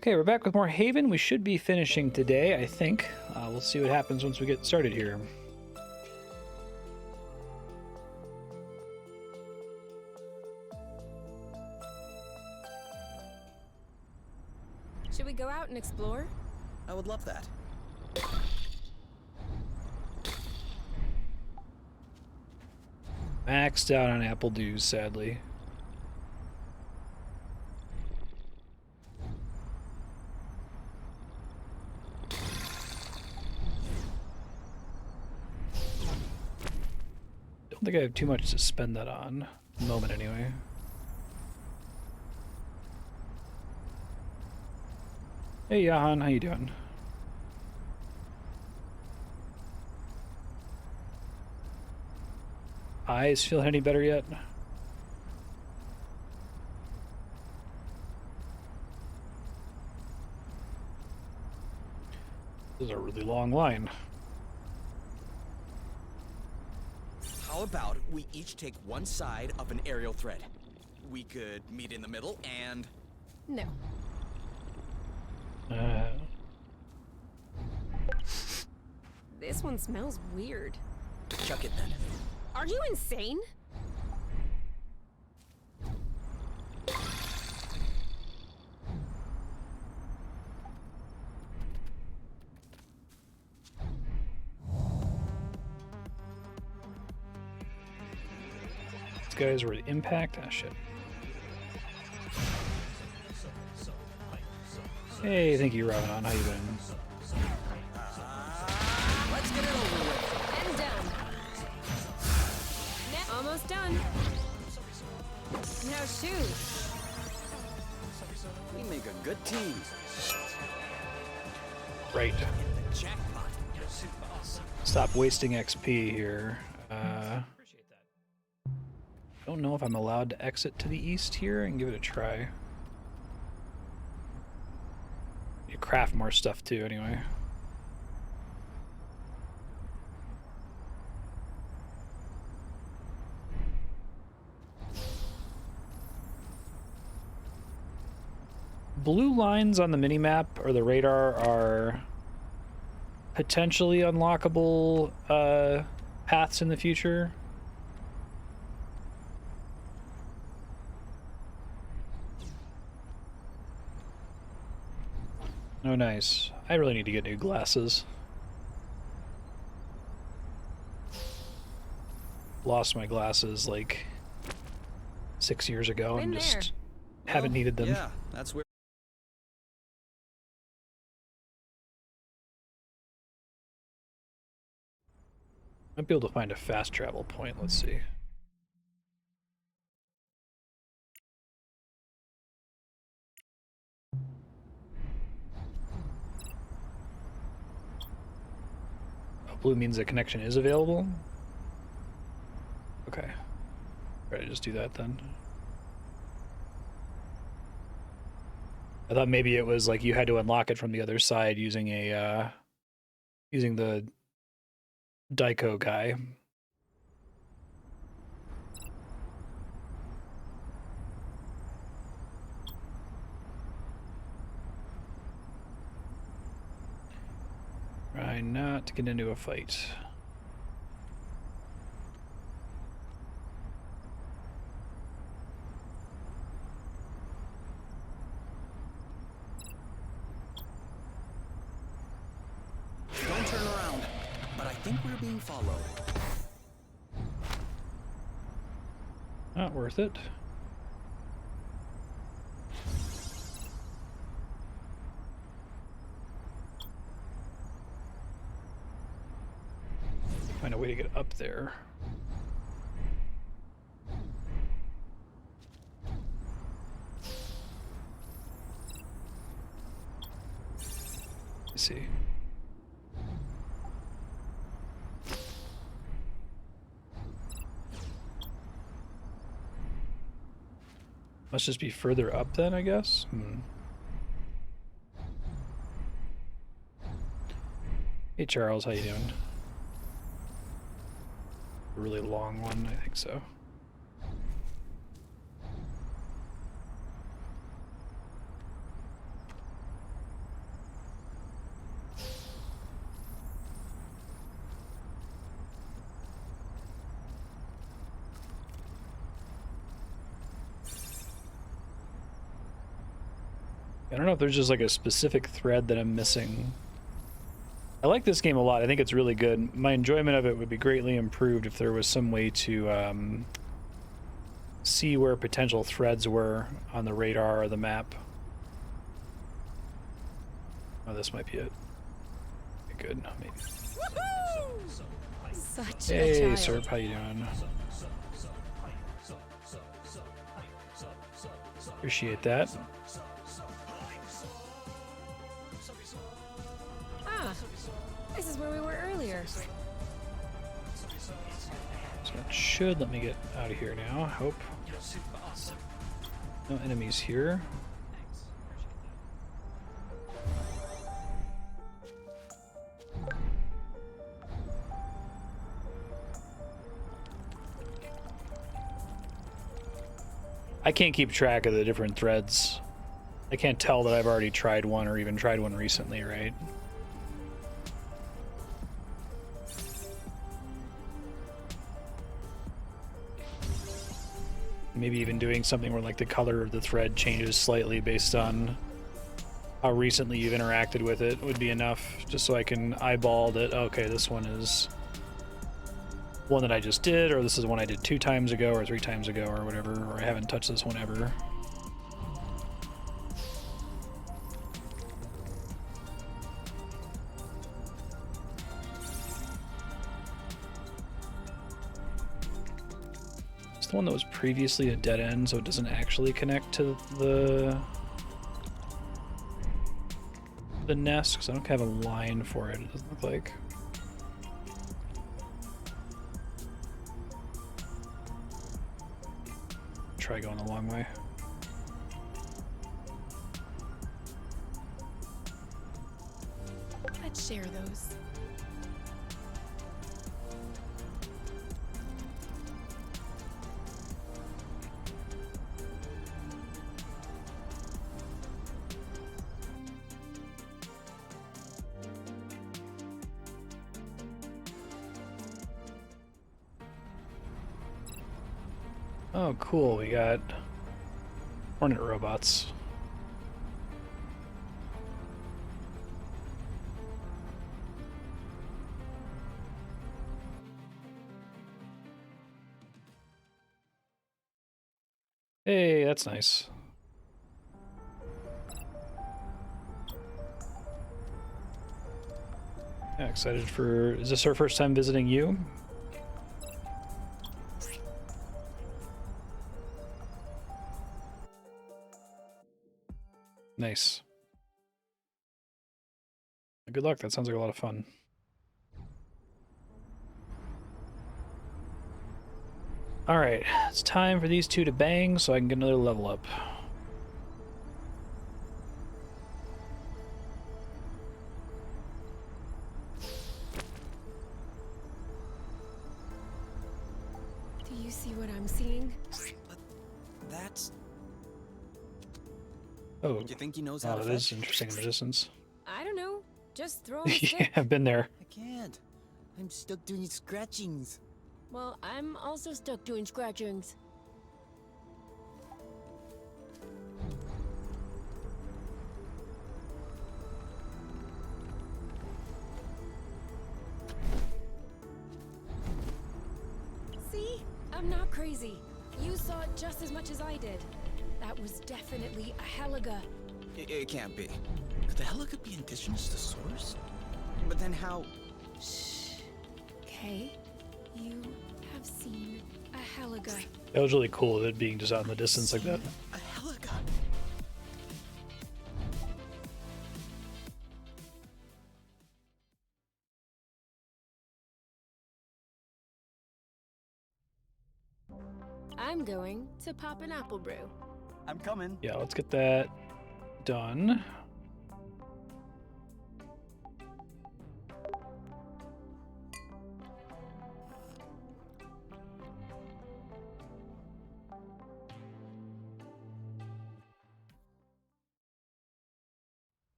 Okay, we're back with more Haven. We should be finishing today, I think. We'll see what happens once we get started here. Should we go out and explore? I would love that. Maxed out on apple dews, sadly. Don't think I have too much to spend that on. At the moment, anyway. Hey, Jahan, how you doing? Eyes feel any better yet? This is a really long line. How about we each take one side of an aerial thread? We could meet in the middle and... No. This one smells weird. Chuck it then. Are you insane? These guys were the impact. Ah, shit. Hey, thank you, Ravanon. How you doing? Let's get it over with. And done. Almost done. Now shoot. We make a good team. Right. The jackpot. Stop wasting XP here. Don't know if I'm allowed to exit to the east here and give it a try. You craft more stuff too, anyway. Blue lines on the minimap or the radar are potentially unlockable paths in the future. Oh, nice. I really need to get new glasses. Lost my glasses like 6 years ago and just haven't needed them. Yeah, that's where... Might be able to find a fast travel point. Let's see. Blue means the connection is available. Okay. Try to just do that then. I thought maybe it was like you had to unlock it from the other side using a using the Daiko guy. Try not to get into a fight. Don't turn around, but I think we're being followed. Not worth it. Find a way to get up there. Let's see. Must just be further up then, I guess. Hey Charles, how you doing? A really long one, I think so. I don't know if there's just like a specific thread that I'm missing. I like this game a lot. I think it's really good. My enjoyment of it would be greatly improved if there was some way to see where potential threads were on the radar or the map. Oh, this might be it. Okay, good, maybe. Such a Hey, child. Serp, how you doing? Appreciate that. Ah, this is where we were earlier. So that should let me get out of here now, I hope. No enemies here. I can't keep track of the different threads. I can't tell that I've already tried one or even tried one recently, right? Maybe even doing something where like the color of the thread changes slightly based on how recently you've interacted with it would be enough, just so I can eyeball that, okay, this one is one that I just did, or this is one I did 2 times ago or 3 times ago or whatever, or I haven't touched this one ever. It's the one that was previously a dead end, so it doesn't actually connect to the nest, because I don't have a line for it, it doesn't look like. Try going the long way. Let's share those. Oh, cool. We got hornet robots. Hey, that's nice. Yeah, excited for... Is this our first time visiting you? Nice. Good luck. That sounds like a lot of fun. Alright, it's time for these two to bang so I can get another level up. Do you see what I'm seeing? But that's... Oh, You think he knows how to that is fetch? interesting in the distance. I don't know. Just throw him a Yeah, stick. I've been there. I can't. I'm stuck doing scratchings. Well, I'm also stuck doing scratchings. See? I'm not crazy. You saw it just as much as I did. That was definitely a Heliga. It can't be. Could the Helica be indigenous to Source? But then how... Shh. Okay. You have seen a Heliga. That was really cool, it being just out in the distance like that. A Helica? I'm going to pop an apple brew. I'm coming. Yeah, let's get that done.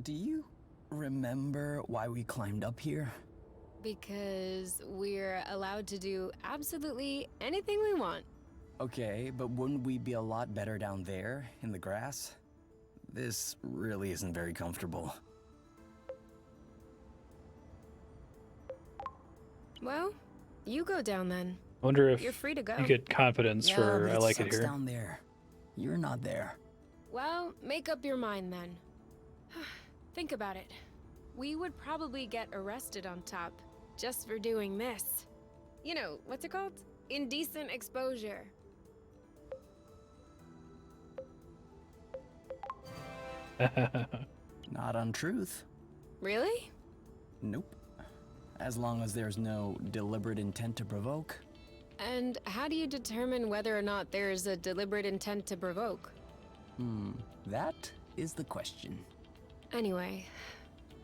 Do you remember why we climbed up here? Because we're allowed to do absolutely anything we want. Okay, but wouldn't we be a lot better down there, in the grass? This really isn't very comfortable. Well, you go down then. I wonder if You're free to go. you get confidence Yeah, for but I like it sucks here. down there. You're not there. Well, make up your mind then. Think about it. We would probably get arrested on top just for doing this. You know, what's it called? Indecent exposure. Not untruth. Really? Nope. As long as there's no deliberate intent to provoke. And how do you determine whether or not there's a deliberate intent to provoke? That is the question. Anyway,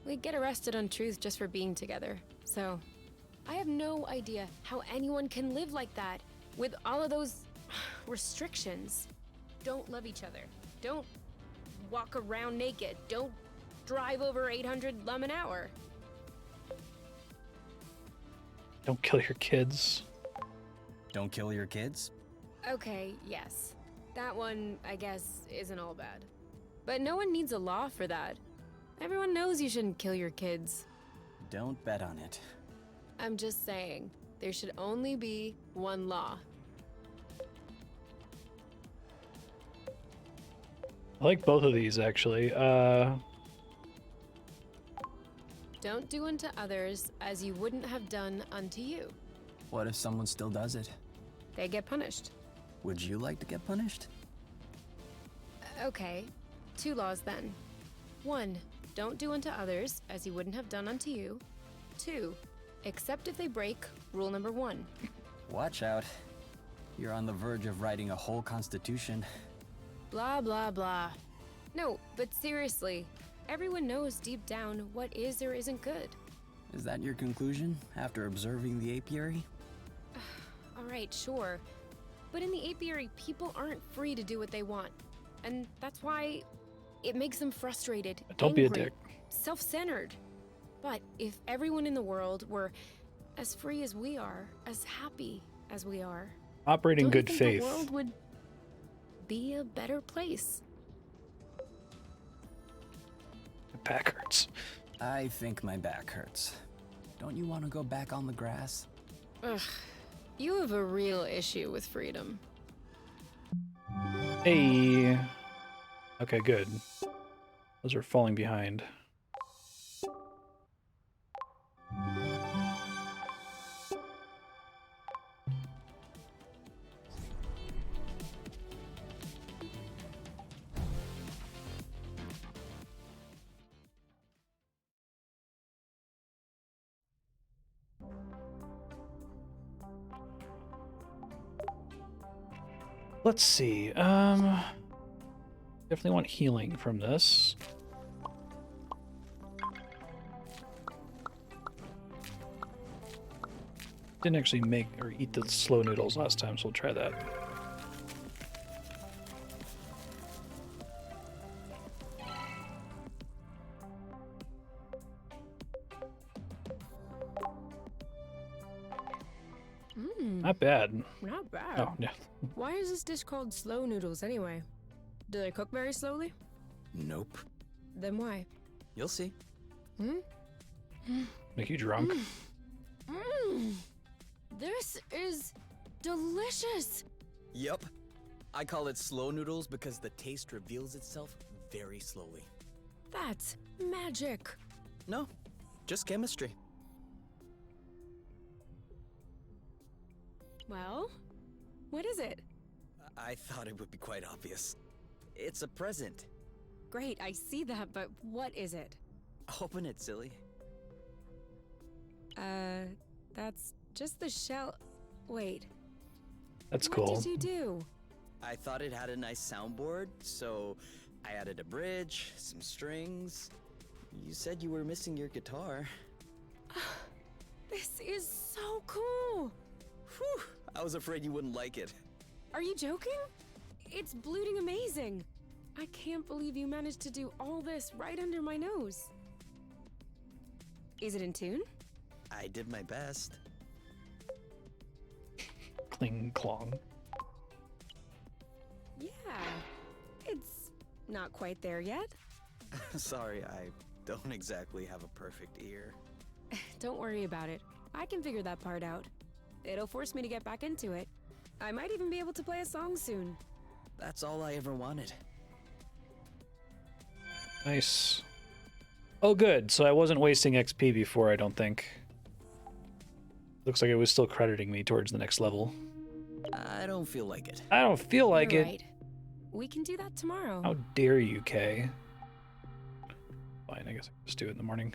we'd get arrested on truth just for being together. So, I have no idea how anyone can live like that with all of those restrictions. Don't love each other. Don't walk around naked. Don't drive over 800 lum an hour. Don't kill your kids. Don't kill your kids? Okay, yes. That one, I guess, isn't all bad. But no one needs a law for that. Everyone knows you shouldn't kill your kids. Don't bet on it. I'm just saying, there should only be one law. I like both of these actually. Don't do unto others as you wouldn't have done unto you. What if someone still does it? They get punished. Would you like to get punished? Okay, 2 laws then. 1, don't do unto others as you wouldn't have done unto you. 2, except if they break rule number 1. Watch out. You're on the verge of writing a whole constitution. Blah, blah, blah. No, but seriously, everyone knows deep down what is or isn't good. Is that your conclusion after observing the apiary? Alright, sure. But in the apiary, people aren't free to do what they want. And that's why it makes them frustrated, Don't be a angry, dick. self-centered. But if everyone in the world were as free as we are, as happy as we are, Operate in don't you good think faith. the world would be a better place? My back hurts. I think my back hurts. Don't you want to go back on the grass? Ugh, you have a real issue with freedom. Hey. Okay, good. Those are falling behind. Let's see. Definitely want healing from this. Didn't actually make or eat the slow noodles last time, so we'll try that. Not bad. Not bad. Oh, yeah. Why is this dish called slow noodles anyway? Do they cook very slowly? Nope. Then why? You'll see. Make you drunk. This is delicious. Yep. I call it slow noodles because the taste reveals itself very slowly. That's magic. No, just chemistry. Well, what is it? I thought it would be quite obvious. It's a present. Great, I see that, but what is it? Open it, silly. That's just the shell. Wait, That's what cool. did you do? I thought it had a nice soundboard, so I added a bridge, some strings. You said you were missing your guitar. This is so cool. Whew, I was afraid you wouldn't like it. Are you joking? It's bleeding amazing. I can't believe you managed to do all this right under my nose. Is it in tune? I did my best. Cling clong. Not quite there yet? Sorry, I don't exactly have a perfect ear. Don't worry about it. I can figure that part out. It'll force me to get back into it. I might even be able to play a song soon. That's all I ever wanted. Nice. Oh, good. So I wasn't wasting XP before, I don't think. Looks like it was still crediting me towards the next level. I don't feel like it. I don't feel like You're it. right. We can do that tomorrow. How dare you, Kay? Fine, I guess I'll just do it in the morning.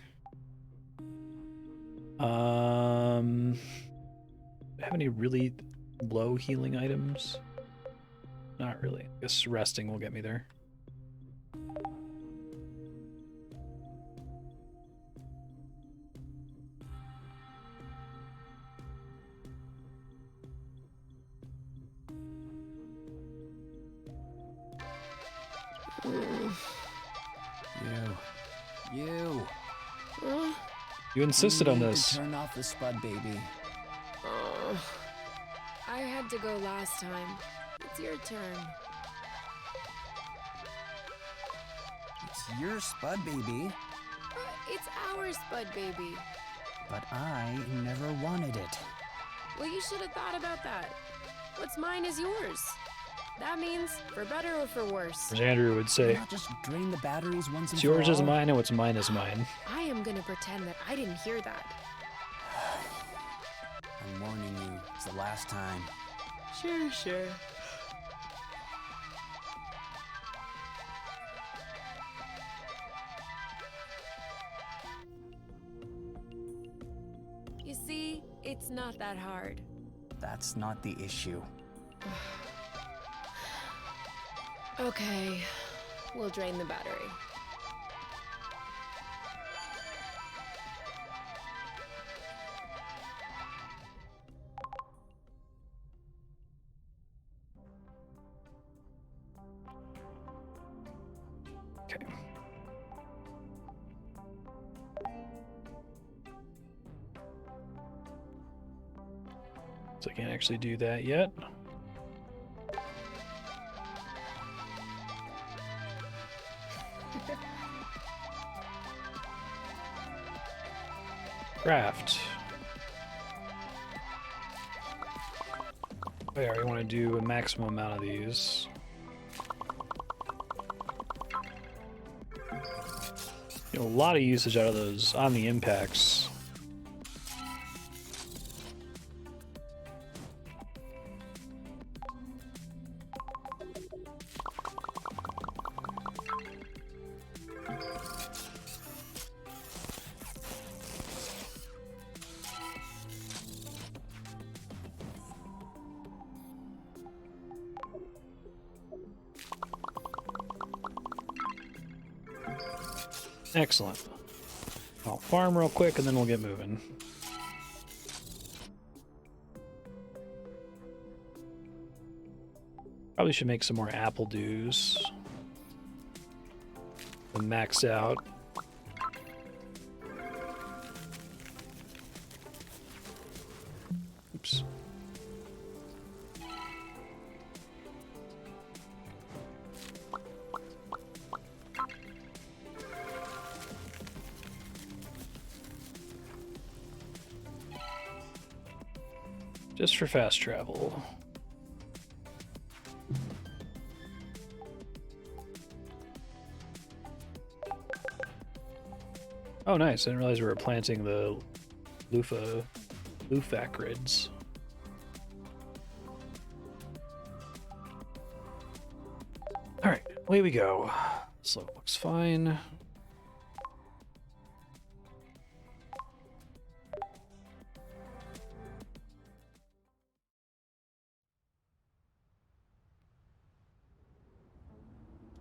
Have any really low healing items? Not really. I guess resting will get me there. You. You insisted on You need this. to turn off the spud, baby. I had to go last time. It's your turn. It's your spud, baby. It's our Spud baby. But I never wanted it. Well, you should have thought about that. What's mine is yours. That means for better or for worse. As Andrew would Why say, not just drain the batteries once and it's for yours is all? mine and what's mine is mine. I am gonna pretend that I didn't hear that. I'm warning you, it's the last time. Sure. You see, it's not that hard. That's not the issue. Okay, we'll drain the battery. Okay. So I can't actually do that yet. Craft. Oh yeah, we want to do a maximum amount of these. You know, a lot of usage out of those on the impacts. Excellent. I'll farm real quick and then we'll get moving. Probably should make some more apple dews. And max out. Oops. Just for fast travel. Oh, nice. I didn't realize we were planting the lufacarids. All right, away we go. Slope looks fine.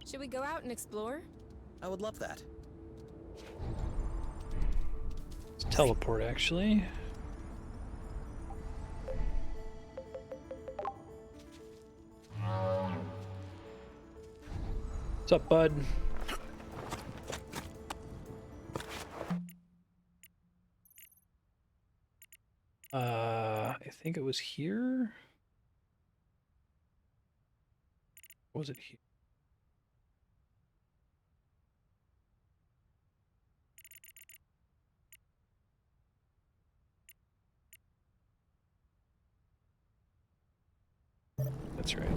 Should we go out and explore? I would love that. Let's teleport, actually. What's up, bud? I think it was here. Or was it here? That's right.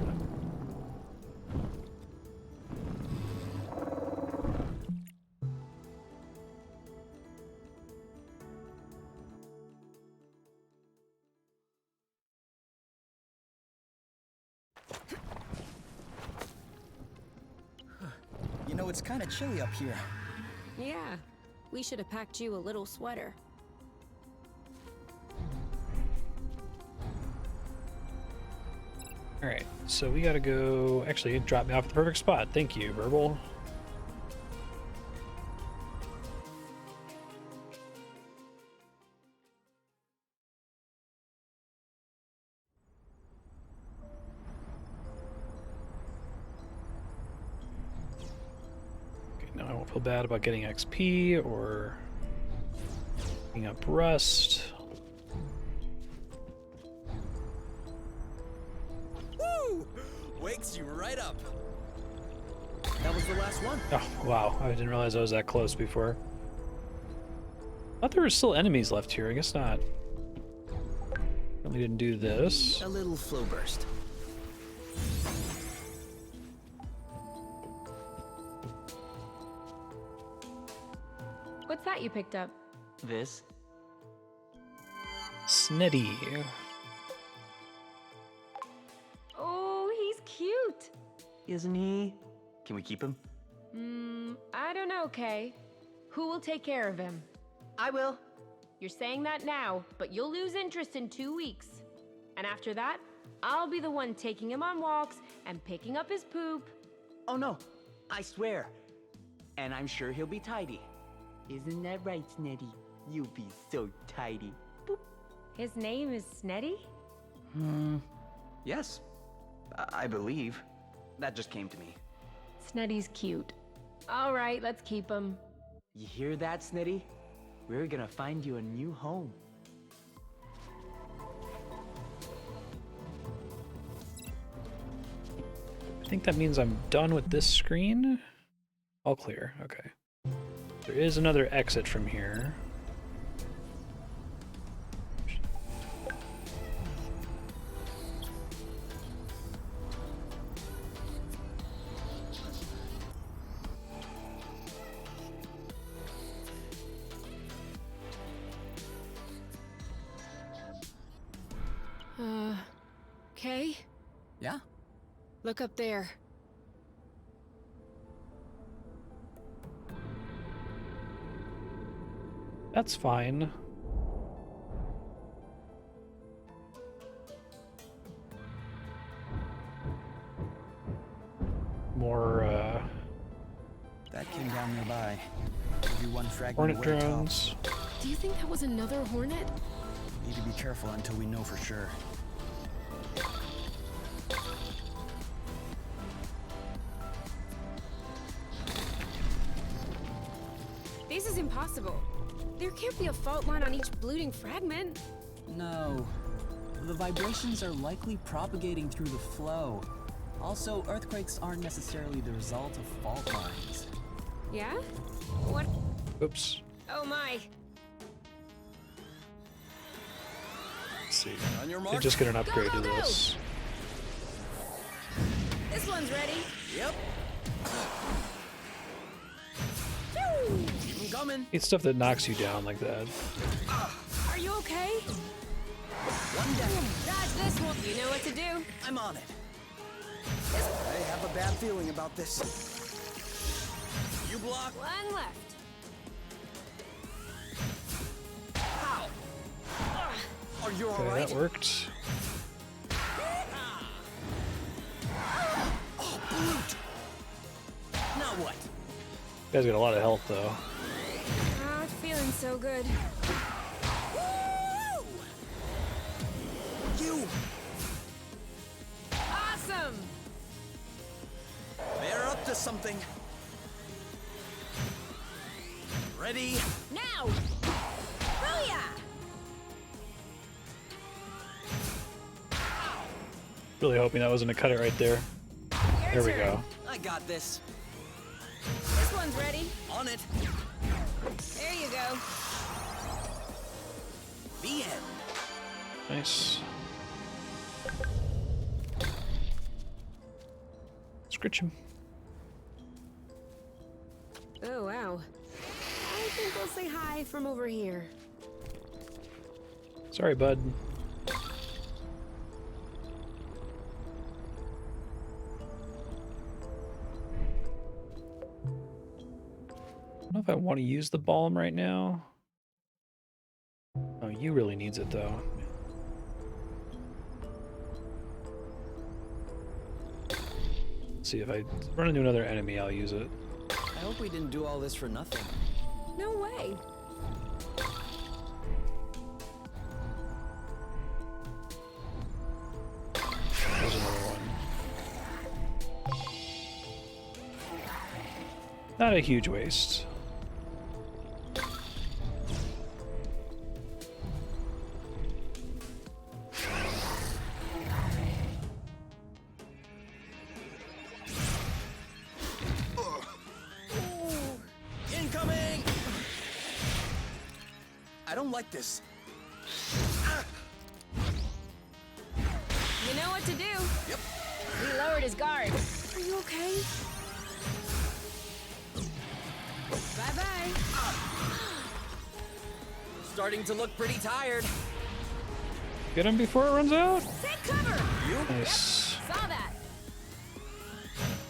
You know, it's kind of chilly up here. Yeah, we should have packed you a little sweater. Alright, so we gotta go... Actually, it dropped me off at the perfect spot. Thank you, Verbal. Okay, now I won't feel bad about getting XP or picking up rust. Woo! Wakes you right up. That was the last one. Oh, wow. I didn't realize I was that close before. I thought there were still enemies left here. I guess not. We didn't do this. A little flow burst. What's that you picked up? This? Snetty. Oh, he's cute. Isn't he? Can we keep him? I don't know, Kay. Who will take care of him? I will. You're saying that now, but you'll lose interest in 2 weeks. And after that, I'll be the one taking him on walks and picking up his poop. Oh no, I swear. And I'm sure he'll be tidy. Isn't that right, Snetty? You'll be so tidy. Boop. His name is Snetty? Yes, I believe. That just came to me. Snetty's cute. All right, let's keep him. You hear that, Snetty? We're gonna find you a new home. I think that means I'm done with this screen. All clear. Okay. There is another exit from here. Kay? Yeah? Look up there. That's fine. More, That came down nearby. Maybe one fragment hornet away top. drones. Do you think that was another hornet? Need to be careful until we know for sure. This is impossible. There can't be a fault line on each bloating fragment. No. The vibrations are likely propagating through the flow. Also, earthquakes aren't necessarily the result of fault lines. Yeah? What? Oops. Oh my. Let's see. On your They mark. just get an upgrade go, to go! this. This one's ready. Yep. Keep 'em coming. It's stuff that knocks you down like that. Are you okay? One down. Dodge this one. You know what to do. I'm on it. I have a bad feeling about this. You block. One left. Ow. Are you Okay, alright? that worked. Oh, brute. Now what? You guys got a lot of health though. Not feeling so good. Woo! You. Awesome. They're up to something. Ready? Now. Booyah! Really hoping that wasn't a cut it right there. Your There we turn. go. I got this. This one's ready. On it. There you go. The end. Nice. scratch him. Oh, wow. I think we'll say hi from over here. Sorry, bud. I don't know if I want to use the balm right now. Oh, you really needs it though. Let's see if I run into another enemy, I'll use it. I hope we didn't do all this for nothing. No way. There's another one. Not a huge waste. Incoming! I don't like this. You know what to do. Yep. He lowered his guard. Are you okay? Bye-bye. Starting to look pretty tired. Get him before it runs out. Take cover. You? Nice. Saw that.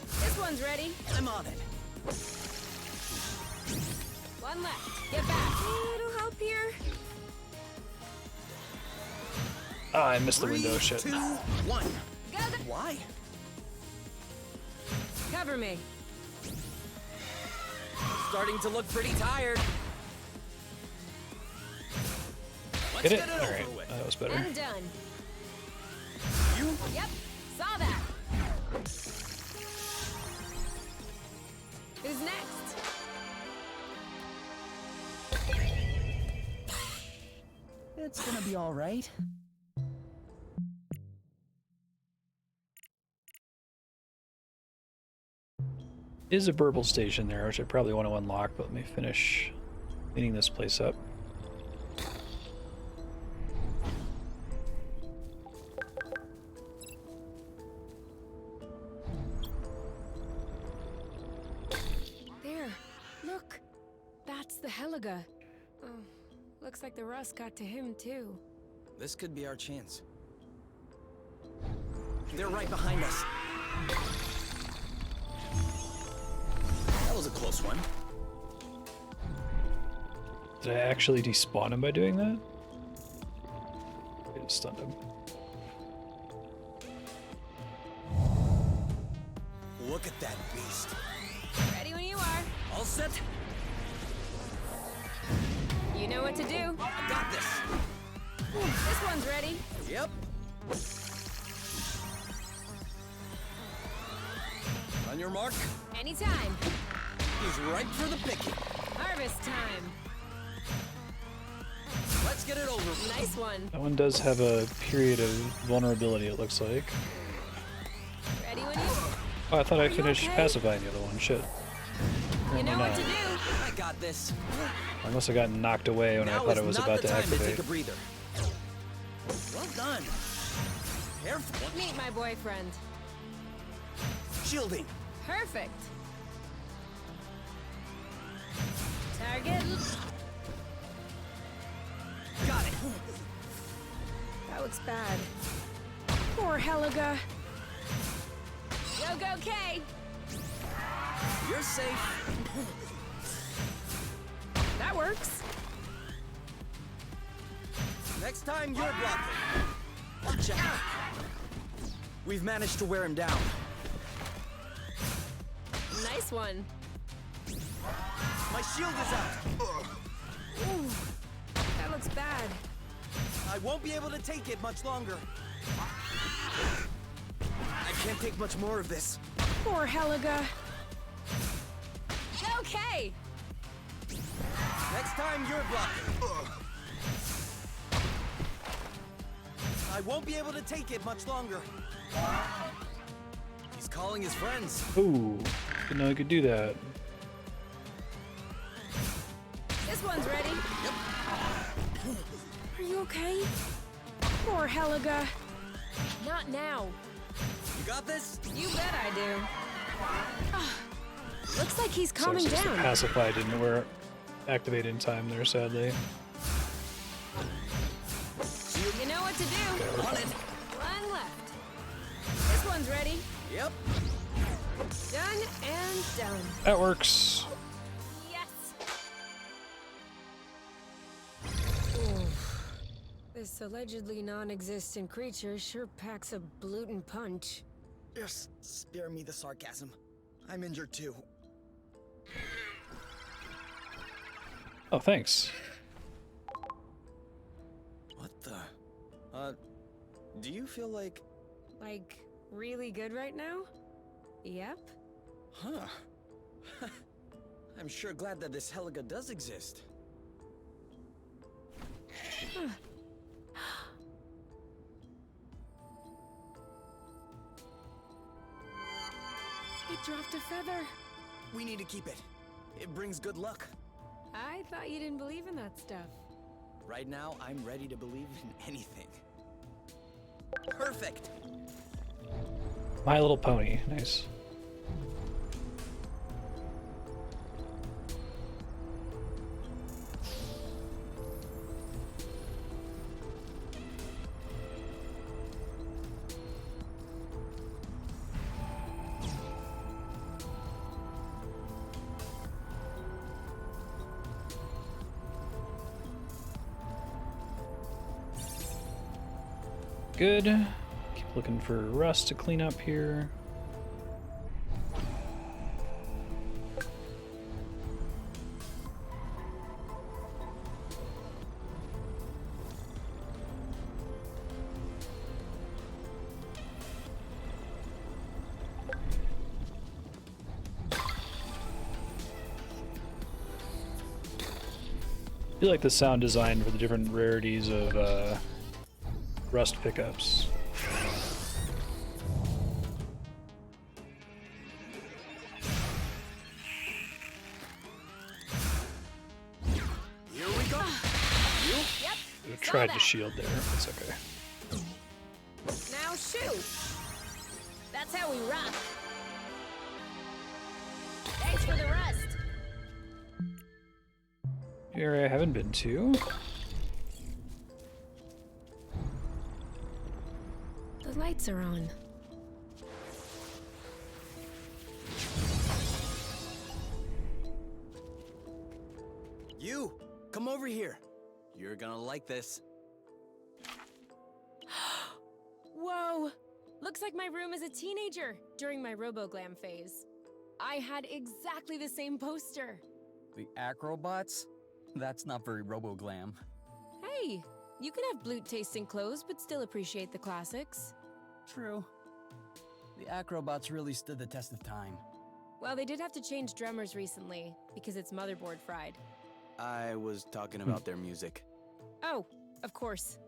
This one's ready. I'm on it. One left. Get back. It'll help here. Ah, I missed the 3, window. Shit. 2, 1. Go. Why? Cover me. Starting to look pretty tired. Let's Get it? get it All over right. with. That was better. And done. You? Yep. Saw that. Who's next? It's gonna be all right. Is a burble station there, which I probably want to unlock, but let me finish cleaning this place up. There. Look. That's the Heliga. Oh, looks like the rust got to him too. This could be our chance. They're right behind us. That was a close one. Did I actually despawn him by doing that? I just stunned him. Look at that beast. Ready when you are. All set? You know what to do. I got this. This one's ready. Yep. On your mark. Anytime. He's ripe for the picking. Harvest time. Let's get it over with. Nice one. That one does have a period of vulnerability, it looks like. Ready when you... Oh, I thought I you finished okay? pacifying the other one. Shit. You know what not. to do. I got this. I must have gotten knocked away when I Now thought is it was not about the to time to activate. take a breather. Well done. Careful. Meet my boyfriend. Shielding. Perfect. Target. Got it. That looks bad. Poor Heliga. Go, Kay. You're safe. That works. Next time you're blocking. Watch out. We've managed to wear him down. Nice one. My shield is out. Ooh, that looks bad. I won't be able to take it much longer. I can't take much more of this. Poor Heliga. Okay. Next time you're blocking. I won't be able to take it much longer. He's calling his friends. Ooh, didn't know I could do that. This one's ready. Yep. Are you okay? Poor Heliga. Not now. You got this? You bet I do. Looks like he's So calming it's just the down. pacify didn't work, activate in time there, sadly. You know what to do. On it. One left. This one's ready. Yep. Done and done. That works. Yes. Oof. This allegedly non-existent creature sure packs a blootin' punch. Just spare me the sarcasm. I'm injured too. Oh, thanks. What the? Do you feel like... Like, really good right now? Yep. Huh. I'm sure glad that this Heliga does exist. It dropped a feather. We need to keep it. It brings good luck. I thought you didn't believe in that stuff. Right now, I'm ready to believe in anything. Perfect! My Little Pony. Nice. Good. Keep looking for rust to clean up here. I feel like the sound design for the different rarities of rust pickups. Here we go! Yep. I saw tried to that. shield there. It's okay. Now shoot. That's how we rock. Thanks for the rust. Area I haven't been to. The lights are on. You! Come over here! You're gonna like this. Whoa! Looks like my room as a teenager during my RoboGlam phase. I had exactly the same poster. The acrobots? That's not very RoboGlam. Hey, you can have blute tasting clothes but still appreciate the classics. True. The acrobots really stood the test of time. Well, they did have to change drummers recently because its motherboard fried. I was talking about their music. Oh, of course.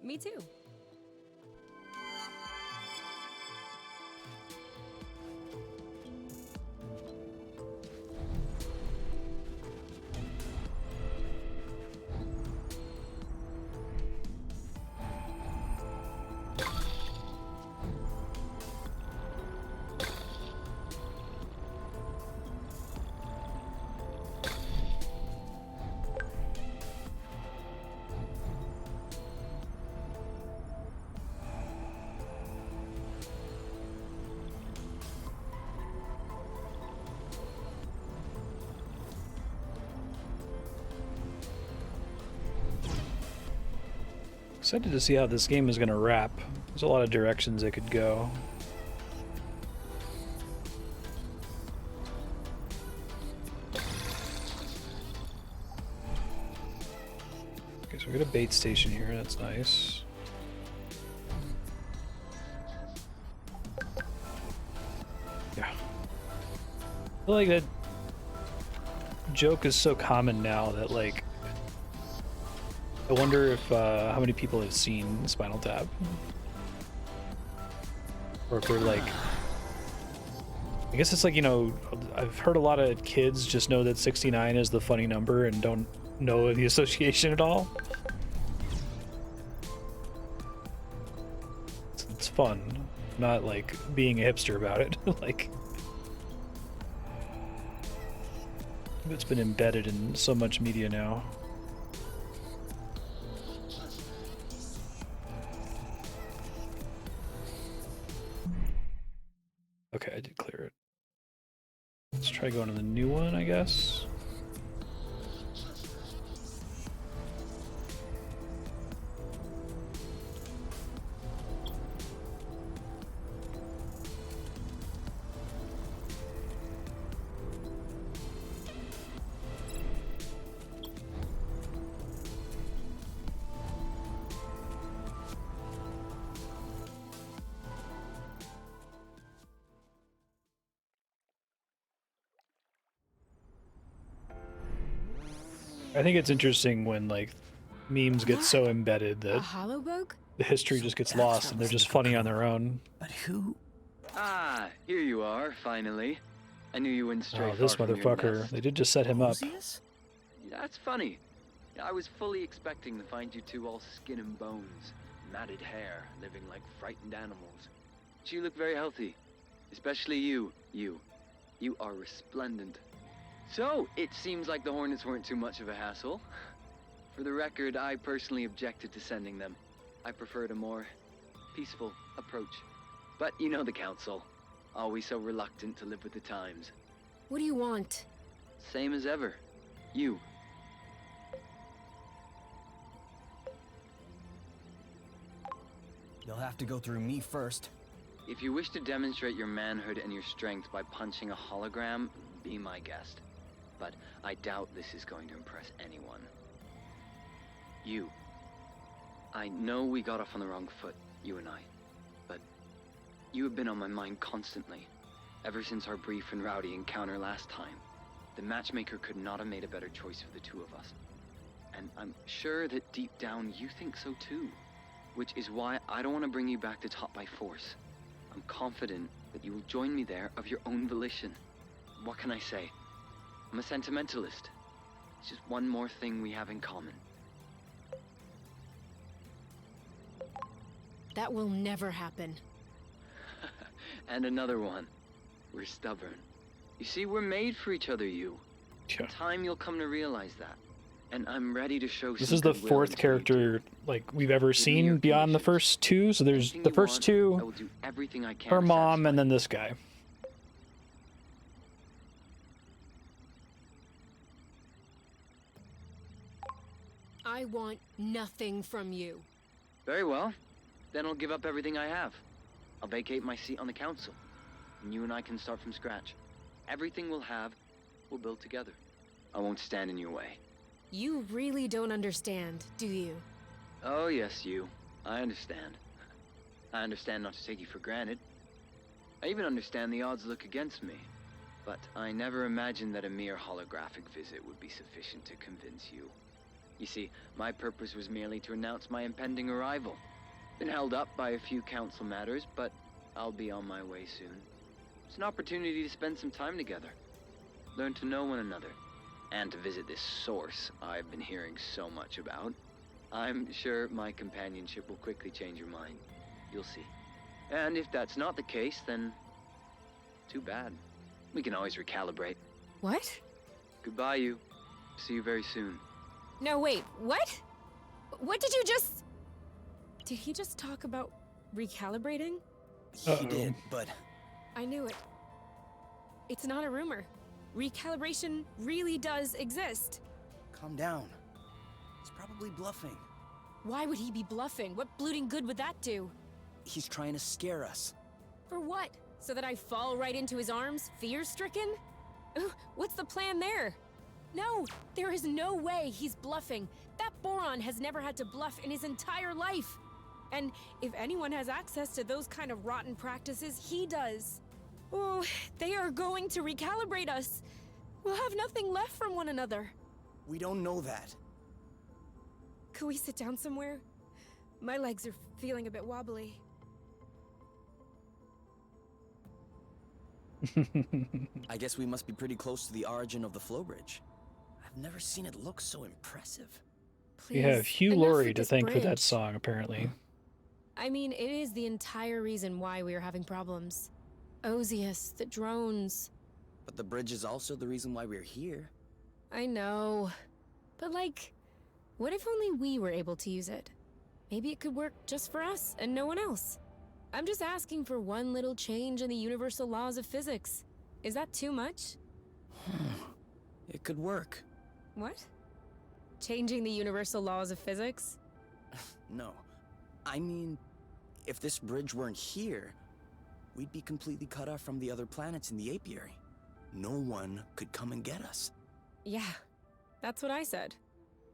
Me too. Excited to see how this game is going to wrap. There's a lot of directions it could go. Okay, so we got a bait station here. That's nice. Yeah. I feel like that joke is so common now that, like, I wonder if how many people have seen Spinal Tap, or if they're like, I guess it's like, you know, I've heard a lot of kids just know that 69 is the funny number and don't know the association at all. It's fun. not like being a hipster about it. Like, it's been embedded in so much media now. Okay, I did clear it. Let's try going to the new one, I guess. I think it's interesting when like memes get so embedded A that holobug? the history just gets lost and they're just funny on their own. But who? Ah, here you are, finally. I knew you wouldn't stray Oh, this far from your motherfucker. nest. They did just set him up. Lucius? That's funny. I was fully expecting to find you two all skin and bones, matted hair, living like frightened animals. But you look very healthy. Especially you. You are resplendent. So, it seems like the Hornets weren't too much of a hassle. For the record, I personally objected to sending them. I preferred a more peaceful approach. But you know the Council. Always so reluctant to live with the times. What do you want? Same as ever. You. You'll have to go through me first. If you wish to demonstrate your manhood and your strength by punching a hologram, be my guest. But I doubt this is going to impress anyone. You. I know we got off on the wrong foot, you and I. But you have been on my mind constantly. Ever since our brief and rowdy encounter last time. The matchmaker could not have made a better choice for the two of us. And I'm sure that deep down you think so too. Which is why I don't want to bring you back to top by force. I'm confident that you will join me there of your own volition. What can I say? I'm a sentimentalist. It's just one more thing we have in common. That will never happen. And another one. We're stubborn. You see, we're made for each other, you. Yeah. In time you'll come to realize that. And I'm ready to show This some is the goodwill fourth and character like we've ever me your seen beyond the conditions. first two. So there's Anything the you first want, I two, will do everything I can her to mom, satisfy and then this guy. I want nothing from you. Very well. Then I'll give up everything I have. I'll vacate my seat on the council. And you and I can start from scratch. Everything we'll have, we'll build together. I won't stand in your way. You really don't understand, do you? Oh, yes, you. I understand. I understand not to take you for granted. I even understand the odds look against me. But I never imagined that a mere holographic visit would be sufficient to convince you. You see, my purpose was merely to announce my impending arrival. Been held up by a few council matters, but I'll be on my way soon. It's an opportunity to spend some time together. Learn to know one another. And to visit this source I've been hearing so much about. I'm sure my companionship will quickly change your mind. You'll see. And if that's not the case, then too bad. We can always recalibrate. What? Goodbye, you. See you very soon. No, wait, what? What did you just... Did he just talk about recalibrating? He did, but I knew it. It's not a rumor. Recalibration really does exist. calm down. He's probably bluffing. Why would he be bluffing? What blooting good would that do? He's trying to scare us. For what? So that I fall right into his arms, fear-stricken? What's the plan there? No, there is no way he's bluffing. That Boron has never had to bluff in his entire life. And if anyone has access to those kind of rotten practices, he does. Oh, they are going to recalibrate us. We'll have nothing left from one another. We don't know that. Could we sit down somewhere? My legs are feeling a bit wobbly. I guess we must be pretty close to the origin of the flow bridge. I've never seen it look so impressive. We have Please, Hugh enough Laurie with to this thank for that bridge. song, apparently. I mean, it is the entire reason why we are having problems. Ozius, the drones. But the bridge is also the reason why we're here. I know. But like, what if only we were able to use it? Maybe it could work just for us and no one else. I'm just asking for one little change in the universal laws of physics. Is that too much? It could work. What? Changing the universal laws of physics? No. I mean, if this bridge weren't here, we'd be completely cut off from the other planets in the apiary. No one could come and get us. Yeah, that's what I said.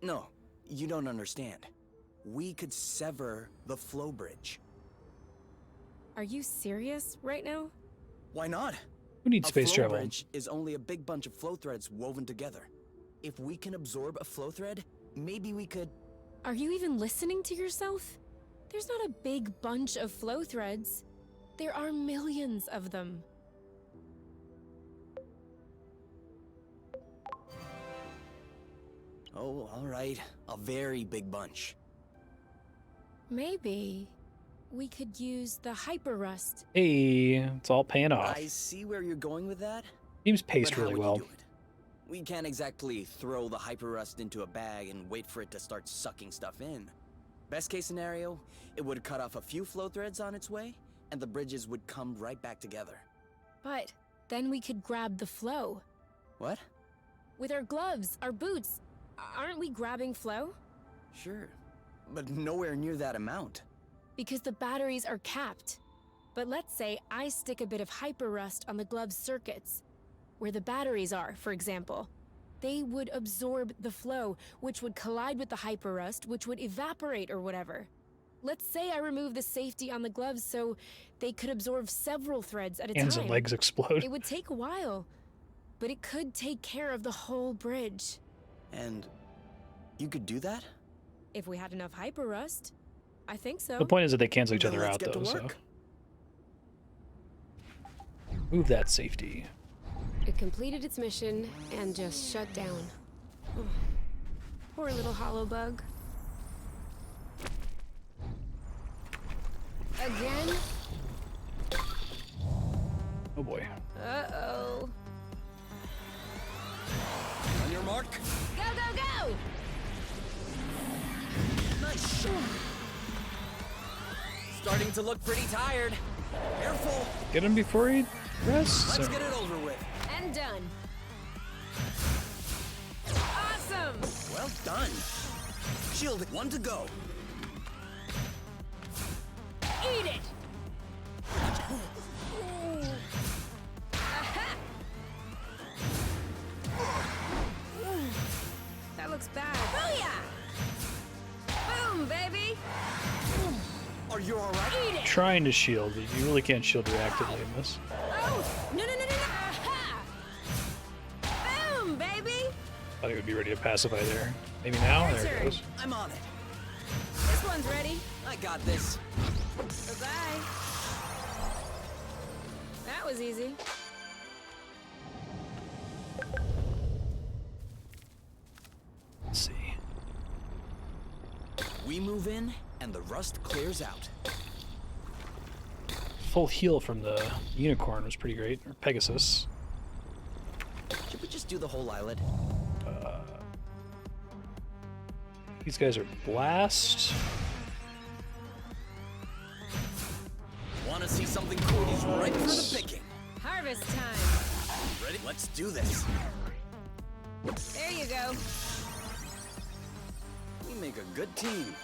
No, you don't understand. We could sever the flow bridge. Are you serious right now? Why not? Who needs space flow travel? bridge is only a big bunch of flow threads woven together. If we can absorb a flow thread, maybe we could... Are you even listening to yourself? There's not a big bunch of flow threads. There are millions of them. Oh, all right. A very big bunch. Maybe we could use the hyper rust. Hey, it's all paying off. I see where you're going with that. Seems But paced how really would you well. do it? We can't exactly throw the hyper rust into a bag and wait for it to start sucking stuff in. Best case scenario, it would cut off a few flow threads on its way, and the bridges would come right back together. But then we could grab the flow. What? With our gloves, our boots. Aren't we grabbing flow? Sure. But nowhere near that amount. Because the batteries are capped. But let's say I stick a bit of hyper rust on the glove's circuits. Where the batteries are, for example. They would absorb the flow, which would collide with the hyper rust, which would evaporate or whatever. Let's say I remove the safety on the gloves so they could absorb several threads at a Hands time. and legs explode. It would take a while, but it could take care of the whole bridge. And you could do that? If we had enough hyper rust. I think so. The point is that they cancel each Then other let's out, get to though, so. work. Move that safety. It completed its mission and just shut down. Oh, poor little hollow bug. Again? Oh boy. Uh-oh. On your mark. Go, go, go! Nice shot. Starting to look pretty tired. Careful. Get him before he rests? Let's or- get it over with. And done. Awesome! Well done. Shield, one to go. Eat it! Aha! That looks bad. Booyah! Boom, baby! Are you all right? Eat it! Trying to shield, but you really can't shield reactively in this. Oh! No, no, no, no, no! Aha! Boom, baby! Thought he would be ready to pacify there. Maybe now? Your There it turn. goes. I'm on it. This one's ready. I got this. Bye-bye. That was easy. Let's see. We move in, and the rust clears out. Full heal from the unicorn was pretty great. Or Pegasus. Should we just do the whole island? These guys are blast. Want to see something cool? He's right for the picking. Harvest time. Ready? Let's do this. There you go. We make a good team.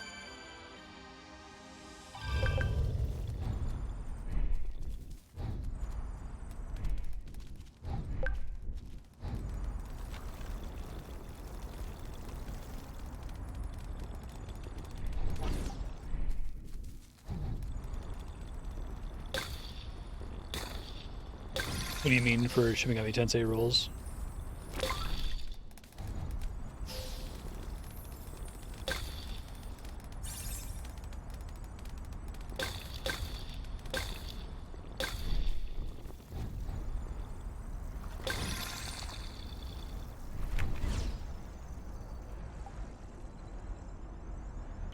What do you mean for Shin Megami Tensei rules?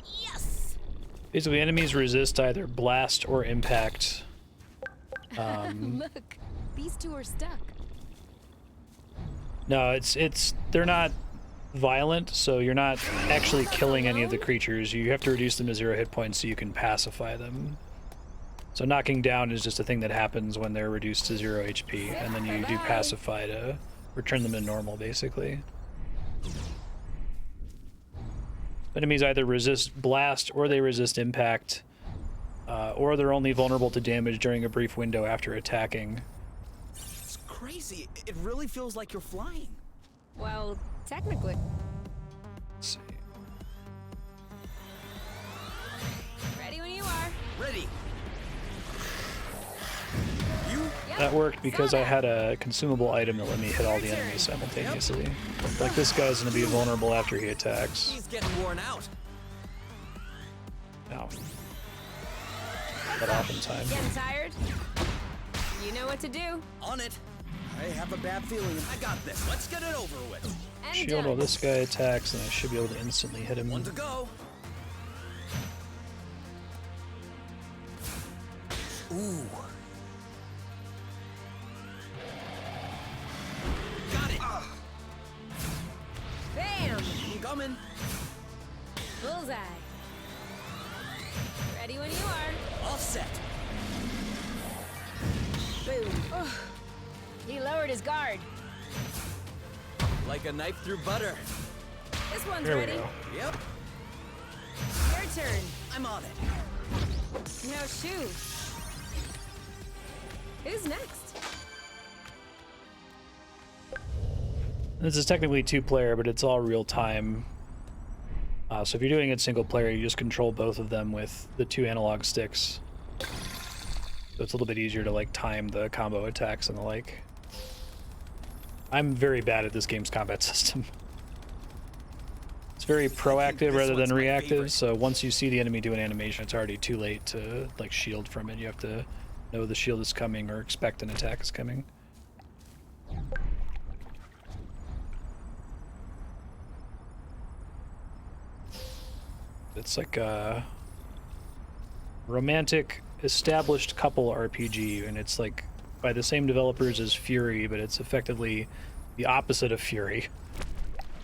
Yes! Basically, enemies resist either blast or impact. Look, these two are stuck. No, they're not violent, so you're not actually killing any of the creatures. You have to reduce them to 0 hit points so you can pacify them. So knocking down is just a thing that happens when they're reduced to 0 HP, and then you do pacify to return them to normal, basically. Enemies either resist blast or they resist impact, or they're only vulnerable to damage during a brief window after attacking. It's crazy. It really feels like you're flying. Well, technically. Let's see. Ready when you are. Ready. That worked because I had a consumable item that let me hit all the enemies simultaneously. Like, this guy's gonna be vulnerable after he attacks. He's getting worn out. Ow. Got off in time. Getting tired? You know what to do. On it. I have a bad feeling. I got this. Let's get it over with. And Shield while done. this guy attacks, and I should be able to instantly hit him. One to go. Ooh. Got it. Bam! I'm coming. Bullseye. Ready when you are. All set. Boom. Ugh. He lowered his guard. Like a knife through butter. This one's There we ready. go. Yep. Your turn. I'm on it. No shoe. Who's next? This is technically 2-player, but it's all real-time. So if you're doing it single-player, you just control both of them with the 2 analog sticks. So it's a little bit easier to, like, time the combo attacks and the like. I'm very bad at this game's combat system. It's very proactive rather one's than my reactive, favorite. so once you see the enemy do an animation, it's already too late to, like, shield from it. You have to know the shield is coming or expect an attack is coming. It's like a romantic established couple RPG, and it's like by the same developers as Fury, but it's effectively the opposite of Fury.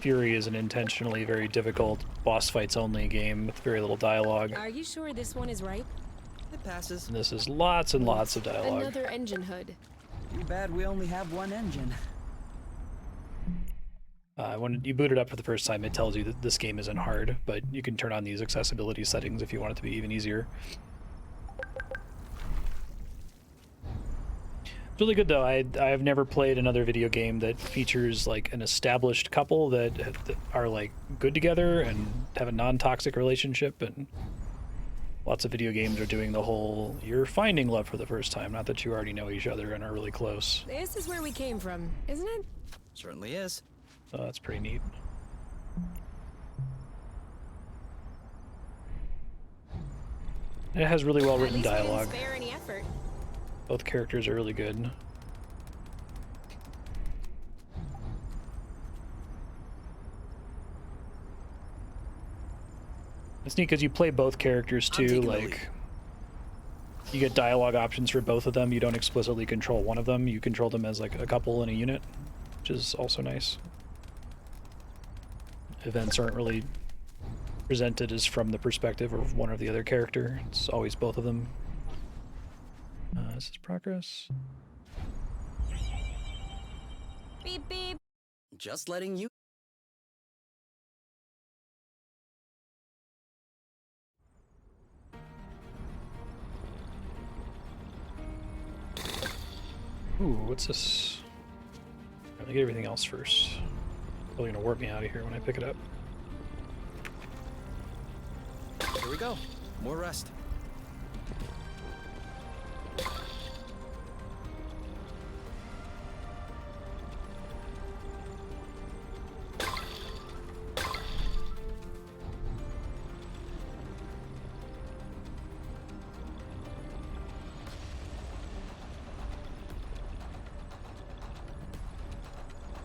Fury is an intentionally very difficult boss fights only game with very little dialogue. Are you sure this one is right? It passes. And this is lots and lots of dialogue. Another engine hood. Too bad we only have one engine. When you boot it up for the first time, it tells you that this game isn't hard, but you can turn on these accessibility settings if you want it to be even easier. It's really good though. I've never played another video game that features like an established couple that are like good together and have a non-toxic relationship, and lots of video games are doing the whole you're finding love for the first time, not that you already know each other and are really close. This is where we came from, isn't it? Certainly is. So that's pretty neat. It has really well written At least we dialogue. didn't spare any effort. Both characters are really good. It's neat because you play both characters I'm too, taking the like lead. you get dialogue options for both of them. You don't explicitly control one of them. You control them as like a couple in a unit, which is also nice. Events aren't really presented as from the perspective of one or the other character. It's always both of them. This is progress. Beep beep. Just letting you. Ooh, what's this? Let me get everything else first. Probably gonna warp me out of here when I pick it up. Here we go. More rust.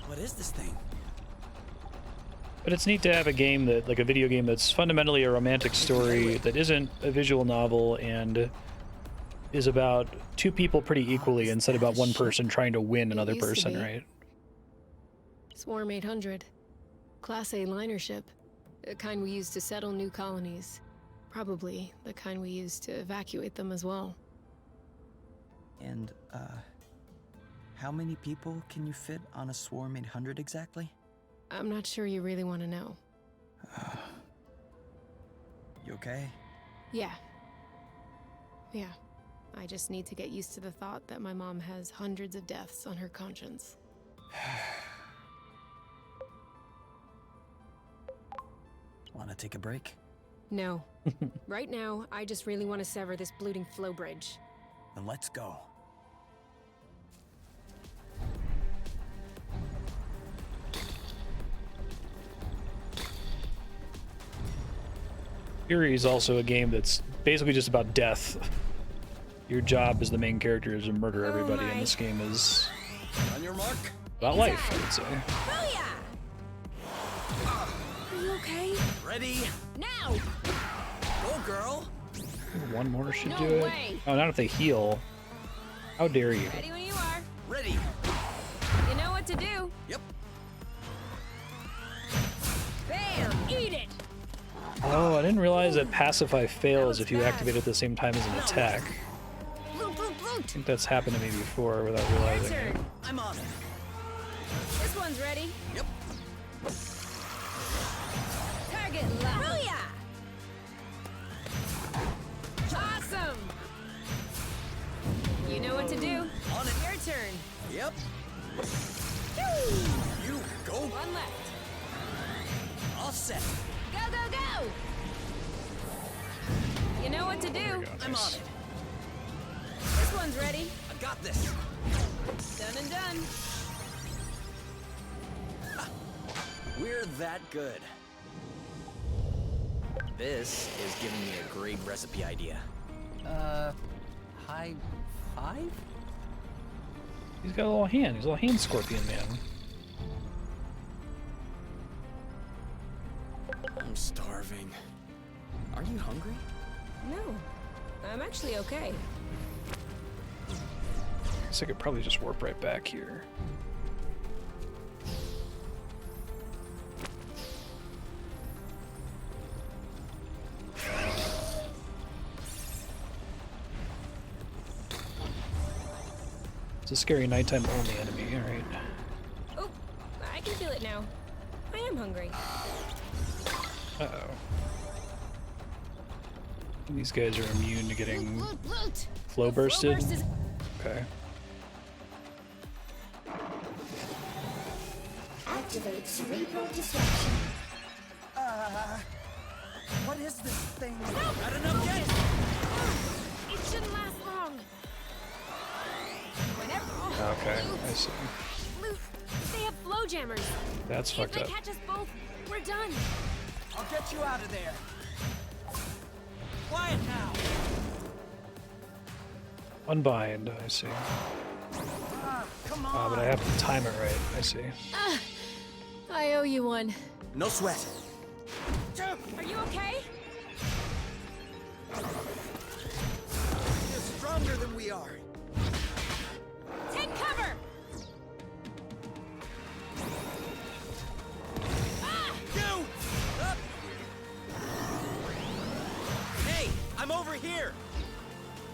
What is this thing? But it's neat to have a game that, like a video game that's fundamentally a romantic story that isn't a visual novel and is about two people pretty equally instead of about one person trying to win another used to person, be. right? Swarm 800. Class A liner ship. The kind we use to settle new colonies. Probably the kind we use to evacuate them as well. And, how many people can you fit on a Swarm 800 exactly? I'm not sure you really want to know. You okay? Yeah. Yeah. I just need to get used to the thought that my mom has hundreds of deaths on her conscience. Wanna take a break? No. Right now, I just really want to sever this bloating flow bridge. Then let's go. Fury is also a game that's basically just about death. Your job as the main character is to murder everybody, and this game is On your mark. about life, I would say. Are you okay? Ready? Now! Go, girl. One more should No do it. way. Oh, not if they heal. How dare you? Ready when you are. Ready. You know what to do. Yep. Bam! Eat it! Oh, I didn't realize that Pacify fails was if you bad. activate it at the same time as an attack. Bloot, bloot, I bloot! think that's happened to me before without Your realizing it. turn. I'm on it. This one's ready. Yep. Target lock. Booyah! Awesome! You know what to do. On it. Your turn. Yep. You go. One left. All set. Go, go, go! You know what to do. I'm on it. This one's ready. I got this. Done and done. We're that good. This is giving me a great recipe idea. High five? He's got a little hand. He's a little hand scorpion man. I'm starving. Are you hungry? No, I'm actually okay. Guess I could probably just warp right back here. It's a scary nighttime only enemy, alright. Oh, I can feel it now. I am hungry. Uh-oh. These guys are immune to getting Bloot, bloot. flow bursted. Burst is Okay. Activate cerebral disruption. What is this thing? Not enough yet. It shouldn't last long. Whenever. Okay, I see. Bloot. They have flow jammers. That's If fucked they up. catch us both, we're done. I'll get you out of there. Quiet now. Unbind, I see. Come on. But I have to time it right, I see. I owe you one. No sweat. Are you okay? You're stronger than we are. Take cover! Ah! You! Up! Hey, I'm over here.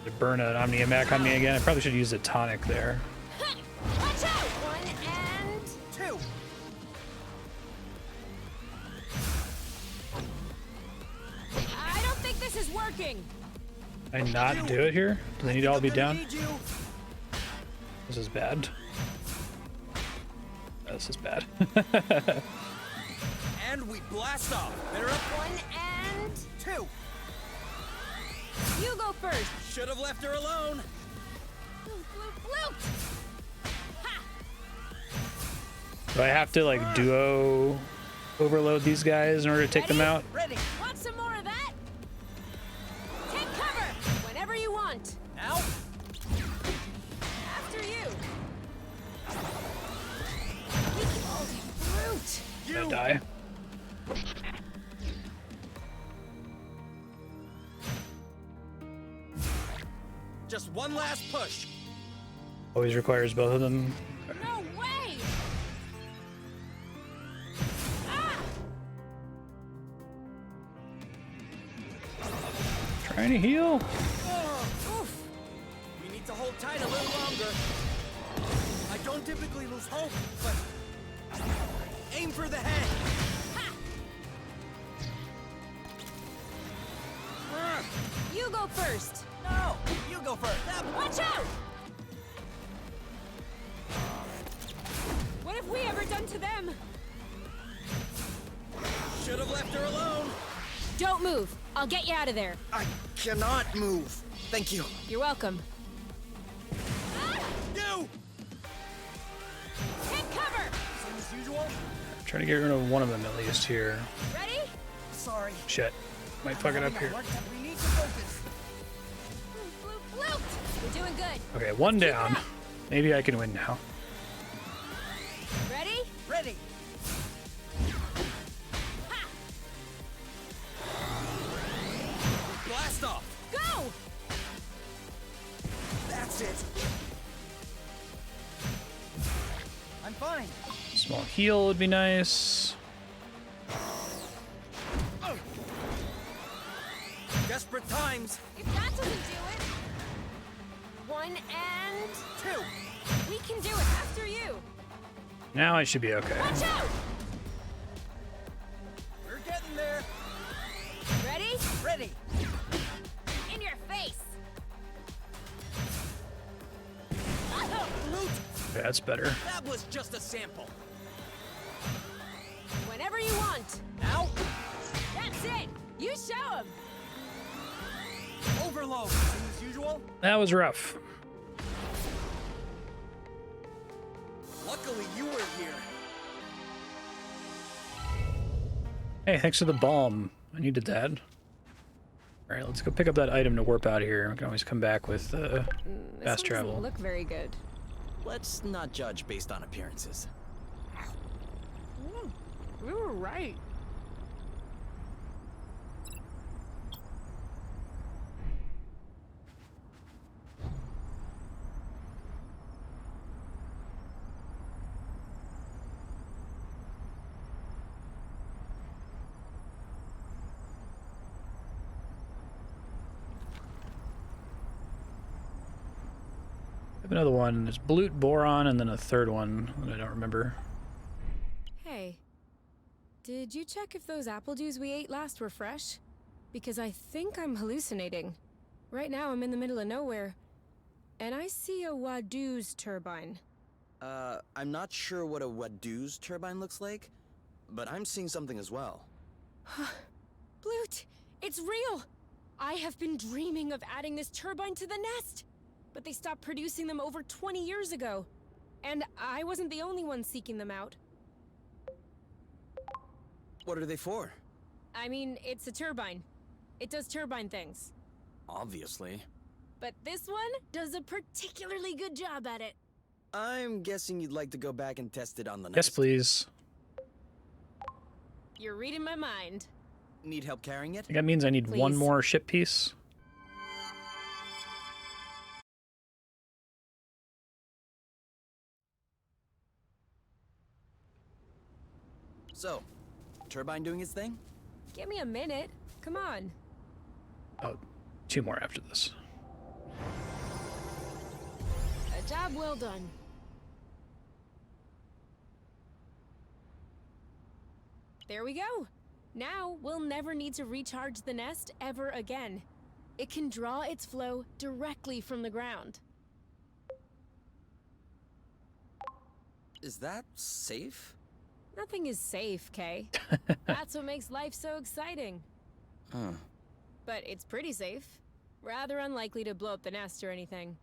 To burn an Omniamac on me again, I probably should use a tonic there. Watch out! One and... Two. I don't think this is working. Can I not do it here? Do they need to all be down? Need you. This is bad. This is bad. And we blast off. Better up. One and... Two. You go first. Should have left her alone. Bloop, bloop, bloop. Ha! Do I have to like duo overload these guys in order to take them Ready? out? Ready. Want some more of that? Take cover whenever you want. Now. After you. You brute. Did I die? one last push. Always requires both of them. No way! Ah! Trying to heal. Oof. We need to hold tight a little longer. I don't typically lose hope, but aim for the head. You go first. No, you go first. Watch out! What have we ever done to them? Should have left her alone. Don't move. I'll get you out of there. I cannot move. Thank you. You're welcome. You! Take cover! Same as usual? Trying to get rid of one of them at least here. Ready? Sorry. Shit. Might fuck it up here. We need to focus. Bloop! You're doing good. Okay, one down. Maybe I can win now. Ready? Ready. Ha! Blast off. Go! That's it. I'm fine. Small heal would be nice. Desperate times. If that doesn't do it. 1 and 2. we can do it after you. Now I should be okay. Watch out! We're getting there. Ready? Ready. In your face. Loot. Okay, that's better. That was just a sample. Whenever you want. Now, That's it. You show him. overload. Same as usual. That was rough. Luckily, you were here. Hey, thanks for the balm. I needed that. Alright, let's go pick up that item to warp out of here. We can always come back with This fast one travel. doesn't look very good. Let's not judge based on appearances. We were right. I have another one. There's Blute Boron and then a third one that I don't remember. Hey, did you check if those apple juice we ate last were fresh? Because I think I'm hallucinating. Right now I'm in the middle of nowhere, and I see a Wadoo's turbine. I'm not sure what a Wadoo's turbine looks like, but I'm seeing something as well. Blute, it's real! I have been dreaming of adding this turbine to the nest! But they stopped producing them over 20 years ago. And I wasn't the only one seeking them out. What are they for? I mean, it's a turbine. It does turbine things. Obviously. But this one does a particularly good job at it. I'm guessing you'd like to go back and test it on the Yes, nest. please. You're reading my mind. Need help carrying it? I think that means I need one Please. more ship piece. So, turbine doing its thing? Give me a minute. Come on. Oh, 2 more after this. A job well done. There we go. Now we'll never need to recharge the nest ever again. It can draw its flow directly from the ground. Is that safe? Nothing is safe, Kay. That's what makes life so exciting. Huh. But it's pretty safe. Rather unlikely to blow up the nest or anything.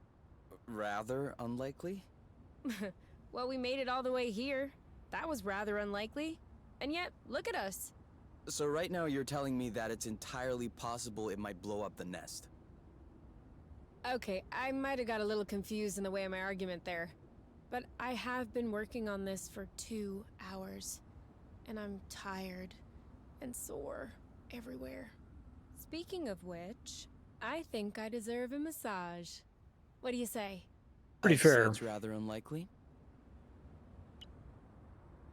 Rather unlikely? Well, we made it all the way here. That was rather unlikely. And yet, look at us. So right now you're telling me that it's entirely possible it might blow up the nest. Okay, I might have got a little confused in the way of my argument there. But I have been working on this for 2 hours. And I'm tired and sore everywhere. Speaking of which, I think I deserve a massage. What do you say? Pretty I'd say fair. It's rather unlikely.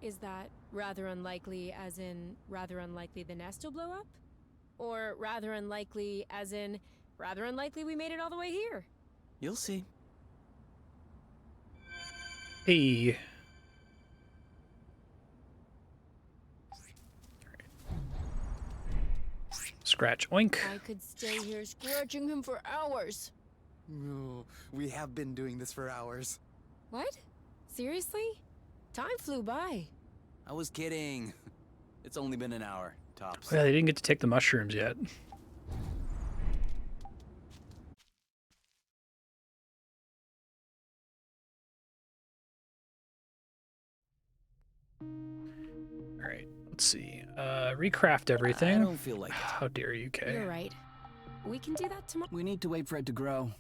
Is that rather unlikely as in rather unlikely the nest will blow up? Or rather unlikely as in rather unlikely we made it all the way here? You'll see. Hey. Scratch oink. I could stay here scratching him for hours. No, we have been doing this for hours. What? Seriously? Time flew by. I was kidding. It's only been an hour, tops. Oh, yeah, they didn't get to take the mushrooms yet. All right, let's see. Recraft everything. I don't feel like it. How dare you, Kay? You're right. We can do that tomorrow. We need to wait for it to grow.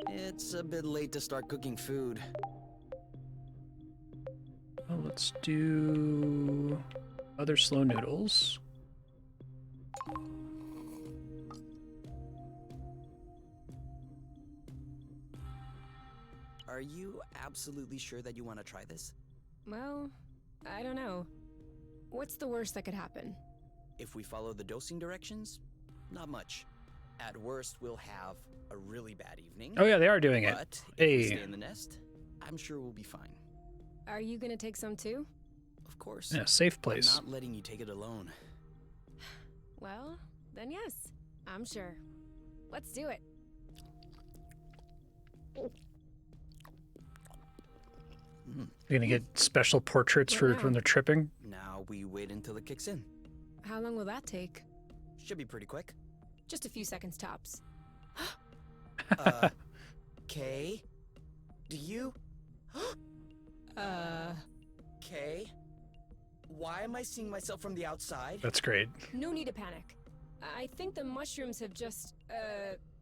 It's a bit late to start cooking food. Well, let's do other slow noodles. Are you absolutely sure that you want to try this? Well, I don't know. What's the worst that could happen? If we follow the dosing directions, not much. At worst, we'll have a really bad evening. Oh yeah, they are doing it. But if we Hey. stay in the nest, I'm sure we'll be fine. Are you gonna take some too? Of course. Yeah, safe I'm place. not letting you take it alone. Well, then yes, I'm sure. Let's do it. You're gonna get special portraits What for now? when they're tripping. Now we wait until it kicks in. How long will that take? Should be pretty quick. Just a few seconds tops. Kay? Do you? Kay? Why am I seeing myself from the outside? That's great. No need to panic. I think the mushrooms have just,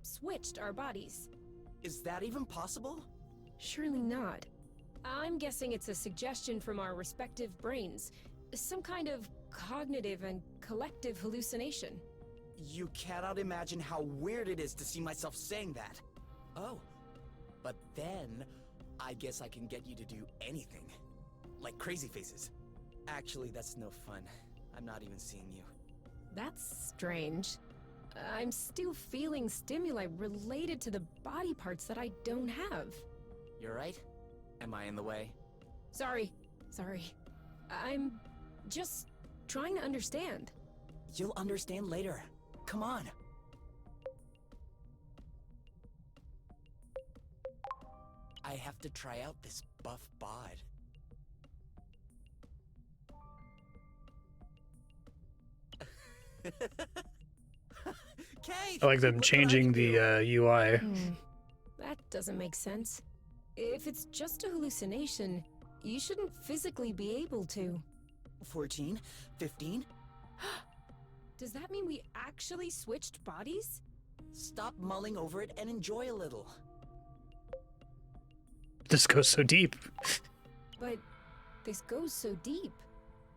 switched our bodies. Is that even possible? Surely not. I'm guessing it's a suggestion from our respective brains. Some kind of cognitive and collective hallucination. You cannot imagine how weird it is to see myself saying that. Oh, but then I guess I can get you to do anything. Like crazy faces. Actually, that's no fun. I'm not even seeing you. That's strange. I'm still feeling stimuli related to the body parts that I don't have. You're right? Am I in the way? Sorry. I'm just trying to understand. You'll understand later. Come on. I have to try out this buff bod. Kate! I like them what changing did I the UI. That doesn't make sense. If it's just a hallucination, you shouldn't physically be able to. 14? 15? Does that mean we actually switched bodies? Stop mulling over it and enjoy a little. This goes so deep. But this goes so deep.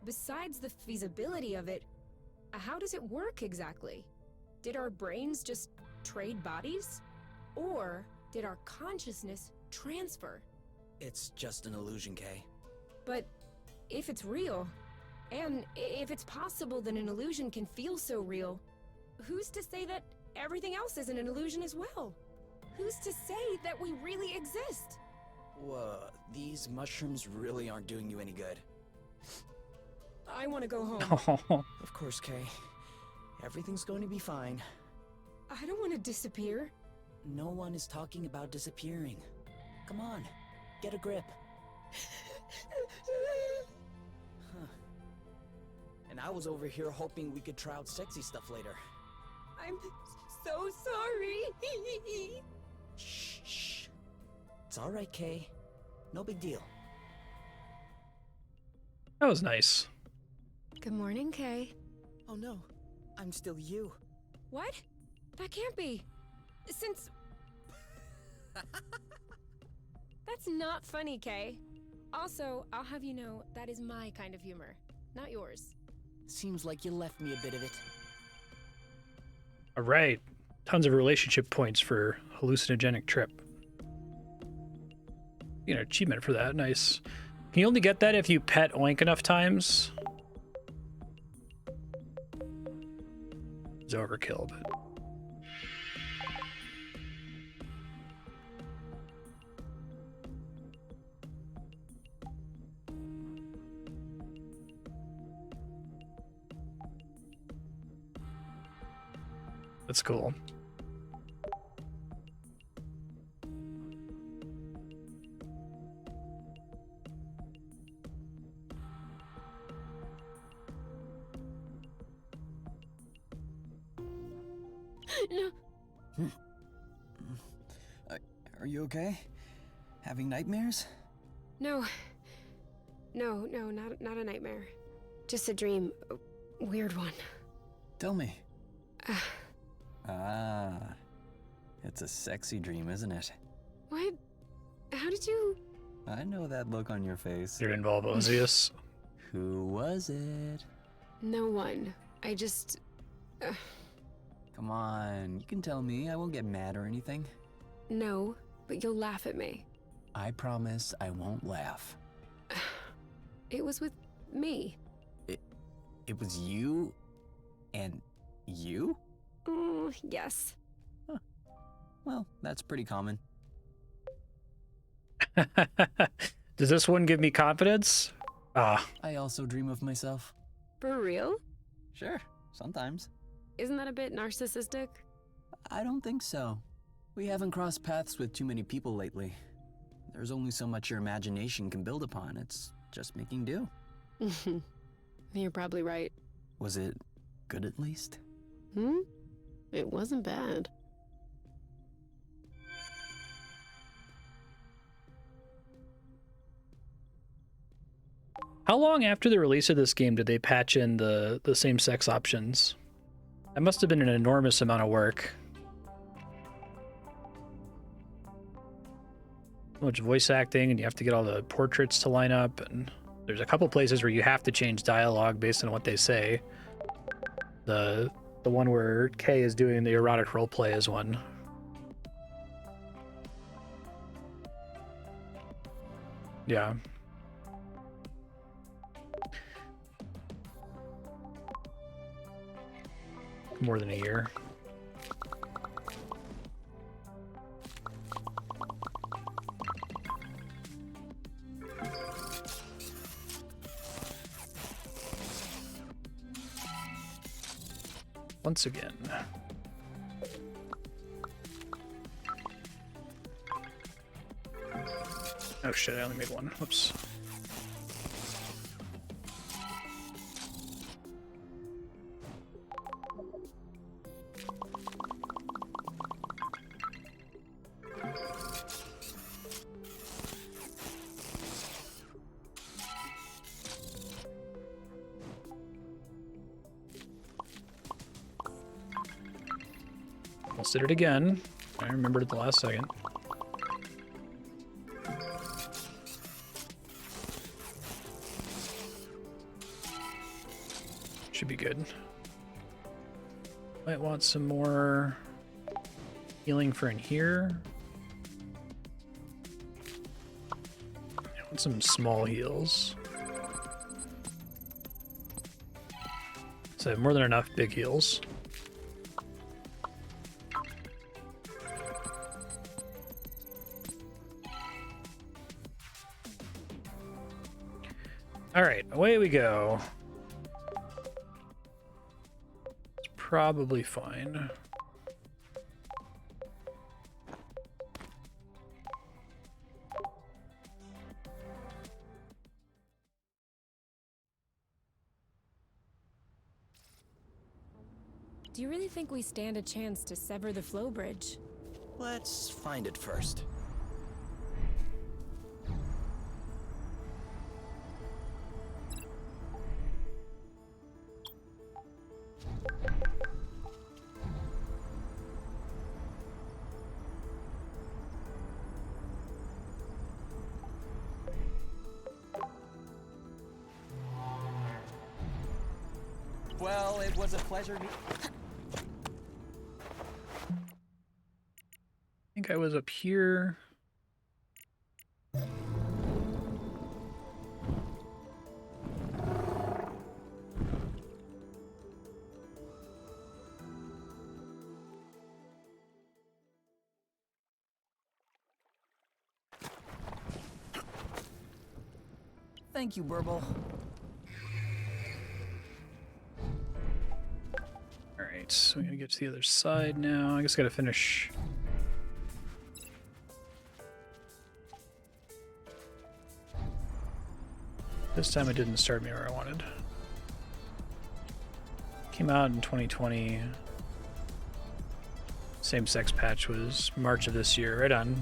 Besides the feasibility of it, how does it work exactly? Did our brains just trade bodies? Or did our consciousness transfer? It's just an illusion, Kay. But if it's real, and if it's possible that an illusion can feel so real, who's to say that everything else isn't an illusion as well? Who's to say that we really exist? Whoa, these mushrooms really aren't doing you any good. I want to go home. Oh, Of course, Kay. Everything's going to be fine. I don't want to disappear. No one is talking about disappearing. Come on, get a grip. Huh. And I was over here hoping we could try out sexy stuff later. I'm so sorry. Shh, shh. It's all right, Kay. No big deal. that was nice. Good morning, Kay. Oh no, I'm still you. What? That can't be. Since... That's not funny, Kay. Also, I'll have you know, that is my kind of humor, not yours. Seems like you left me a bit of it. All right. Tons of relationship points for hallucinogenic trip. You know, achievement for that. Nice. Can you only get that if you pet Oink enough times? It's overkill, but... That's cool. No. Are you okay? Having nightmares? No. No, not a nightmare. Just a dream. A weird one. Tell me. It's a sexy dream, isn't it? What? How did you... I know that look on your face. Did it involve Ozius? Who was it? No one. I just... Come on, you can tell me. I won't get mad or anything. No, but you'll laugh at me. I promise I won't laugh. It was with me. It was you? And you? Yes. Huh. Well, that's pretty common. Does this one give me confidence? Ah. I also dream of myself. For real? Sure, sometimes. Isn't that a bit narcissistic? I don't think so. We haven't crossed paths with too many people lately. There's only so much your imagination can build upon. It's just making do. You're probably right. Was it good at least? It wasn't bad. How long after the release of this game did they patch in the same-sex options? That must have been an enormous amount of work. So much voice acting, and you have to get all the portraits to line up, and there's a couple places where you have to change dialogue based on what they say. The one where Kay is doing the erotic roleplay is one. Yeah. More than a year. Once again. Oh shit, I only made one. Whoops. Almost did it again. I remembered at the last second. Should be good. Might want some more healing for in here. I want some small heals. So I have more than enough big heals. All right, away we go. It's probably fine. Do you really think we stand a chance to sever the flow bridge? Let's find it first. Well, it was a pleasure. think I was up here. Thank you, Burble. Alright, so we're gonna get to the other side now. I guess I gotta finish. This time it didn't start me where I wanted. Came out in 2020. Same-sex patch was March of this year. Right on.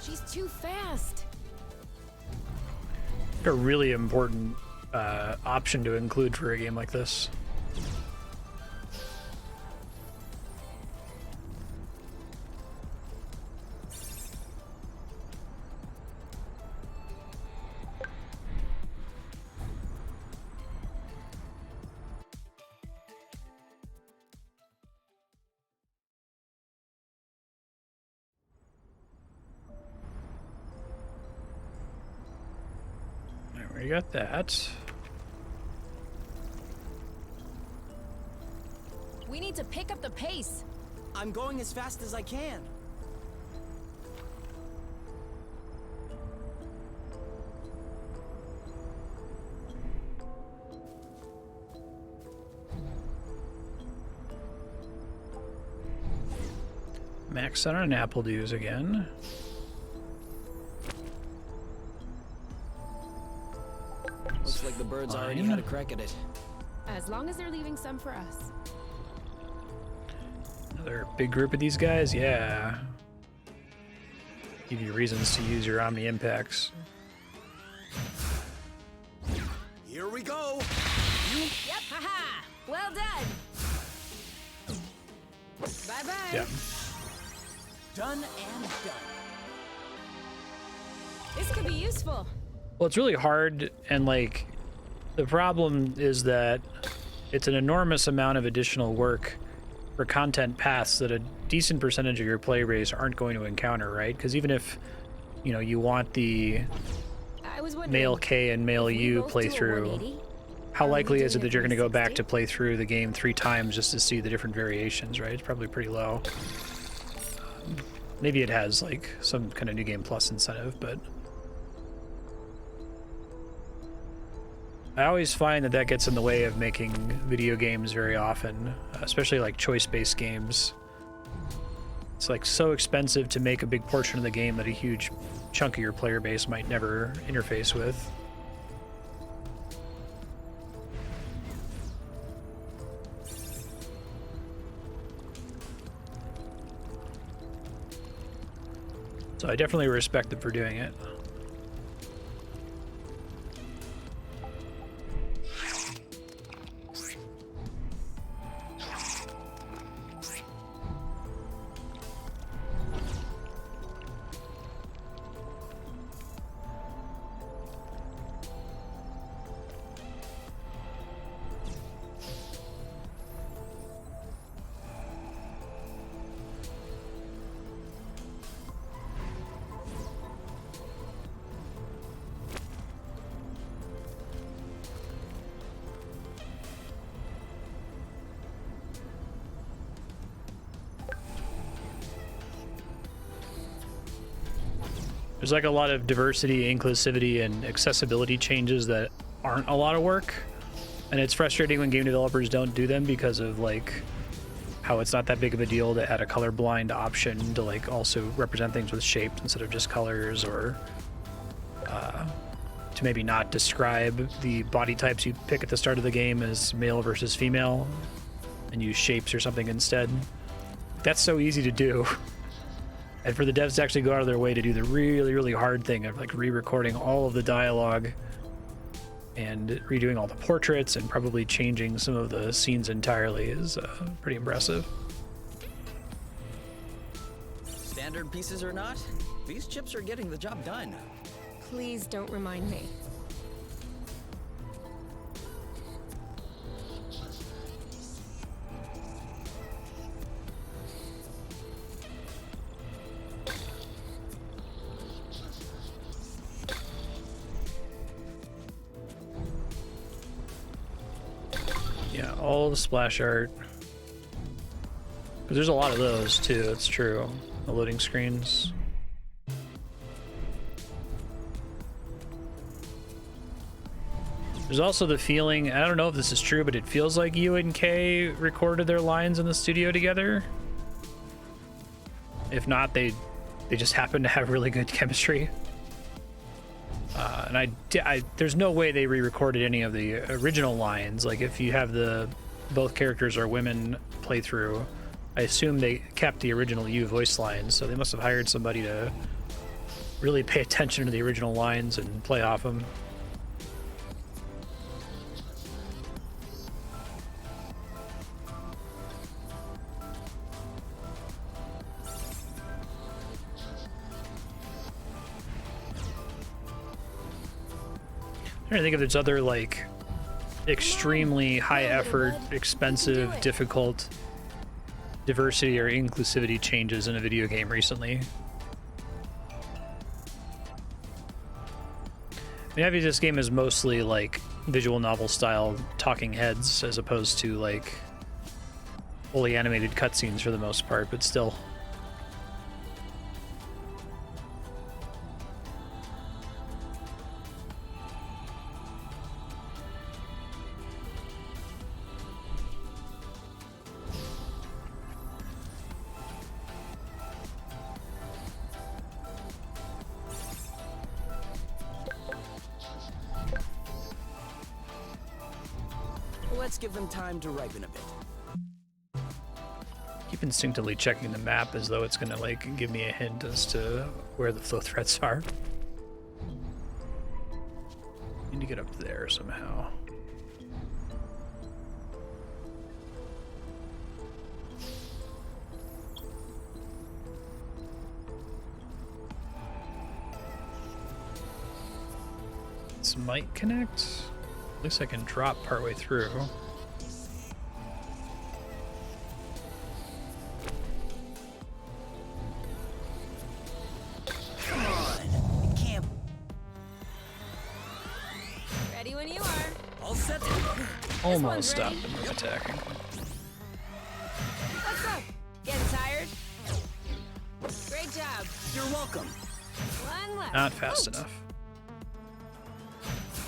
She's too fast. A really important option to include for a game like this. We got that. We need to pick up the pace. I'm going as fast as I can. Max out on apple dues again. Looks like the birds already had a crack at it. As long as they're leaving some for us. Another big group of these guys, yeah. Give you reasons to use your Omni Impacts. Here we go. Yep, haha. Well done. Bye-bye. Yeah. Done and done. This could be useful. Well, it's really hard, and like, the problem is that it's an enormous amount of additional work for content paths that a decent percentage of your player base aren't going to encounter, right? Because even if, you know, you want the I was wondering, male K and male if we U both do a playthrough, 180, how are we likely is it doing a that you're going to go back 360? to play through the game 3 times just to see the different variations, right? It's probably pretty low. Maybe it has, like, some kind of New Game Plus incentive, but I always find that that gets in the way of making video games very often, especially like choice-based games. It's like so expensive to make a big portion of the game that a huge chunk of your player base might never interface with. So I definitely respect them for doing it. There's like a lot of diversity, inclusivity, and accessibility changes that aren't a lot of work. And it's frustrating when game developers don't do them because of like how it's not that big of a deal to add a colorblind option to like also represent things with shapes instead of just colors, or to maybe not describe the body types you pick at the start of the game as male versus female and use shapes or something instead. That's so easy to do. And for the devs to actually go out of their way to do the really, really hard thing of like re-recording all of the dialogue and redoing all the portraits and probably changing some of the scenes entirely is pretty impressive. Standard pieces or not, these chips are getting the job done. Please don't remind me. all the splash art. Because there's a lot of those too, it's true. The loading screens. There's also the feeling, I don't know if this is true, but it feels like you and Kay recorded their lines in the studio together. If not, they just happen to have really good chemistry. And there's no way they re-recorded any of the original lines. Like if you have the both characters are women playthrough, I assume they kept the original you voice lines, so they must have hired somebody to really pay attention to the original lines and play off them. I'm trying to think if there's other like extremely high effort, expensive, difficult diversity or inclusivity changes in a video game recently. I mean, obviously this game is mostly like visual novel style talking heads as opposed to like fully animated cutscenes for the most part, but still. Let's give them time to ripen a bit. Keep instinctively checking the map as though it's gonna like give me a hint as to where the flow threads are. Need to get up there somehow. This might connect. At least I can drop partway through. Come on, it can't. Ready when you are. All set. Almost stopped ready. them from attacking. Let's go. Getting tired? Great job. You're welcome. One left. Not fast Out. enough.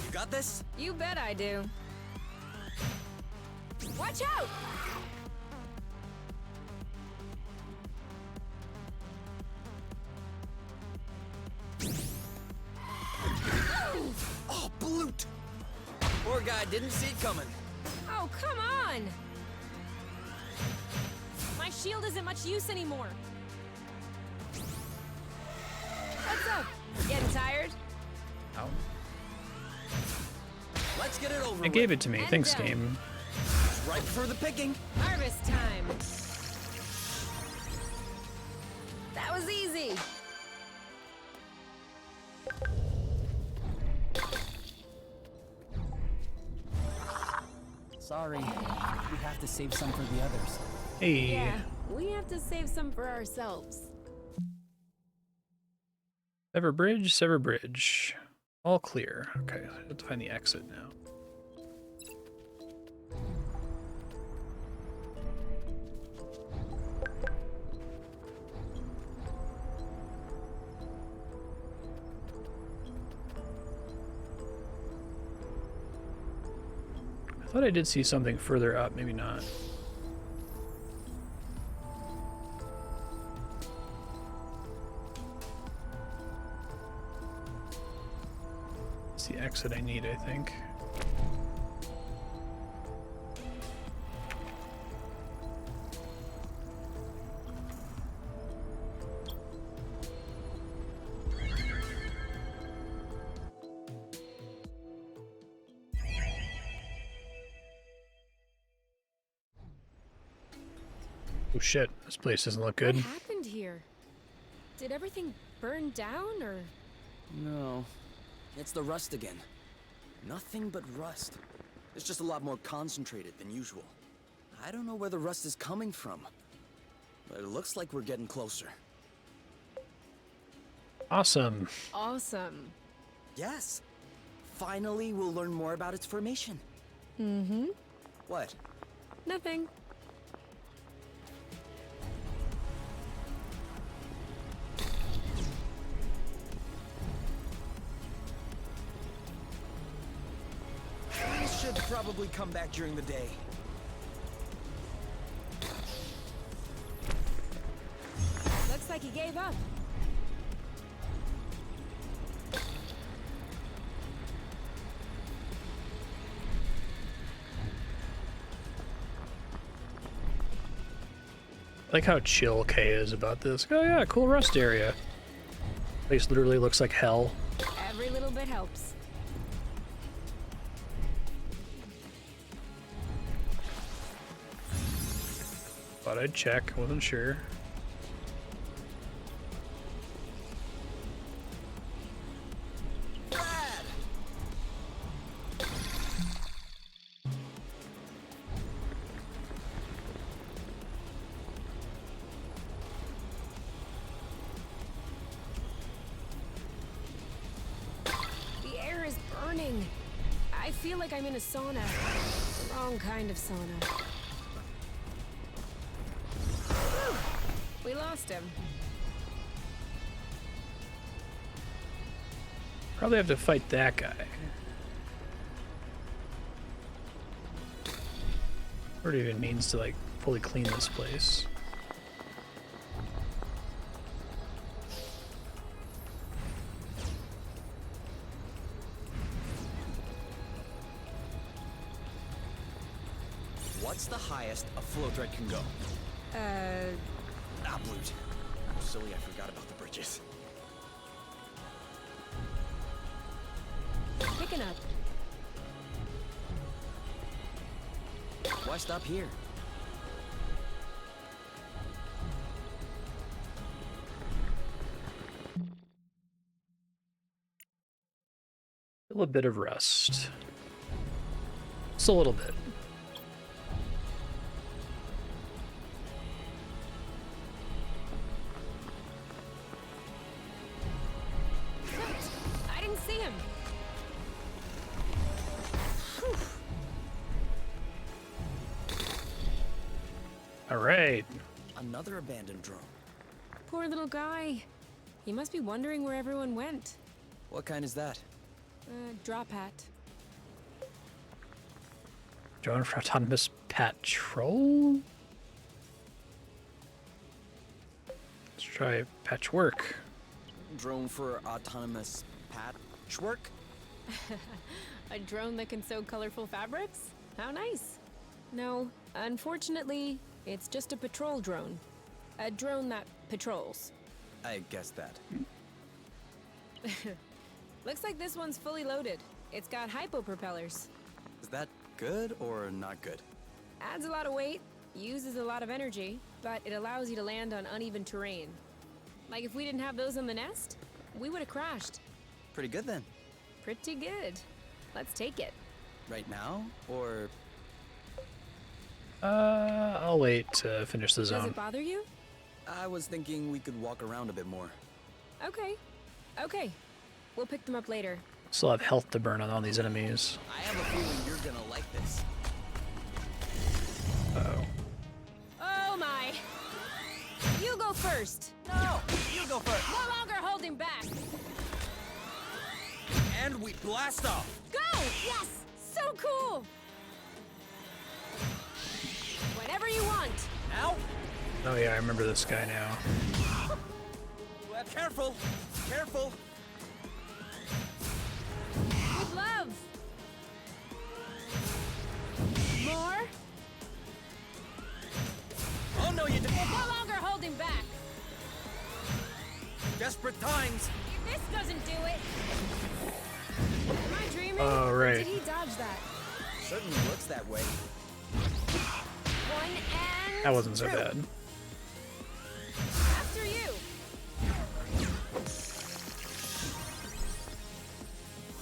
You got this? You bet I do. Watch out! Oh, bloot! Poor guy didn't see it coming. Oh, come on! My shield isn't much use anymore. What's up? Getting tired? Ow. Let's get it over It gave with. it to me. And Thanks, done. game. Right for the picking. Harvest time. That was easy. Sorry, we have to save some for the others. Hey. Yeah, we have to save some for ourselves. Sever bridge, sever bridge. All clear. Okay, I have to find the exit now. I thought I did see something further up, maybe not. It's the exit I need, I think. Oh shit, this place doesn't look good. What happened here? Did everything burn down, or? No. It's the rust again. Nothing but rust. It's just a lot more concentrated than usual. I don't know where the rust is coming from, but it looks like we're getting closer. Awesome. Awesome. Yes. Finally, we'll learn more about its formation. Mm-hmm. What? Nothing. We should probably come back during the day. Looks like he gave up. I like how chill Kay is about this. Oh yeah, cool rust area. Place literally looks like hell. Every little bit helps. Thought I'd check, wasn't sure. The air is burning. I feel like I'm in a sauna. The wrong kind of sauna. Whew. We lost him. Probably have to fight that guy. What it even means to like fully clean this place. What's the highest a flow thread can go? Ah, Bloot. I'm silly, I forgot about the bridges. Picking up. Why stop here? Still a bit of rust. Just a little bit. I didn't see him. All right. Another abandoned drone. Poor little guy. He must be wondering where everyone went. What kind is that? Drop hat. Drone for autonomous patrol? Let's try patchwork. Drone for autonomous patchwork? A drone that can sew colorful fabrics? How nice. No, unfortunately, it's just a patrol drone. A drone that patrols. I guessed that. Looks like this one's fully loaded. It's got hypo propellers. Is that good or not good? Adds a lot of weight, uses a lot of energy, but it allows you to land on uneven terrain. Like if we didn't have those on the nest, we would have crashed. Pretty good then. Pretty good. Let's take it. Right now? Or I'll wait to finish the Does zone. it bother you? I was thinking we could walk around a bit more. Okay. Okay. We'll pick them up later. Still have health to burn on all these enemies. I have a feeling you're gonna like this. Uh-oh. Oh my! You go first! No! You go first! No longer holding back! And we blast off! Go! Yes! So cool! Whenever you want! Now? Oh yeah, I remember this guy now. Careful! Careful! With love! More? Oh no, you didn't! No longer holding back! Desperate times! If this doesn't do it... Am I dreaming? Oh, Or right. did he dodge that? Certainly looks that way. One and... That wasn't so True. bad. After you!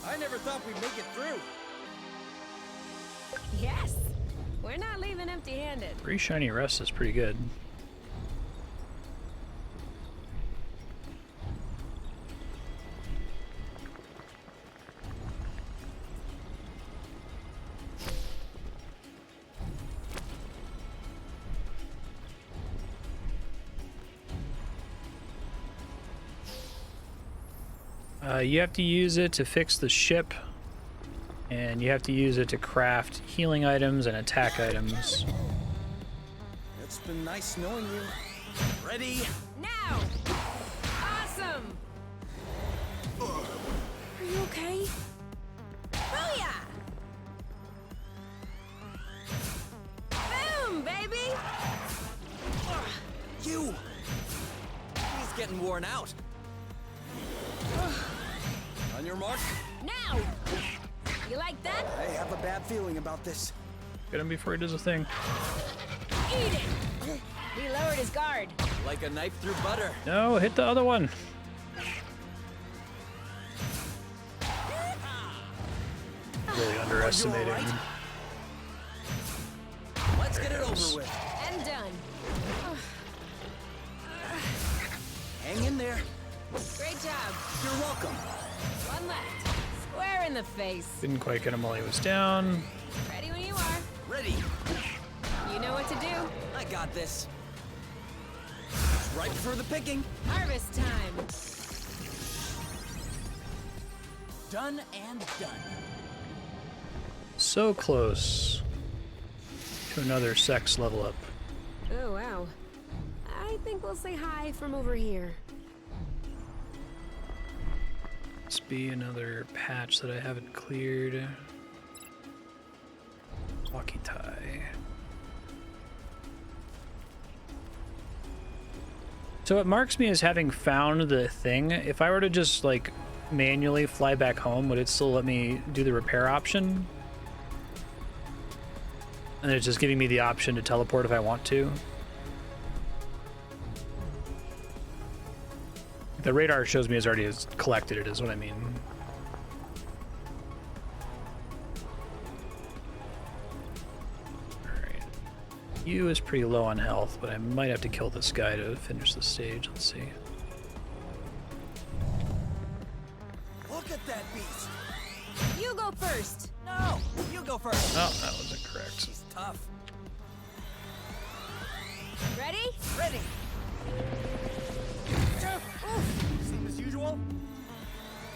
I never thought we'd make it through. Yes! We're not leaving empty-handed. 3 shiny rust is pretty good. You have to use it to fix the ship, and you have to use it to craft healing items and attack items. It's been nice knowing you. Ready? Now! Awesome! Are you okay? Booyah! Boom, baby! You! He's getting worn out. On your mark. Now! You like that? I have a bad feeling about this. Get him before he does a thing. Eat it! He lowered his guard. Like a knife through butter. No, hit the other one. Really underestimating. Right? Let's get it over with. And done. Hang in there. Great job. You're welcome. One left. Square in the face. Didn't quite get him while he was down. Ready when you are. Ready. You know what to do. I got this. It's right for the picking. Harvest time. Done and done. So close to another sex level up. Oh, wow. I think we'll say hi from over here. Must be another patch that I haven't cleared. Walkie tie. So it marks me as having found the thing. If I were to just like manually fly back home, would it still let me do the repair option? And it's just giving me the option to teleport if I want to. The radar shows me it's already collected it, is what I mean. Alright. You is pretty low on health, but I might have to kill this guy to finish the stage. Let's see. Look at that beast. You go first. No, you go first. Oh, that was incorrect. She's tough. Ready? Ready. Same as usual.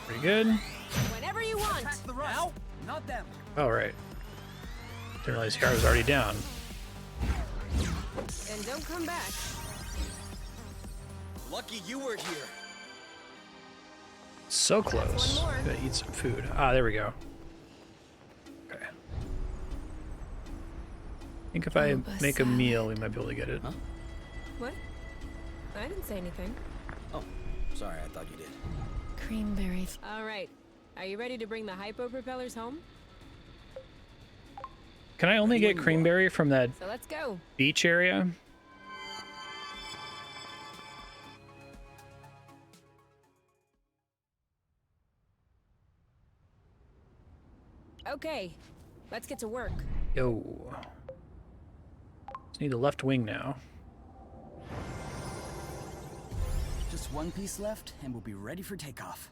Pretty good. Whenever you want. Attack the rust. Now, not them. Oh, right. Didn't realize Yara was already down. And don't come back. Lucky you were here. So close. one more. Gotta eat some food. Ah, there we go. Okay. I think if I make a meal, we might be able to get it. Huh? What? I didn't say anything. Oh, sorry, I thought you did. Creamberry. All right. Are you ready to bring the hypo propellers home? Can I only get Creamberry from that So let's go. beach area? Okay. Let's get to work. Yo. Just need the left wing now. Just one piece left, and we'll be ready for takeoff.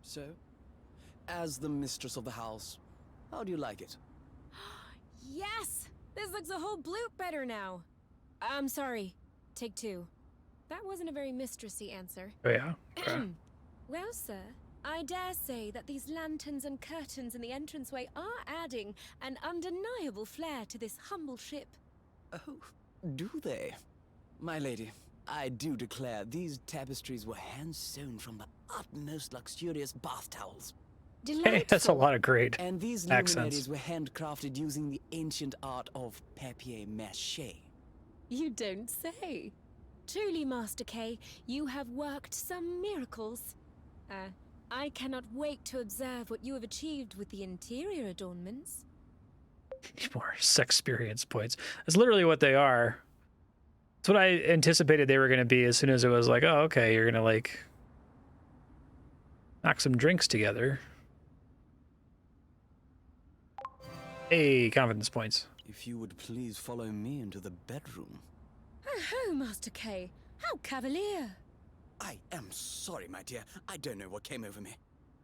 So, as the mistress of the house, how do you like it? Yes! This looks a whole bloop better now. I'm sorry. Take two. That wasn't a very mistressy answer. Oh, yeah? Okay. Well, sir, I dare say that these lanterns and curtains in the entranceway are adding an undeniable flair to this humble ship. Oh, do they? My lady, I do declare these tapestries were hand-sewn from the utmost luxurious bath towels. Hey, that's a lot of great And these accents. luminaries were handcrafted using the ancient art of papier-mâché. You don't say. Truly, Master K, you have worked some miracles. I cannot wait to observe what you have achieved with the interior adornments. More sex experience points. That's literally what they are. That's what I anticipated they were going to be as soon as it was like, oh, okay, you're going to, like, knock some drinks together. Hey, confidence points. If you would please follow me into the bedroom. Oh, Master K, how cavalier. I am sorry, my dear. I don't know what came over me.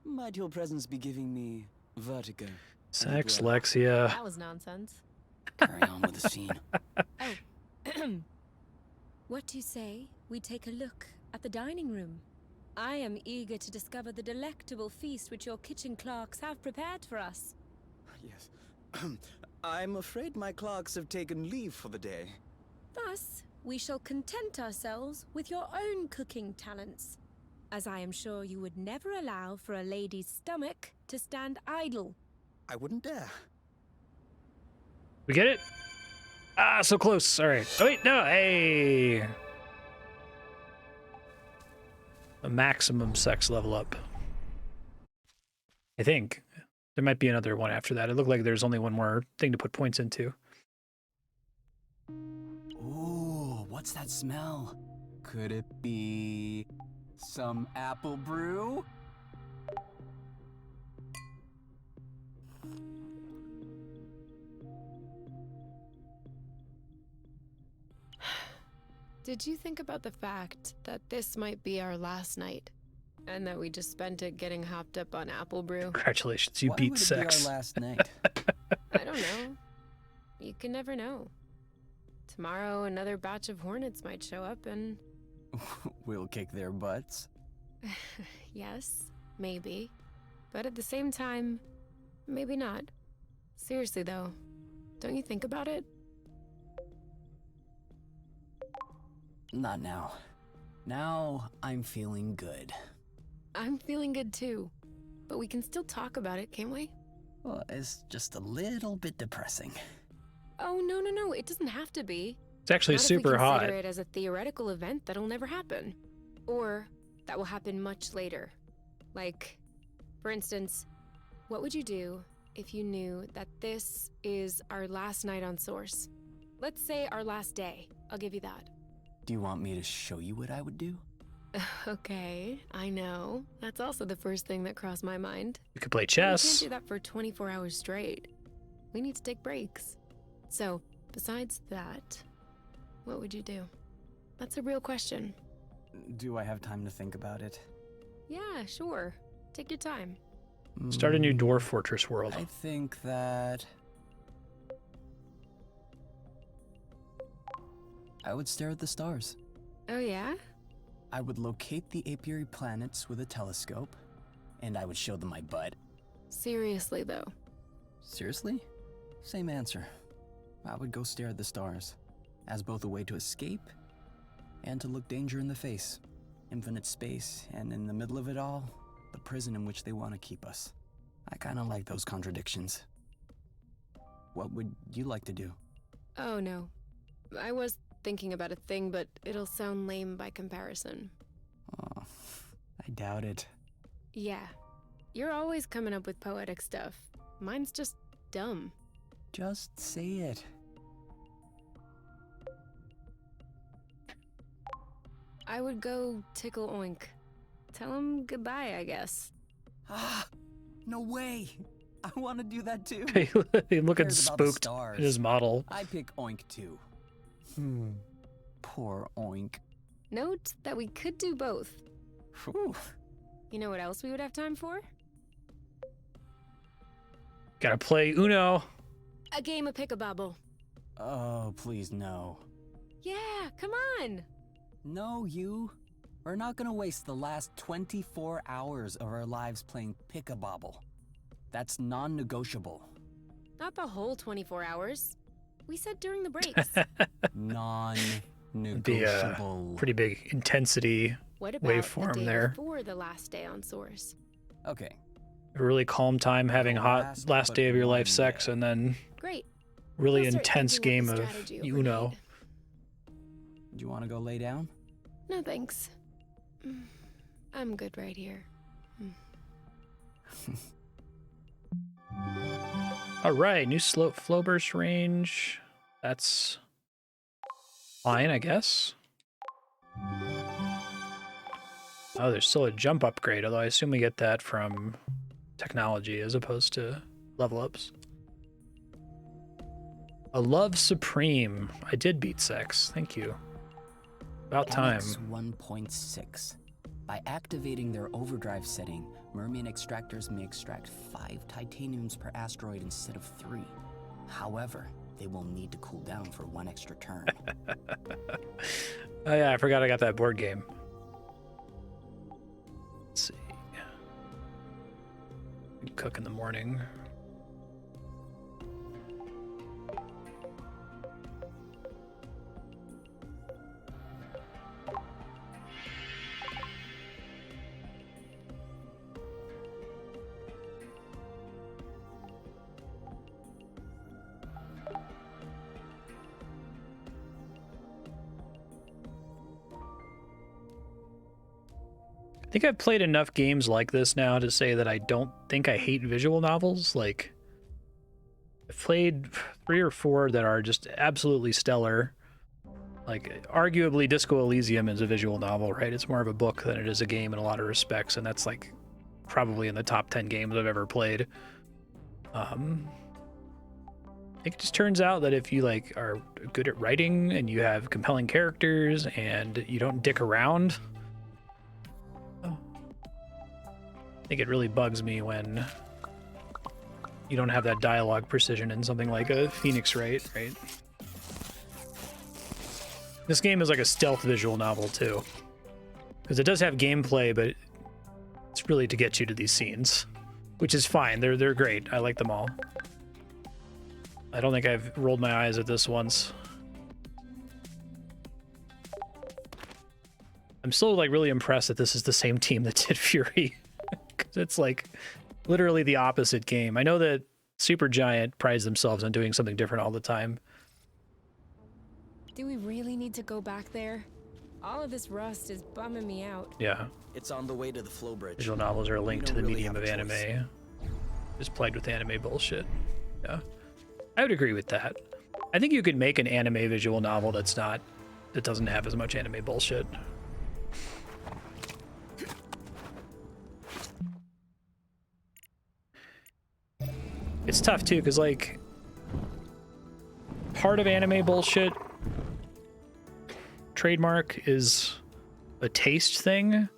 Might your presence be giving me vertigo? Sex, Lexia. That was nonsense. Carry on with the scene. Oh. What do you say we take a look at the dining room? I am eager to discover the delectable feast which your kitchen clerks have prepared for us. Yes. I'm afraid my clerks have taken leave for the day. Thus, we shall content ourselves with your own cooking talents, as I am sure you would never allow for a lady's stomach to stand idle. I wouldn't dare. We get it? Ah, so close. All right. Oh, wait, no. Hey. A maximum sex level up. I think. There might be another one after that. It looked like there's only one more thing to put points into. Ooh, what's that smell? Could it be some apple brew? Did you think about the fact that this might be our last night? And that we just spent it getting hopped up on apple brew? Congratulations, you Why beat would sex. It be our last night? I don't know. You can never know. Tomorrow, another batch of hornets might show up and... We'll kick their butts. Yes, maybe. But at the same time, maybe not. Seriously, though, don't you think about it? Not now. Now I'm feeling good. I'm feeling good too. But we can still talk about it, can't we? Well, it's just a little bit depressing. Oh, no, no, no. It doesn't have to be. It's actually Not super if we hot. consider it as a theoretical event that'll never happen. Or that will happen much later. Like, for instance, what would you do if you knew that this is our last night on Source? Let's say our last day. I'll give you that. Do you want me to show you what I would do? Okay, I know. That's also the first thing that crossed my mind. You could play But we can't chess. do that for 24 hours straight. We need to take breaks. So, besides that, what would you do? That's a real question. Do I have time to think about it? Yeah, sure. Take your time. Start a new Dwarf Fortress world. I think that... I would stare at the stars. Oh, yeah? I would locate the apiary planets with a telescope, and I would show them my butt. Seriously, though. Seriously? Same answer. I would go stare at the stars, as both a way to escape and to look danger in the face. Infinite space, and in the middle of it all, the prison in which they want to keep us. I kinda like those contradictions. What would you like to do? Oh, no. I was thinking about a thing, but it'll sound lame by comparison. Oh, I doubt it. Yeah. You're always coming up with poetic stuff. Mine's just dumb. Just say it. I would go tickle Oink. Tell him goodbye, I guess. Ah, no way! I want to do that too. Hey, looking Cares about the spooked stars. in his model. I pick Oink too. Poor Oink. Note that we could do both. Whew. You know what else we would have time for? Gotta play Uno. A game of pick-a-bobble. Oh, please no. Yeah, come on! No, you. We're not gonna waste the last 24 hours of our lives playing pick-a-bobble. That's non-negotiable. Not the whole 24 hours. We said during the breaks. Be a Non-negotiable. pretty big intensity. What about Waveform the day there. before the last day on Source? Okay. A really calm time having The hot last last but day of your life one sex, day. and then Great. really I'll start intense thinking game the of strategy Uno. overnight. Do you want to go lay down? No thanks. I'm good right here. All right, new slow flow burst range. That's fine, I guess. Oh, there's still a jump upgrade, although I assume we get that from technology as opposed to level ups. A love supreme. I did beat sex. Thank you. About time. Annex 1.6. By activating their overdrive setting, Merman extractors may extract 5 titaniums per asteroid instead of 3. However, they will need to cool down for one extra turn. Oh yeah, I forgot I got that board game. Let's see. Cook in the morning. I think I've played enough games like this now to say that I don't think I hate visual novels. Like, I've played 3 or 4 that are just absolutely stellar. Like, arguably Disco Elysium is a visual novel, right? It's more of a book than it is a game in a lot of respects, and that's like probably in the top 10 games I've ever played. I think it just turns out that if you like are good at writing and you have compelling characters and you don't dick around, I think it really bugs me when you don't have that dialogue precision in something like a Phoenix Wright, right? This game is like a stealth visual novel too, because it does have gameplay, but it's really to get you to these scenes, which is fine. They're great. I like them all. I don't think I've rolled my eyes at this once. I'm still like really impressed that this is the same team that did Fury. Because it's like literally the opposite game. I know that Supergiant prides themselves on doing something different all the time. Do we really need to go back there? All of this rust is bumming me out. Yeah. It's on the way to the flow bridge. Visual novels are a link to the really medium of have a choice. anime. Just plagued with anime bullshit. Yeah. I would agree with that. I think you could make an anime visual novel that doesn't have as much anime bullshit. It's tough too, because like part of anime bullshit trademark is a taste thing,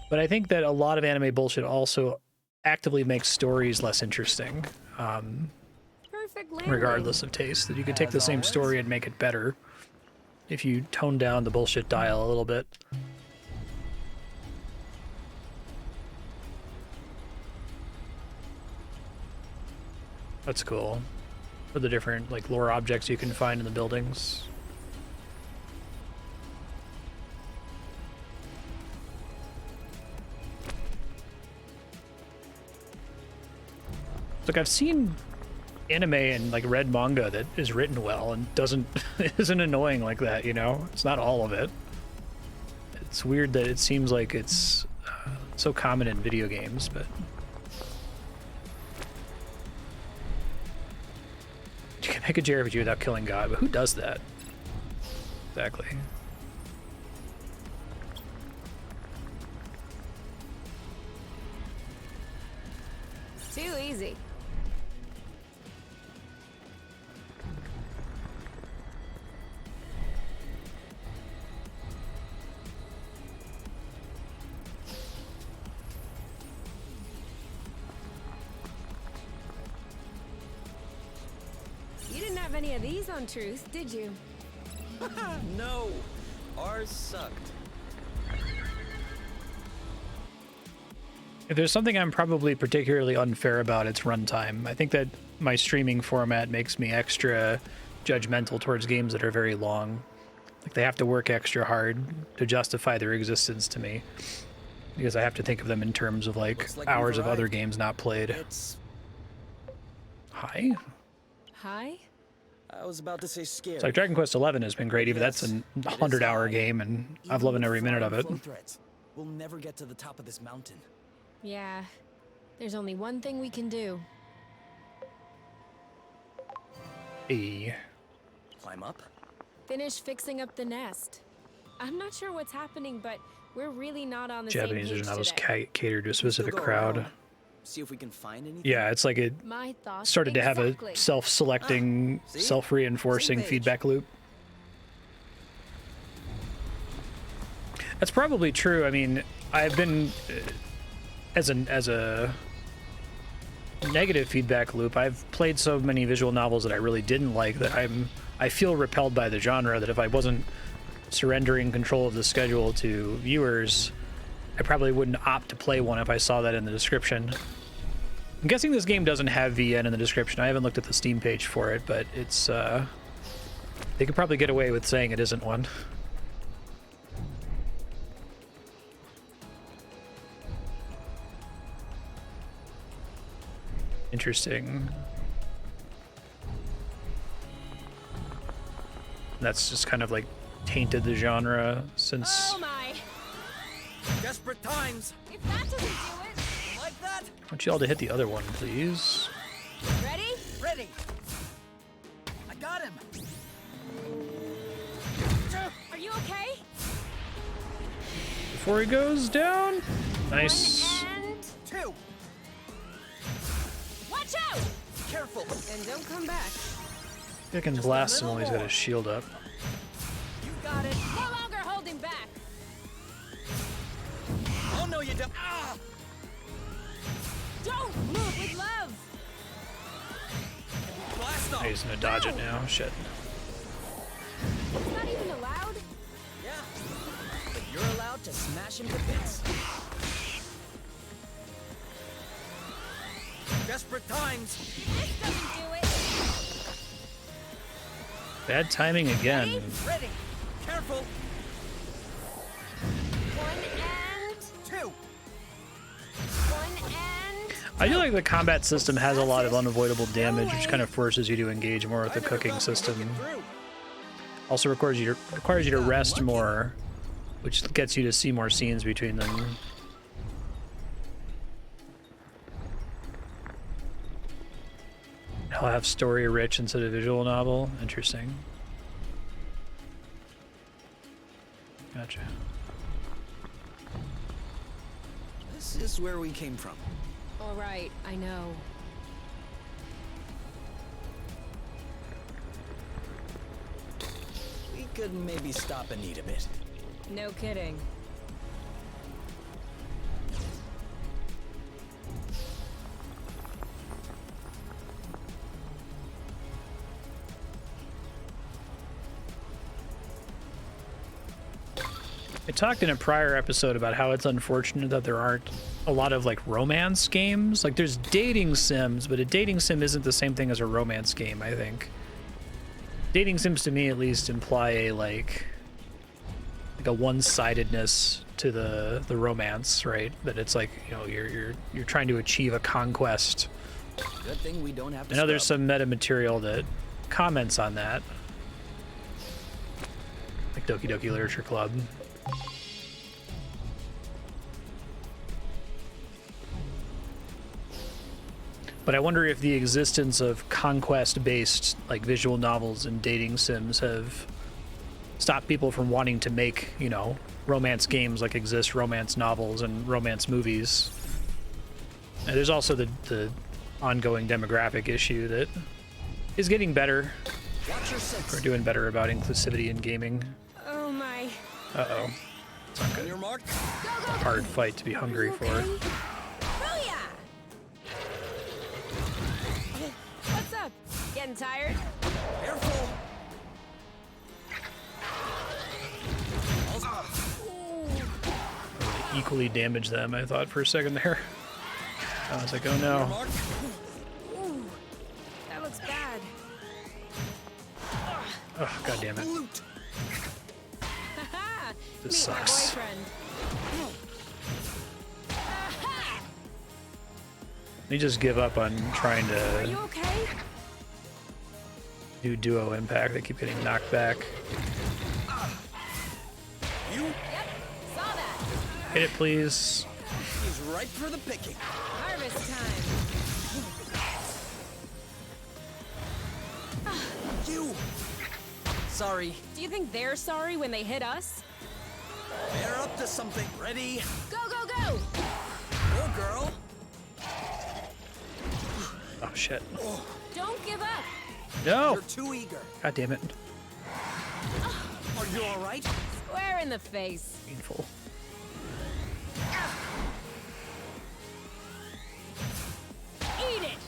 but I think that a lot of anime bullshit also actively makes stories less interesting, Perfect landing. regardless of taste. That you could take the same story and make it better if you tone down the bullshit dial a little bit. That's cool. For the different like lore objects you can find in the buildings. Look, I've seen anime and like read manga that is written well and isn't annoying like that, you know? It's not all of it. It's weird that it seems like it's so common in video games, but you can make a JRPG without killing God, but who does that? Exactly. Too easy. You didn't have any of these on Truth, did you? No, ours sucked. If there's something I'm probably particularly unfair about, it's runtime. I think that my streaming format makes me extra judgmental towards games that are very long. Like they have to work extra hard to justify their existence to me, because I have to think of them in terms of like Looks like hours we've of other arrived. games not played. It's... Hi? Hi? I was about to say scary. It's like Dragon Quest XI has been great, even that's a 100-hour game, and I've loved every minute of it. We'll never get to the top of this mountain. Yeah. There's only one thing we can do. Hey. Climb up? Finish fixing up the nest. I'm not sure what's happening, but we're really not on the same Japanese page visual novels today. cater to a Still specific go crowd. around, see if we can find anything. Yeah, it's like it My thoughts started to have a exactly. self-selecting, see? self-reinforcing Same page. feedback loop. That's probably true. I mean, I've been as a negative feedback loop. I've played so many visual novels that I really didn't like that I feel repelled by the genre, that if I wasn't surrendering control of the schedule to viewers, I probably wouldn't opt to play one if I saw that in the description. I'm guessing this game doesn't have VN in the description. I haven't looked at the Steam page for it, but it's they could probably get away with saying it isn't one. Interesting. That's just kind of like tainted the genre since. Oh my! Desperate times. If that doesn't do it, Like that? I want you all to hit the other one, please. ready? Ready. I got him. Are you okay? Before he goes down. Nice. One and Two. watch out! Careful. And don't come back. I can blast him while he's got his shield up. You got it. No longer holding back. Oh no, you don't. Ah! Don't move with love. Blast off. Oh, he's gonna dodge it now. Shit. It's not even allowed. Yeah. But you're allowed to smash him to bits. Desperate times. This doesn't do it. Bad timing again. Ready. Careful. One and Two. one and. I do like the combat system has a lot of unavoidable damage, which kind of forces you to engage more with the cooking system. Through. Also requires you to rest more, which gets you to see more scenes between them. I'll have story rich instead of visual novel. Interesting. Gotcha. This is where we came from. All right, I know. We could maybe stop and eat a bit. No kidding. I talked in a prior episode about how it's unfortunate that there aren't a lot of like romance games. Like there's dating sims, but a dating sim isn't the same thing as a romance game, I think. Dating sims to me at least imply a like a one-sidedness to the romance, right? That it's like, you know, you're trying to achieve a conquest. Good thing we don't have to I know there's scrub. some meta material that comments on that. Like Doki Doki Literature Club. But I wonder if the existence of conquest-based like visual novels and dating sims have stopped people from wanting to make, you know, romance games like exist romance novels and romance movies. And there's also the ongoing demographic issue that is getting better. Watch your six. We're doing better about inclusivity in gaming. Oh my. Uh-oh. It's not On good. your mark. Go, go, go. Hard fight to be hungry You for. okay? Booyah! What's up? Getting tired? Careful. Equally damage them, I thought for a second there. I was like, oh no. Mark. Ooh, that looks bad. Oh, god damn it. Loot. Haha! This Meet sucks. my boyfriend. Aha! They just give up on trying Are you to okay? do duo impact. They keep getting knocked back. You. Yep, saw that. Hit it, please. He's ripe for the picking. Harvest time. You. Sorry. Do you think they're sorry when they hit us? They're up to something. Ready? Go, go, go! Go, girl. Oh shit. Don't give up. No! You're too eager. God damn it. Are you all right? Square in the face. Painful. Eat it!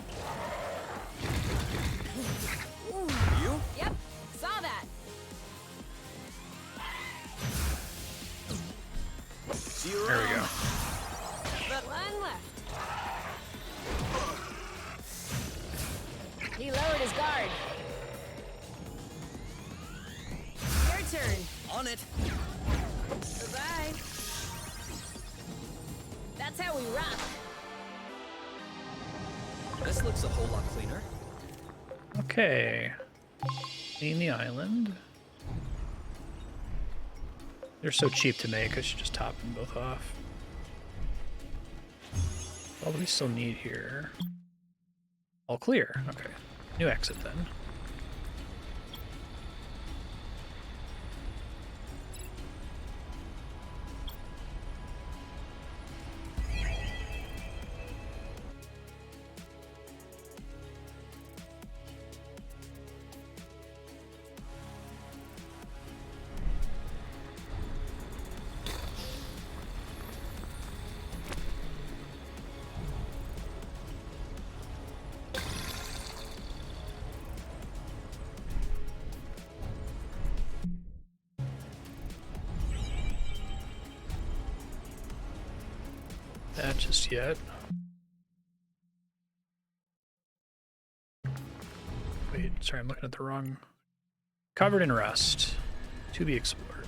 You? Yep, saw that. See you There we around. go. One left. He lowered his guard. Your turn. On it. Bye-bye. That's how we rock. This looks a whole lot cleaner. Okay. Clean the island. They're so cheap to make, I should just top them both off. What do we still need here? All clear. Okay. New exit then. Not just yet. Wait, sorry, I'm looking at the wrong. Covered in rust. To be explored.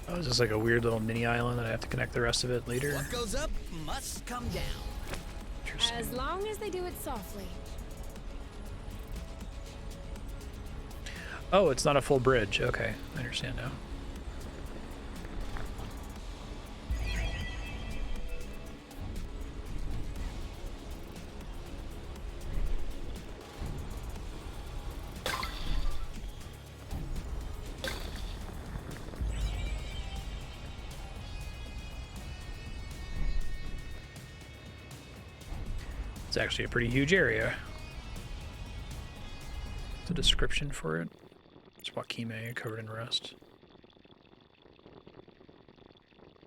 Oh, is this like a weird little mini island that I have to connect the rest of it later? What goes up must come down. Interesting. As long as they do it softly. Oh, it's not a full bridge. Okay, I understand now. It's actually a pretty huge area. The description for it. It's Wakime, covered in rust.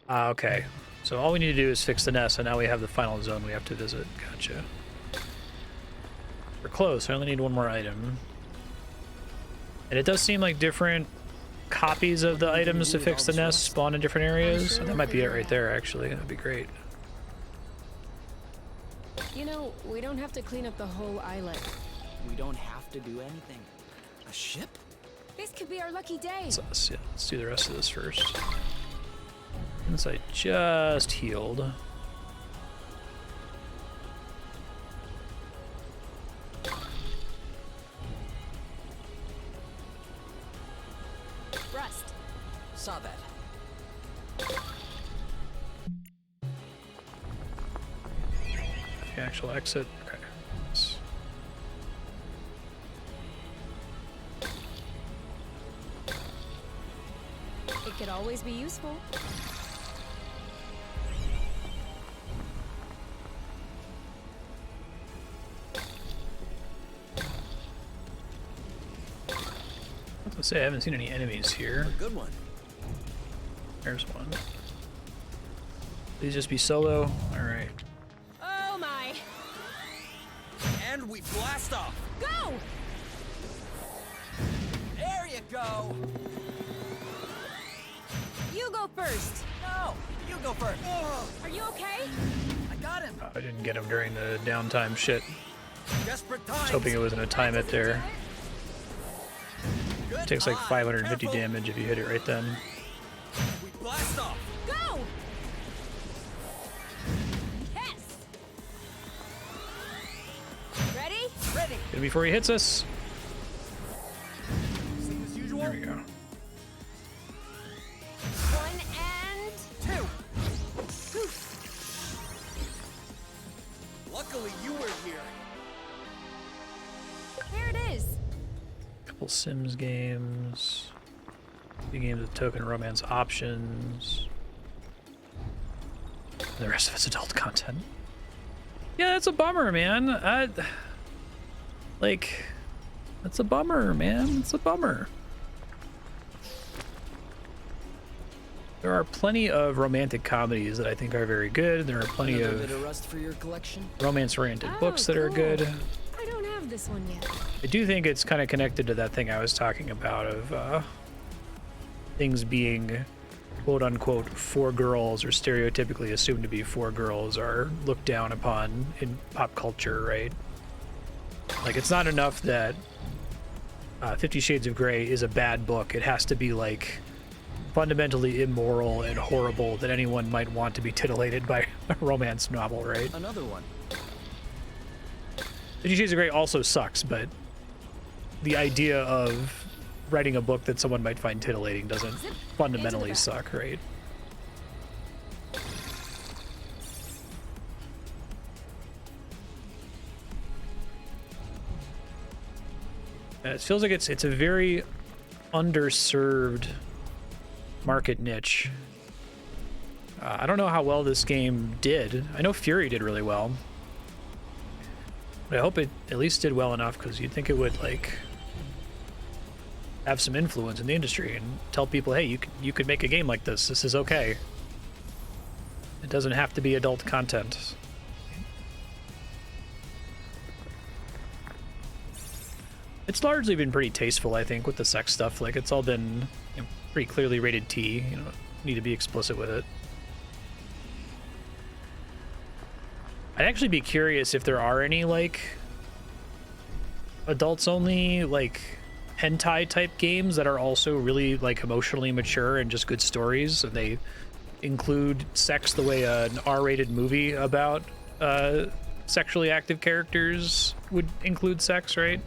Ah, okay. So all we need to do is fix the nest, and now we have the final zone we have to visit. Gotcha. We're close. I only need one more item. And it does seem like different copies of the items to fix the nest spawn in different areas. So that might be it right there, actually. That'd be great. You know, we don't have to clean up the whole island. We don't have to do anything. A ship? This could be our lucky day. Let's do the rest of this first. Since I just healed. Rust. Saw that. The actual exit. Okay. It could always be useful. I was gonna say I haven't seen any enemies here. Good one. There's one. Please just be solo. All right. Oh my! And we blast off. Go! There you go. You go first. No, you go first. Are you okay? I got him. I didn't get him during the downtime shit. Desperate I was times. hoping it was gonna time it there. Good It takes like eye. 550 Careful. damage if you hit it right then. We blast off. Go! Yes! Ready? Ready. Good before he hits us. Same as usual. There we go. 1 and 2. Luckily you were here. there it is. Couple Sims games. Few games with token romance options. And the rest of it's adult content. Yeah, that's a bummer, man. Like, that's a bummer, man. It's a bummer. There are plenty of romantic comedies that I think are very good. There are plenty Another bit of of rust for your collection? romance-oriented Oh, books that are cool. good. I don't have this one yet. I do think it's kind of connected to that thing I was talking about of things being quote-unquote for girls, or stereotypically assumed to be for girls, are looked down upon in pop culture, right? Like, it's not enough that 50 Shades of Grey is a bad book. It has to be, like, fundamentally immoral and horrible that anyone might want to be titillated by a romance novel, right? Another one. 50 Shades of Grey also sucks, but the idea of writing a book that someone might find titillating doesn't fundamentally suck, right? It feels like it's a very underserved market niche. I don't know how well this game did. I know Fury did really well. But I hope it at least did well enough, because you'd think it would, like, have some influence in the industry and tell people, hey, you could make a game like this. This is okay. It doesn't have to be adult content. It's largely been pretty tasteful, I think, with the sex stuff. Like, it's all been, you know, pretty clearly rated T. You know, need to be explicit with it. I'd actually be curious if there are any, like, adults only, like, hentai type games that are also really, like, emotionally mature and just good stories, and they include sex the way an R-rated movie about sexually active characters would include sex, right?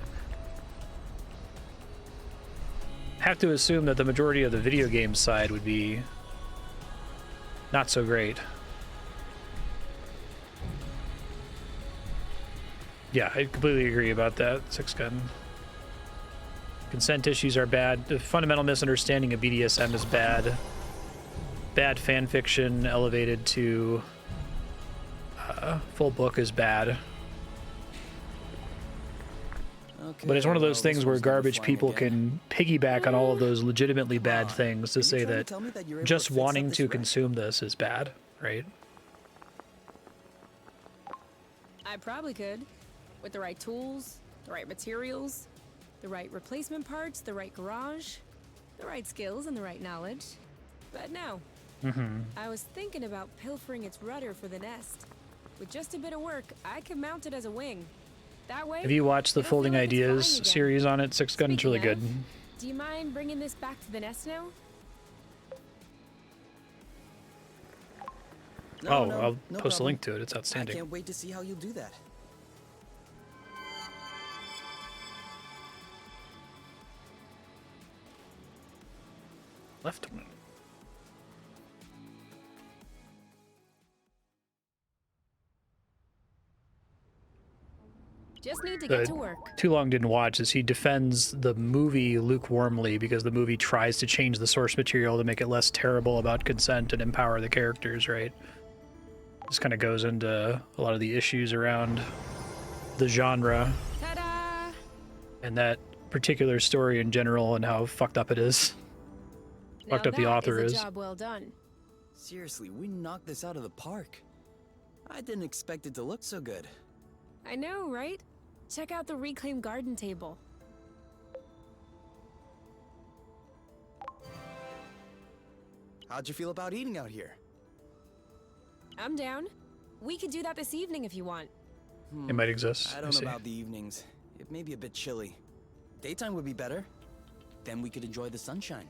Have to assume that the majority of the video game side would be not so great. Yeah, I completely agree about that, Six Gun. Consent issues are bad. The fundamental misunderstanding of BDSM is bad. Bad fan fiction elevated to full book is bad. Okay, But it's one of those well, things this where one's never garbage flying people again. can piggyback on all of those legitimately bad things to Are you say trying to that tell me that you're able just to fix up wanting this to wreck? consume this is bad, right? I probably could. With the right tools, the right materials, the right replacement parts, the right garage, the right skills, and the right knowledge. But no. I was thinking about pilfering its rudder for the nest. With just a bit of work, I could mount it as a wing. That way, Have you watched the it'll feel Folding like it's flying Ideas again. series on it? Six Gun, it's really Speaking good. of, do you mind bringing this back to the nest now? No, Oh, no, I'll no post a problem. link to it. It's I outstanding. can't wait to see how you'll do that. Left one. Just need to get to The work. Too Long Didn't Watch is he defends the movie lukewarmly because the movie tries to change the source material to make it less terrible about consent and empower the characters, right? This kind of goes into a lot of the issues around the genre Ta-da! and that particular story in general and how fucked up it is. Fucked Now up the that author is is. a job well done. Seriously, we knocked this out of the park. I didn't expect it to look so good. I know, right? Check out the reclaimed garden table. How'd you feel about eating out here? I'm down. We could do that this evening if you want. It might exist. I don't see. know about the evenings. It may be a bit chilly. Daytime would be better. Then we could enjoy the sunshine.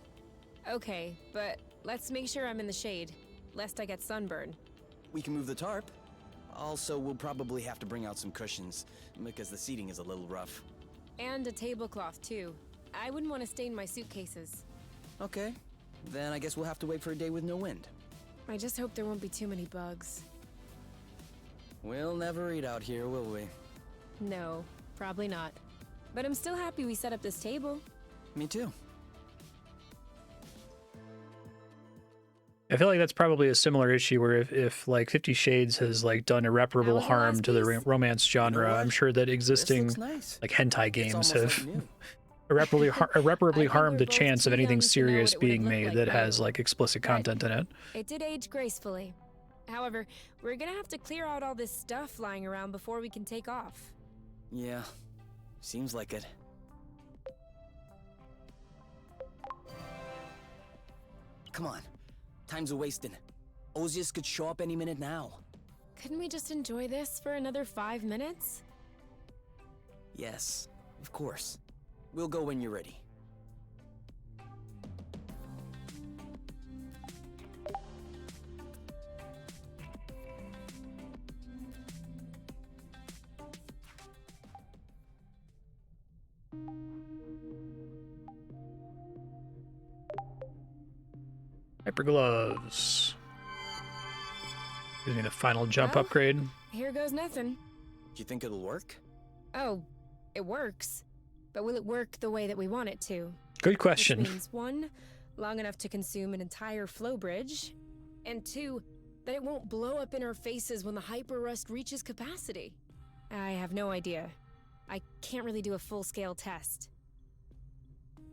Okay, but let's make sure I'm in the shade, lest I get sunburned. We can move the tarp. Also, we'll probably have to bring out some cushions, because the seating is a little rough. And a tablecloth, too. I wouldn't want to stain my suitcases. Okay. Then I guess we'll have to wait for a day with no wind. I just hope there won't be too many bugs. We'll never eat out here, will we? No, probably not. But I'm still happy we set up this table. Me too. I feel like that's probably a similar issue where if like 50 Shades has like done irreparable That was the harm last to the piece. romance genre, what? I'm sure that existing This looks nice. like hentai It's games almost have like new. irreparably think harm we're the both chance of too young anything to know serious what it would've being looked made like that for has you. like explicit But content in it. It did age gracefully. However, we're gonna have to clear out all this stuff lying around before we can take off. Yeah, seems like it. Come on, time's a-wasting. Ozius could show up any minute now. Couldn't we just enjoy this for another 5 minutes? Yes, of course. We'll go when you're ready. Hyper gloves. Gives me the final jump Well, upgrade. Here goes nothing. Do you think it'll work? Oh, it works. But will it work the way that we want it to? Good Which question. means 1, long enough to consume an entire flow bridge, and 2, that it won't blow up in our faces when the hyper rust reaches capacity. I have no idea. I can't really do a full-scale test.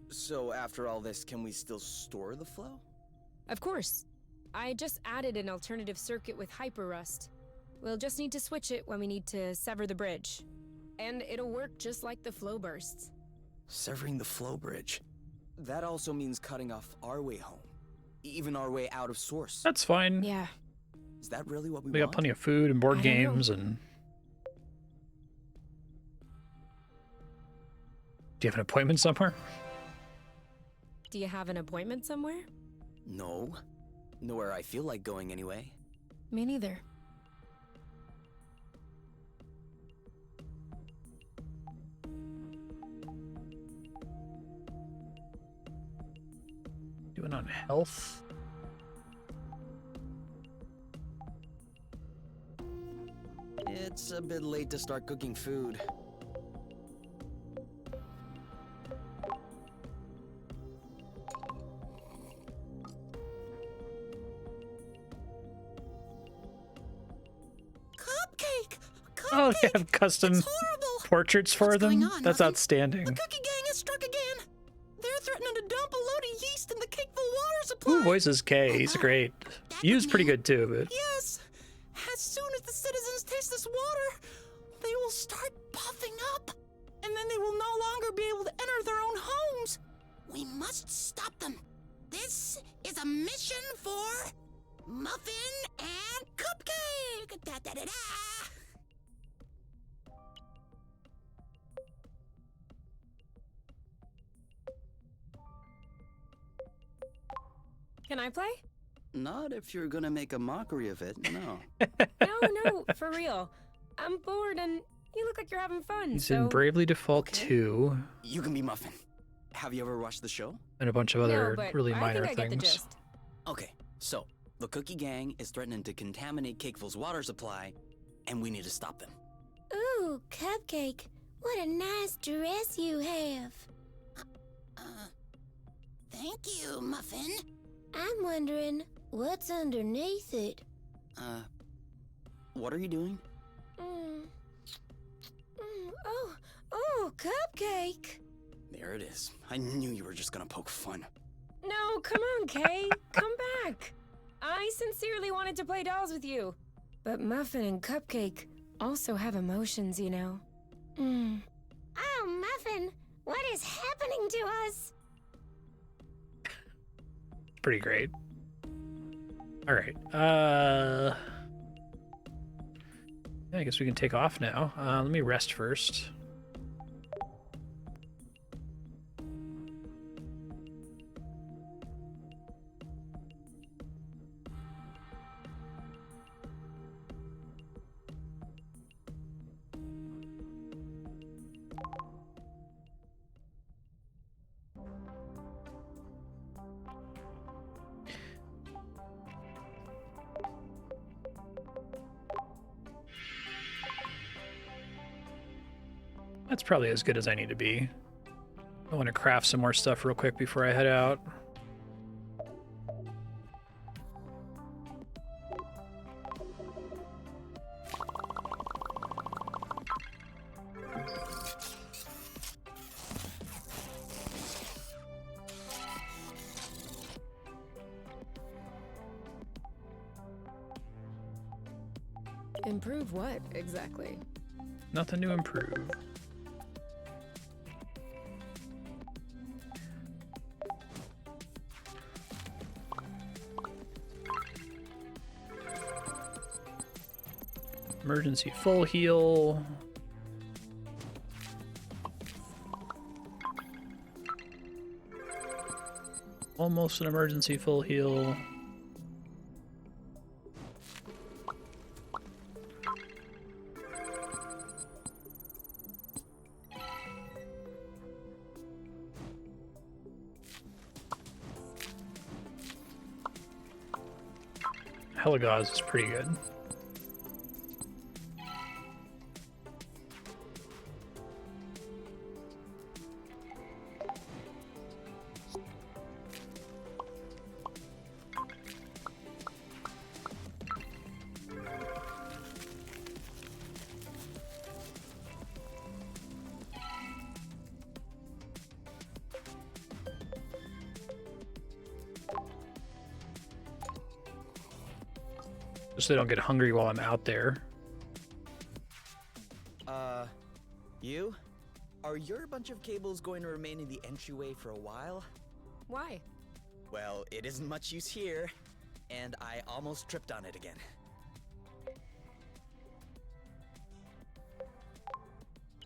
So after all this, can we still store the flow? Of course. I just added an alternative circuit with hyper rust. We'll just need to switch it when we need to sever the bridge. And it'll work just like the flow bursts. Severing the flow bridge. That also means cutting off our way home. Even our way out of source. That's fine. Yeah. Is that really what we We got want? plenty of food and board I don't know. games and. Do you have an appointment somewhere? Do you have an appointment somewhere? No. Nowhere I feel like going anyway. Me neither. Doing on health? It's a bit late to start cooking food. Cupcake! Oh, they have custom It's horrible! portraits for What's them? going on, That's Muffin? outstanding. The cookie gang has struck again! They're threatening to dump a load of yeast in the cakeful water supply! Who voices K? He's great. Yu's pretty good too, but Yes! As soon as the citizens taste this water, they will start puffing up! And then they will no longer be able to enter their own homes! We must stop them! This is a mission for Muffin and Cupcake! Da-da-da-da! Can I play? Not if you're gonna make a mockery of it, no. No, for real. I'm bored and you look like you're having fun, he's so... in Bravely Default Okay. 2 You can be Muffin. Have you ever watched the show? and a bunch of No, other but really I minor think I get the things. gist. Okay, so the cookie gang is threatening to contaminate Cakeful's water supply, and we need to stop them. Ooh, Cupcake, what a nice dress you have. Thank you, Muffin. I'm wondering what's underneath it. What are you doing? Oh, Cupcake. There it is. I knew you were just gonna poke fun. No, come on, Kay. Come back. I sincerely wanted to play dolls with you. But Muffin and Cupcake also have emotions, you know. Oh, Muffin, what is happening to us? Pretty great. All right. Yeah, I guess we can take off now. Let me rest first. That's probably as good as I need to be. I want to craft some more stuff real quick before I head out. Improve what, exactly? Nothing to improve. Emergency full heal. Almost an emergency full heal. Heligaz is pretty good. Just so they don't get hungry while I'm out there. You? Are your bunch of cables going to remain in the entryway for a while? Why? Well, it isn't much use here, and I almost tripped on it again.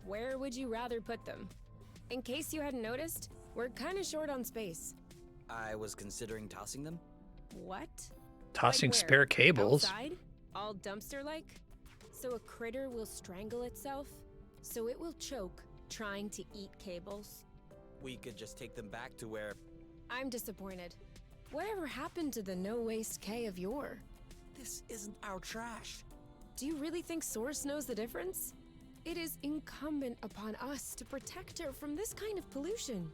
Where would you rather put them? In case you hadn't noticed, we're kind of short on space. I was considering tossing them. What? Tossing Like where? spare cables. Outside? All dumpster-like? So a critter will strangle itself? So it will choke trying to eat cables? We could just take them back to where... I'm disappointed. Whatever happened to the no-waste K of yore? This isn't our trash. Do you really think Source knows the difference? It is incumbent upon us to protect her from this kind of pollution.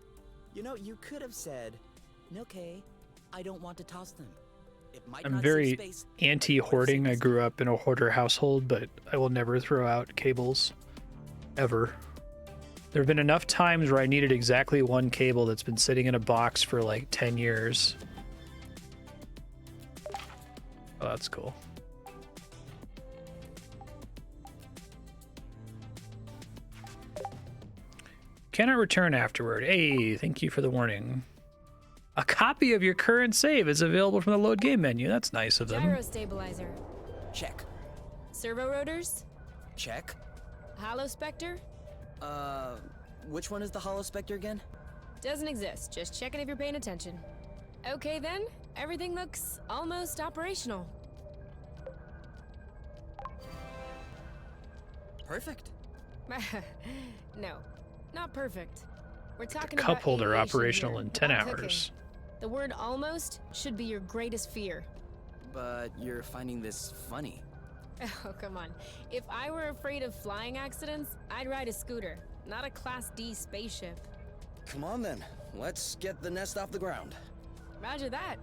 You know, you could have said, "Okay, I don't want to toss them." It might I'm not very save space, but it would anti-hoarding. save I us. grew up in a hoarder household, but I will never throw out cables. Ever. There have been enough times where I needed exactly one cable that's been sitting in a box for like 10 years. Oh, that's cool. Cannot return afterward. Hey, thank you for the warning. A copy of your current save is available from the load game menu. That's nice of them. Gyro stabilizer. Check. Servo rotors. Check. Hollow Spectre. Which one is the Hollow Spectre again? Doesn't exist. Just checking if you're paying attention. Okay then. Everything looks almost operational. Perfect. No, not perfect. We're talking Cup about holder aviation operational here, in 10 not cooking. hours. The word almost should be your greatest fear. But you're finding this funny. Oh, come on. If I were afraid of flying accidents, I'd ride a scooter, not a Class D spaceship. Come on then. Let's get the nest off the ground. Roger that.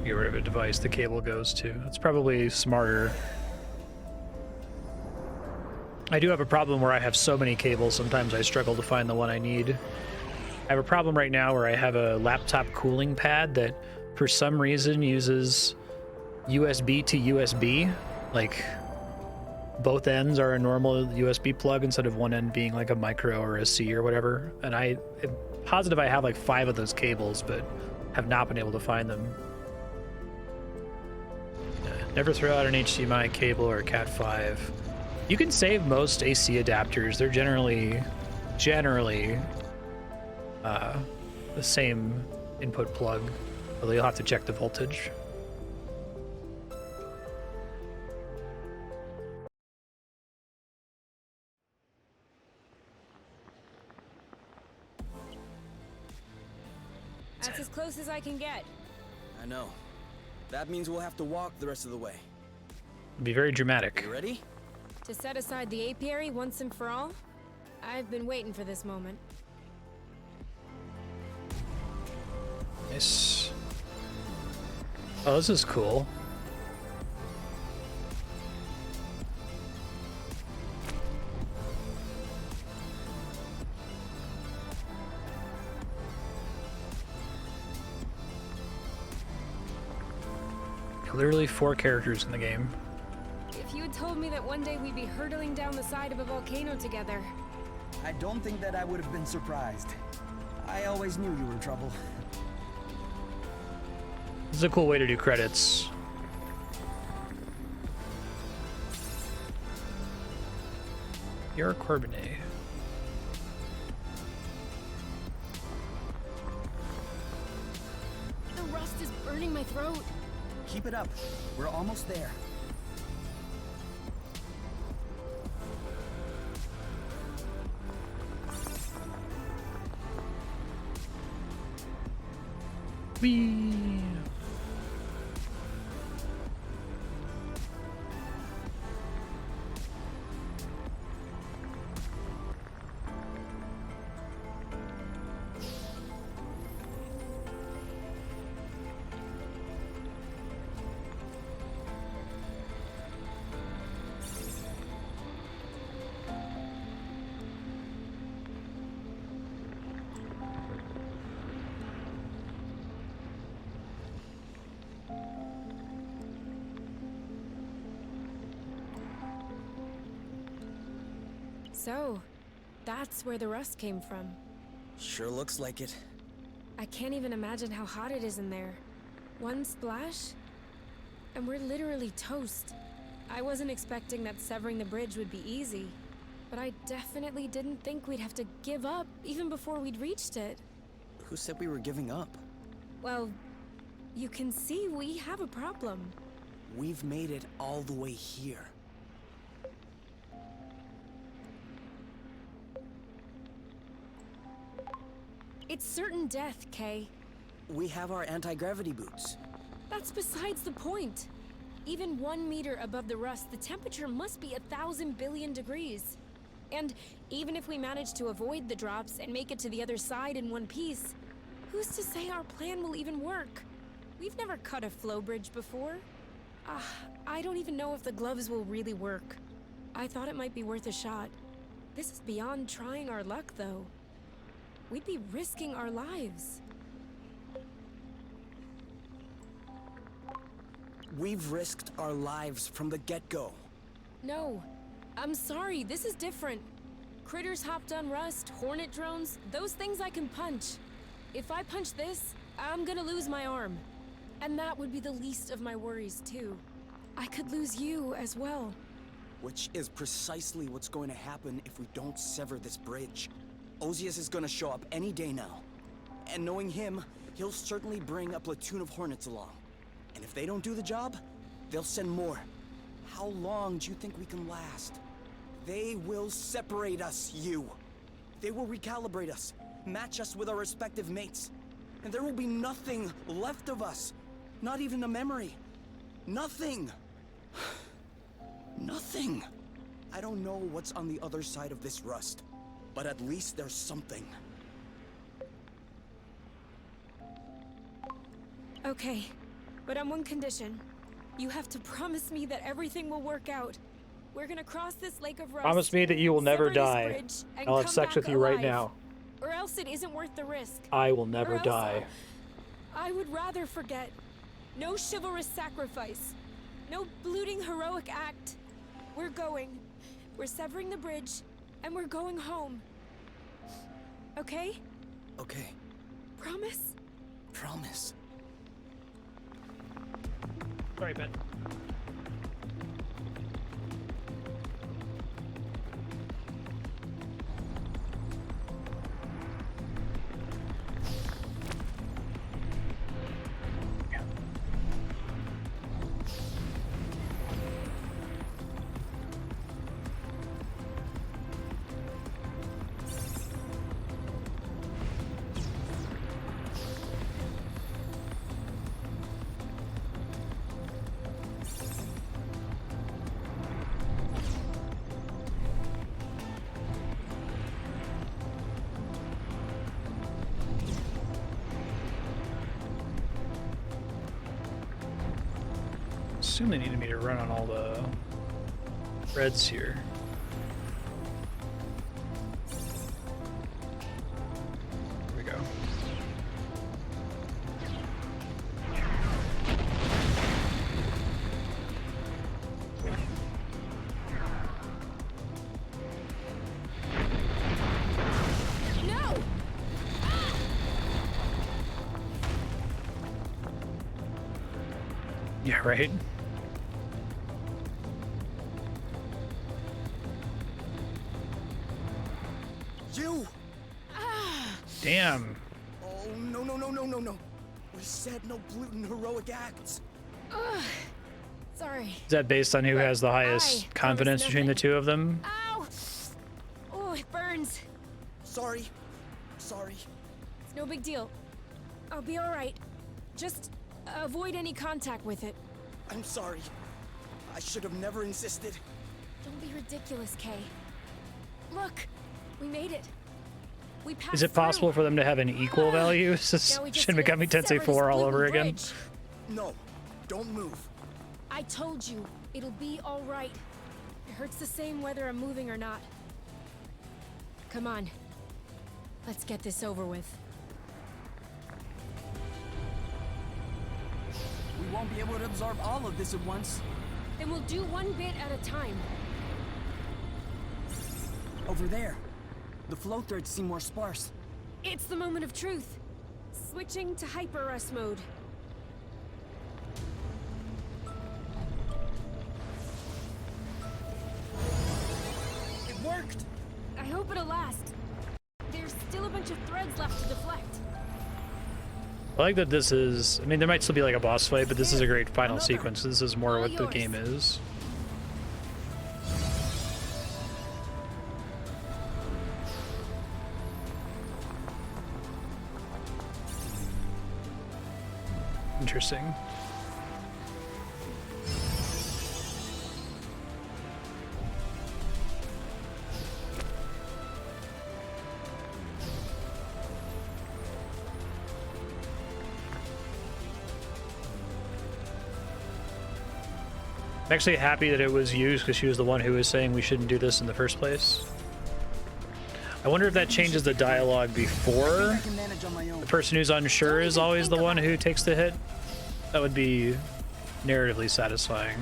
Get rid of a device the cable goes to. It's probably smarter. I do have a problem where I have so many cables, sometimes I struggle to find the one I need. I have a problem right now where I have a laptop cooling pad that for some reason uses USB to USB. Like both ends are a normal USB plug instead of one end being like a micro or a C or whatever. And I'm positive I have like 5 of those cables, but have not been able to find them. Never throw out an HDMI cable or a Cat5. You can save most AC adapters. They're generally the same input plug, although you'll have to check the voltage. That's as close as I can get. I know. That means we'll have to walk the rest of the way. It'd be very dramatic. You ready? To set aside the apiary once and for all? I've been waiting for this moment. Nice. Oh, this is cool. Literally 4 characters in the game. If you had told me that one day we'd be hurtling down the side of a volcano together. I don't think that I would have been surprised. I always knew you were trouble. This is a cool way to do credits. You're Corbinet. The rust is burning my throat. Keep it up. We're almost there. Whee! So, that's where the rust came from. Sure looks like it. I can't even imagine how hot it is in there. One splash, and we're literally toast. I wasn't expecting that severing the bridge would be easy, but I definitely didn't think we'd have to give up even before we'd reached it. Who said we were giving up? Well, you can see we have a problem. We've made it all the way here. It's certain death, Kay. We have our anti-gravity boots. That's besides the point. Even 1 meter above the rust, the temperature must be 1,000 billion degrees. And even if we manage to avoid the drops and make it to the other side in one piece, who's to say our plan will even work? We've never cut a flow bridge before. I don't even know if the gloves will really work. I thought it might be worth a shot. This is beyond trying our luck, though. We'd be risking our lives. We've risked our lives from the get-go. No, I'm sorry, this is different. Critters hopped on rust, hornet drones, those things I can punch. If I punch this, I'm gonna lose my arm. And that would be the least of my worries, too. I could lose you as well. Which is precisely what's going to happen if we don't sever this bridge. Ozias is gonna show up any day now. And knowing him, he'll certainly bring a platoon of hornets along. And if they don't do the job, they'll send more. How long do you think we can last? They will separate us, you. They will recalibrate us, match us with our respective mates. And there will be nothing left of us. Not even a memory. Nothing. Nothing. I don't know what's on the other side of this rust, but at least there's something. Okay, but on one condition. You have to promise me that everything will work out. We're gonna cross this lake of rust. Promise me that you will never sever this die. bridge, and I'll have come sex back with you right alive. now. Or else it isn't worth the risk. I will never Or else die. I would rather forget. No chivalrous sacrifice. No blooding heroic act. We're going. We're severing the bridge, and we're going home. Okay? Okay, Promise? promise. Sorry, Ben. Assume they needed me to run on all the reds here. Here we go. Yeah, right? You! Damn. Oh, no, no, no, no, no, no. We said no gluten heroic acts. Sorry. Is that based on who has the highest I confidence promise between the nothing. two of them? Ow! Oh, it burns. Sorry. Sorry. It's no big deal. I'll be all right. Just avoid any contact with it. I'm sorry. I should have never insisted. Don't be ridiculous, Kay. Look, we made it. We passed Is it possible through. for them to have an equal value? This is Now we just Shin need to Megami sever Tensei this 4 all gluten over again. bridge. No, don't move. I told you, it'll be all right. It hurts the same whether I'm moving or not. Come on. Let's get this over with. We won't be able to absorb all of this at once. Then we'll do one bit at a time. Over there, the flow threads seem more sparse. It's the moment of truth. Switching to hyper-rust mode. It worked! I hope it'll last. There's still a bunch of threads left to deflect. I like that this is, I mean, there might still be like a boss fight, but this is a great final Another. sequence. This is more All what the yours. game is. Interesting. I'm actually happy that it was used because she was the one who was saying we shouldn't do this in the first place. I wonder if that changes the dialogue before I can manage on my own. the person who's unsure is always the one who takes the hit. That would be narratively satisfying.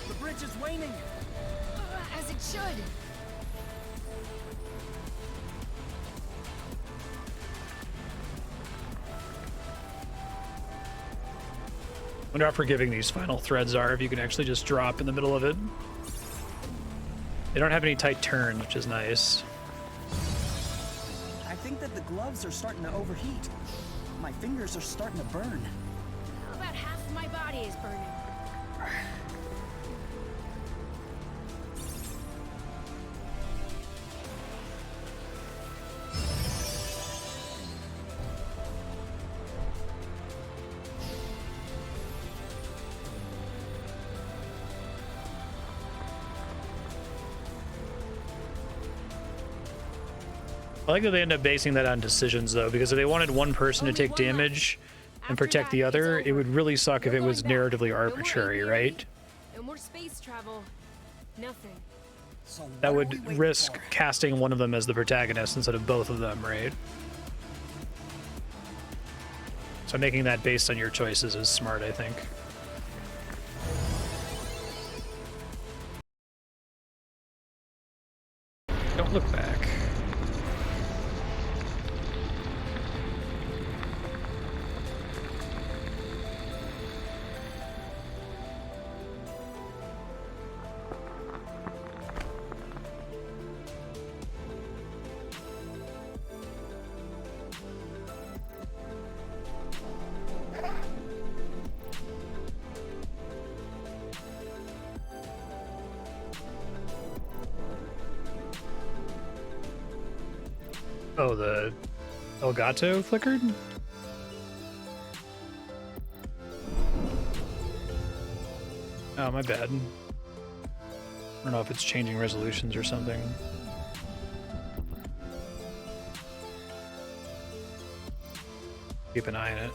The bridge is waning! As it should. Wonder how forgiving these final threads are if you can actually just drop in the middle of it. They don't have any tight turns, which is nice. I think that the gloves are starting to overheat. My fingers are starting to burn. About half of my body is burning. I like that they end up basing that on decisions, though, because if they wanted one person to Only take one left. damage and After protect that, the it's other, it over. would really suck if No it was going back. narratively No more arbitrary, aviary, right? No more space travel. Nothing. So That what are we would waiting risk for? casting one of them as the protagonist instead of both of them, right? So making that based on your choices is smart, I think. Don't look back. Oh, the Elgato flickered? Oh, my bad. I don't know if it's changing resolutions or something. Keep an eye on it.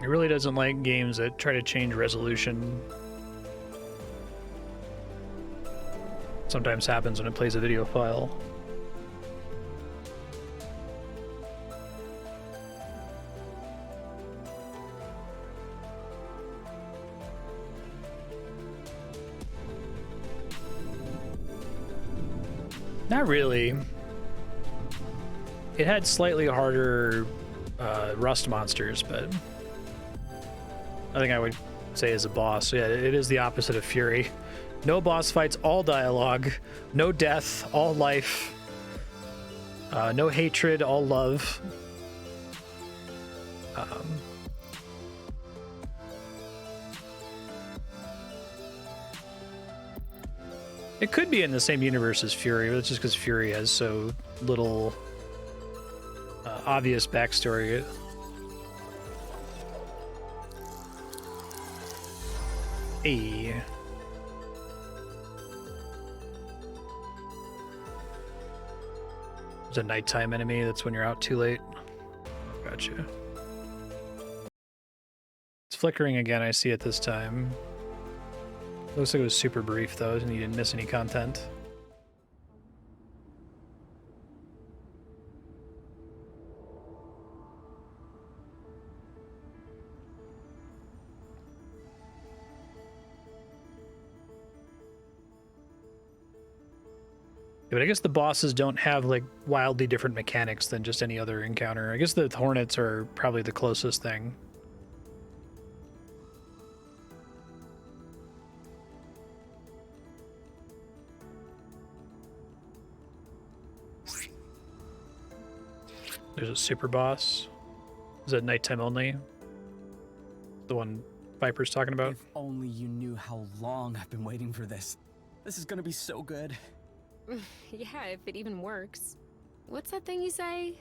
It really doesn't like games that try to change resolution. Sometimes happens when it plays a video file. Not really. It had slightly harder rust monsters, but I think I would say as a boss, yeah, it is the opposite of Fury. No boss fights, all dialogue. No death, all life. No hatred, all love. It could be in the same universe as Fury, but it's just because Fury has so little obvious backstory. Hey. There's a nighttime enemy, that's when you're out too late. Gotcha. It's flickering again, I see it this time. Looks like it was super brief though, and you didn't miss any content. Yeah, but I guess the bosses don't have like wildly different mechanics than just any other encounter. I guess the hornets are probably the closest thing. There's a super boss. Is that nighttime only? The one Viper's talking about? If only you knew how long I've been waiting for this. This is gonna be so good. Yeah, if it even works. What's that thing you say?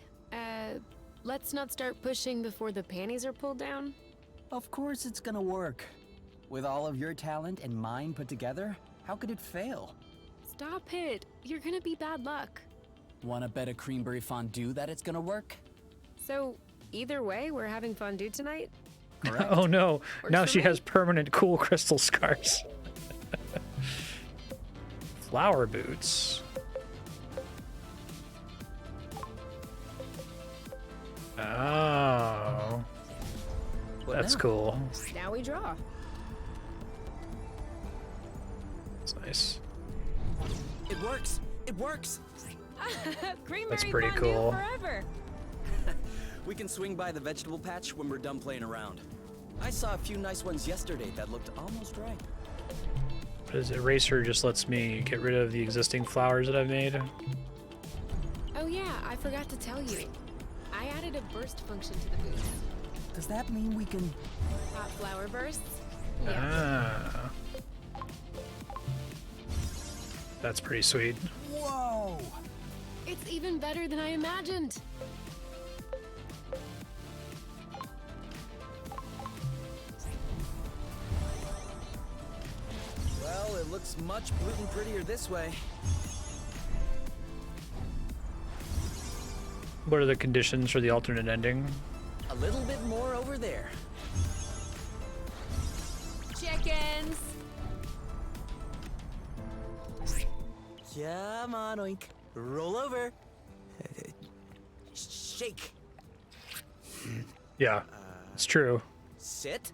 Let's not start pushing before the panties are pulled down? Of course it's gonna work. With all of your talent and mine put together, how could it fail? Stop it. You're gonna be bad luck. Wanna bet a creamberry fondue that it's gonna work? So, either way, we're having fondue tonight? Correct. Oh no, Works now for she me. has permanent cool crystal scars. Flower boots. Oh. What That's now? cool. Now we draw. That's nice. It works! It works! Creamery That's pretty fondue cool. forever. We can swing by the vegetable patch when we're done playing around. I saw a few nice ones yesterday that looked almost right. Does Eraser just lets me get rid of the existing flowers that I've made? Oh yeah, I forgot to tell you. I added a burst function to the boost. Does that mean we can... Hot flower bursts? Yeah. Ah. That's pretty sweet. Whoa! It's even better than I imagined. Well, it looks much blue prettier this way. What are the conditions for the alternate ending? A little bit more over there. Chickens! Come on, Oink. Roll over. Shake. Yeah, it's true. Sit.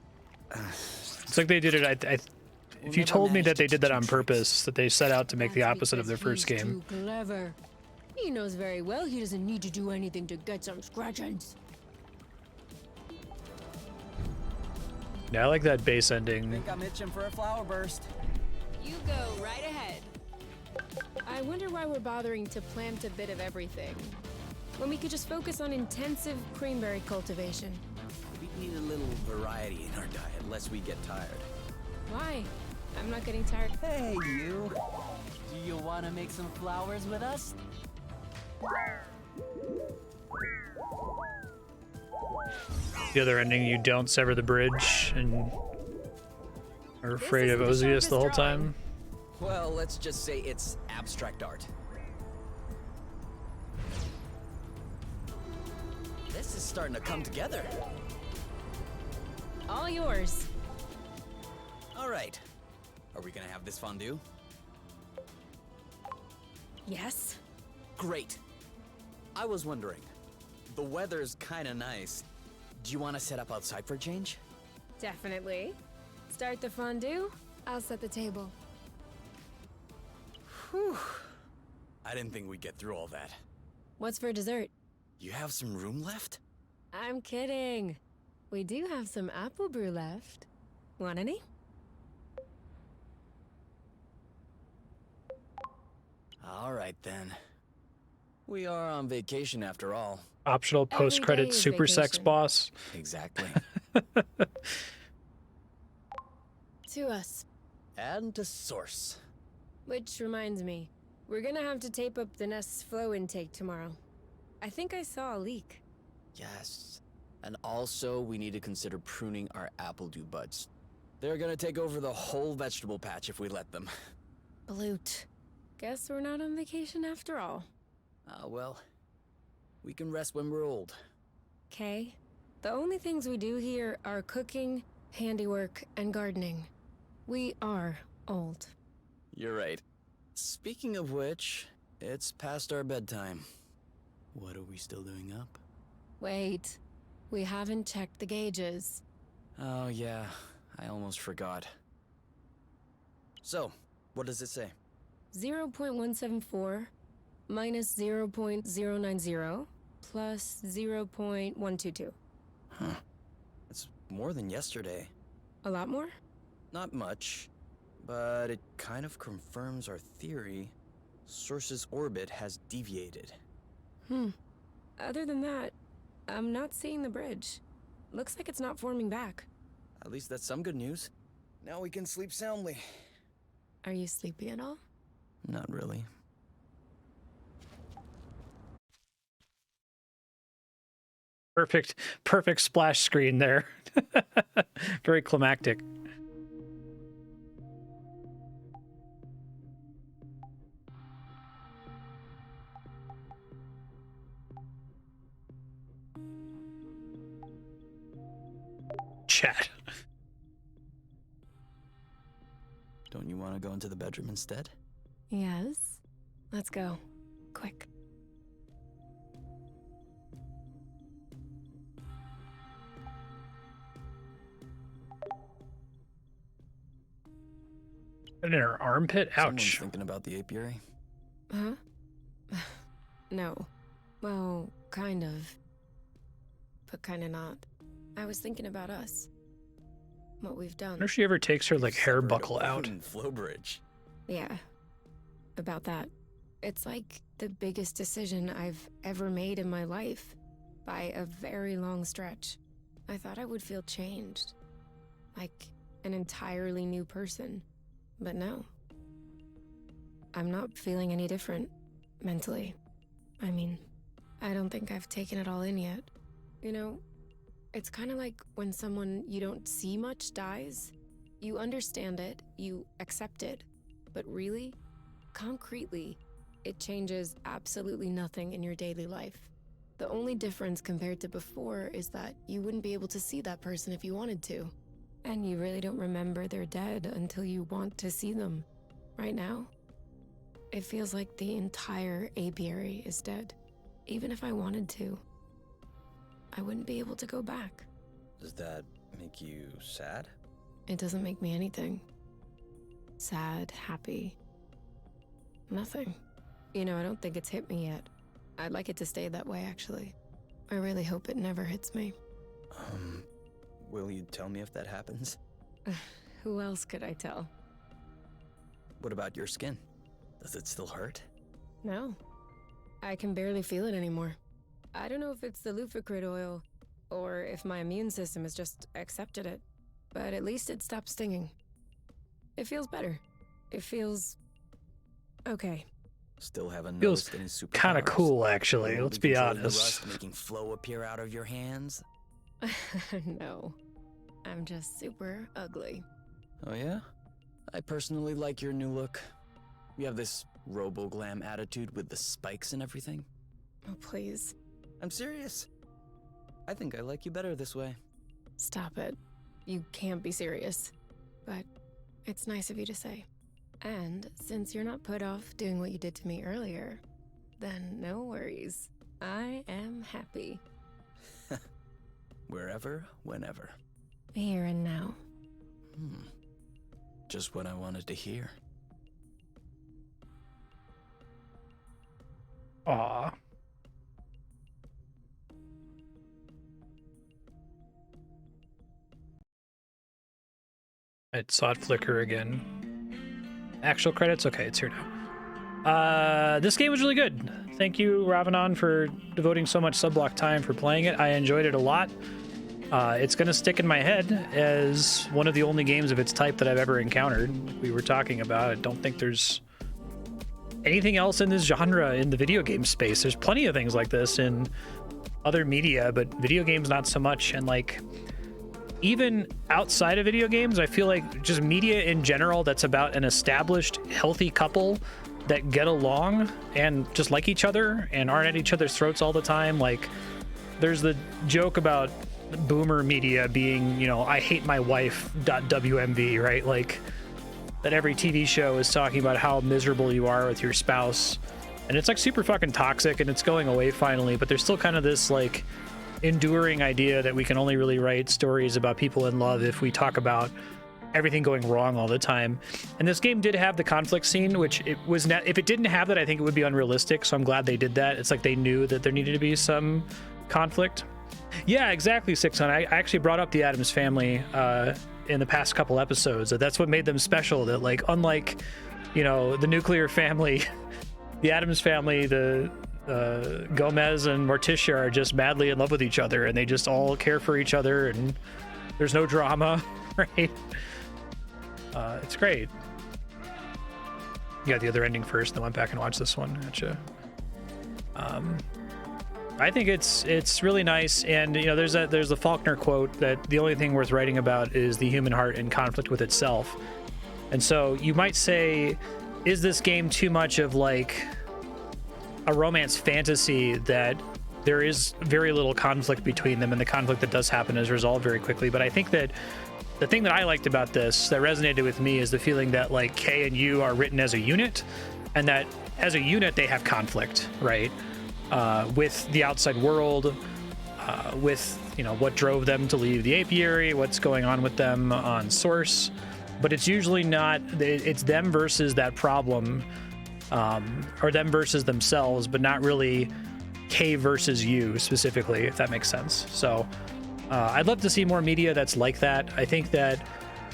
It's like they did it. If you never told me manage that to they did that teach on you purpose, that they set out to make the That's opposite of their because first he's game. Too clever. He knows very well he doesn't need to do anything to get some scratchings. Yeah, I like that base ending. Think I'm itching for a flower burst. You go right ahead. I wonder why we're bothering to plant a bit of everything, when we could just focus on intensive creamberry cultivation. We need a little variety in our diet, lest we get tired. Why? I'm not getting tired. Hey, you. Do you want to make some flowers with us? The other ending, you don't sever the bridge and are afraid of isn't the Osius the whole sharpest drawing. time. Well, let's just say it's abstract art. This is starting to come together. All yours. All right. Are we gonna have this fondue? Yes? Great. I was wondering, the weather's kinda nice. Do you want to set up outside for a change? Definitely. Start the fondue. I'll set the table. Whew. I didn't think we'd get through all that. What's for dessert? You have some room left? I'm kidding. We do have some apple brew left. Want any? All right then. We are on vacation after all. Optional Every post-credit day is super sex vacation. boss. Exactly. To us. And to source. Which reminds me, we're gonna have to tape up the nest's flow intake tomorrow. I think I saw a leak. Yes. And also, we need to consider pruning our apple dew buds. They're gonna take over the whole vegetable patch if we let them. Bloot. Guess we're not on vacation after all. Well, we can rest when we're old. Okay. The only things we do here are cooking, handiwork, and gardening. We are old. You're right. Speaking of which, it's past our bedtime. What are we still doing up? Wait. We haven't checked the gauges. Oh yeah, I almost forgot. So, what does it say? 0.174 minus 0.090 plus 0.122. Huh. It's more than yesterday. A lot more? Not much, but it kind of confirms our theory. Source's orbit has deviated. Other than that, I'm not seeing the bridge. Looks like it's not forming back. At least that's some good news. Now we can sleep soundly. Are you sleepy at all? Not really. Perfect splash screen there. Very climactic. Chat. Don't you want to go into the bedroom instead? Yes. Let's go. Quick. In her armpit? Someone's Ouch. thinking about the apiary. Huh? No. Well, kind of. But kind of not. I was thinking about us. What we've I done. wonder if she ever takes her like hair Severed a buckle out. wooden flow bridge. Yeah. About that. It's like the biggest decision I've ever made in my life. By a very long stretch. I thought I would feel changed. Like an entirely new person. But no. I'm not feeling any different. Mentally. I mean, I don't think I've taken it all in yet. You know, it's kind of like when someone you don't see much dies. You understand it, you accept it, but really, concretely, it changes absolutely nothing in your daily life. The only difference compared to before is that you wouldn't be able to see that person if you wanted to. And you really don't remember they're dead until you want to see them. Right now, it feels like the entire apiary is dead. Even if I wanted to, I wouldn't be able to go back. Does that make you sad? It doesn't make me anything. Sad, happy. Nothing. You know, I don't think it's hit me yet. I'd like it to stay that way, actually. I really hope it never hits me. Will you tell me if that happens? Who else could I tell? What about your skin? Does it still hurt? No. I can barely feel it anymore. I don't know if it's the Lufacrid oil, or if my immune system has just accepted it, but at least it stopped stinging. It feels better. It feels... okay. Still haven't Feels noticed any superpowers? kind of cool, actually. Will Let's be be controlling the honest. rust, making flow appear out of your hands? No. I'm just super ugly. Oh yeah? I personally like your new look. You have this robo-glam attitude with the spikes and everything. Oh, please. I'm serious. I think I like you better this way. Stop it. You can't be serious. But it's nice of you to say. And since you're not put off doing what you did to me earlier, then no worries. I am happy. Wherever, whenever. Here and now. Just what I wanted to hear. Aw. I saw it flicker again. Actual credits? Okay, it's here now. This game was really good. Thank you, Ravanon, for devoting so much subblock time for playing it. I enjoyed it a lot. It's going to stick in my head as one of the only games of its type that I've ever encountered. We were talking about, I don't think there's anything else in this genre in the video game space. There's plenty of things like this in other media, but video games not so much. And like, even outside of video games, I feel like just media in general that's about an established, healthy couple that get along and just like each other and aren't at each other's throats all the time. Like, there's the joke about boomer media being, you know, I hate my wife.wmv, right? Like, that every TV show is talking about how miserable you are with your spouse. And it's like super fucking toxic, and it's going away finally, but there's still kind of this like enduring idea that we can only really write stories about people in love if we talk about everything going wrong all the time. And this game did have the conflict scene, which it was not, if it didn't have that, I think it would be unrealistic. So I'm glad they did that. It's like they knew that there needed to be some conflict. Yeah, exactly, 600. I actually brought up the Addams Family in the past couple episodes. That's what made them special. That like, unlike, you know, the nuclear family, the Addams Family, the Gomez and Morticia are just madly in love with each other, and they just all care for each other, and there's no drama, right? It's great. You got the other ending first, then went back and watched this one. Gotcha. I think it's really nice, and you know, there's the Faulkner quote that the only thing worth writing about is the human heart in conflict with itself. And so you might say, is this game too much of like a romance fantasy that there is very little conflict between them, and the conflict that does happen is resolved very quickly? But I think that the thing that I liked about this that resonated with me is the feeling that like Kay and you are written as a unit, and that as a unit they have conflict, right? With the outside world, with, you know, what drove them to leave the apiary, what's going on with them on Source. But it's usually not, it's them versus that problem, or them versus themselves, but not really Kay versus you specifically, if that makes sense. So I'd love to see more media that's like that. I think that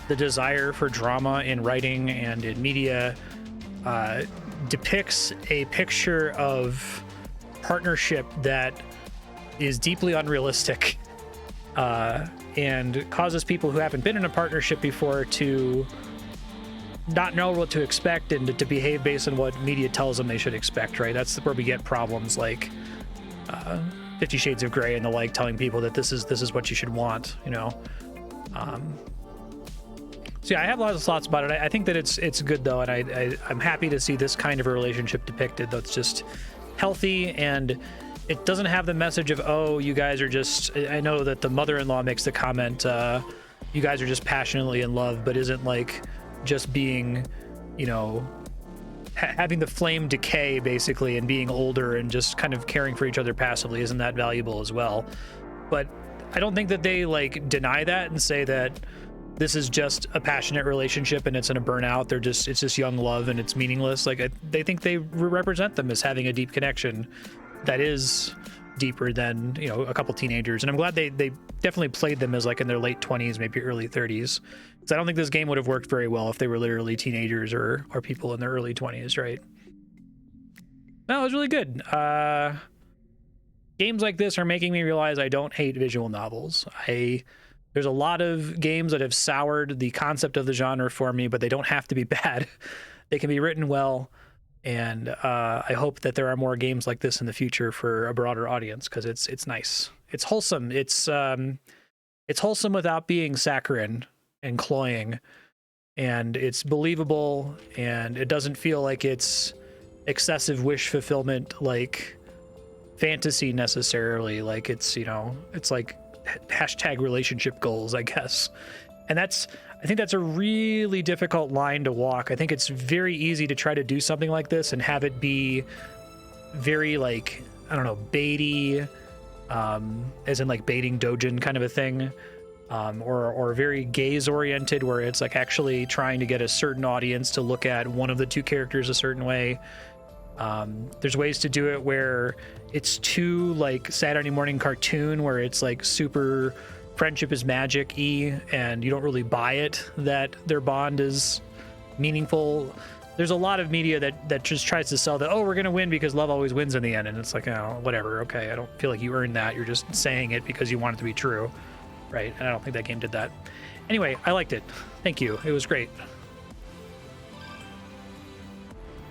the desire for drama in writing and in media depicts a picture of partnership that is deeply unrealistic, and causes people who haven't been in a partnership before to not know what to expect and to behave based on what media tells them they should expect, right? That's where we get problems like 50 Shades of Grey and the like, telling people that this is what you should want, you know. So yeah, I have lots of thoughts about it. I think that it's good though, and I'm happy to see this kind of a relationship depicted that's just healthy, and it doesn't have the message of, oh, you guys are just, I know that the mother-in-law makes the comment, you guys are just passionately in love, but isn't like just being, you know, having the flame decay basically and being older and just kind of caring for each other passively isn't that valuable as well. But I don't think that they like deny that and say that this is just a passionate relationship and it's in a burnout. It's just young love and it's meaningless. Like they think they represent them as having a deep connection that is deeper than, you know, a couple teenagers. And I'm glad they definitely played them as like in their late 20s, maybe early 30s. Because I don't think this game would have worked very well if they were literally teenagers or people in their early 20s, right? No, it was really good. Games like this are making me realize I don't hate visual novels. There's a lot of games that have soured the concept of the genre for me, but they don't have to be bad. They can be written well, and I hope that there are more games like this in the future for a broader audience, because it's nice. It's wholesome. It's wholesome without being saccharine and cloying, and it's believable, and it doesn't feel like it's excessive wish fulfillment like fantasy necessarily. Like it's, you know, it's like hashtag relationship goals, I guess. And I think that's a really difficult line to walk. I think it's very easy to try to do something like this and have it be very like, I don't know, baity, as in like baiting Dojin kind of a thing, or very gaze oriented, where it's like actually trying to get a certain audience to look at one of the two characters a certain way. There's ways to do it where it's too like Saturday morning cartoon, where it's like super friendship is magic-y, and you don't really buy it that their bond is meaningful. There's a lot of media that just tries to sell that, oh, we're gonna win because love always wins in the end, and it's like, oh, whatever, okay, I don't feel like you earned that. You're just saying it because you want it to be true, right? And I don't think that game did that. Anyway, I liked it. Thank you. It was great.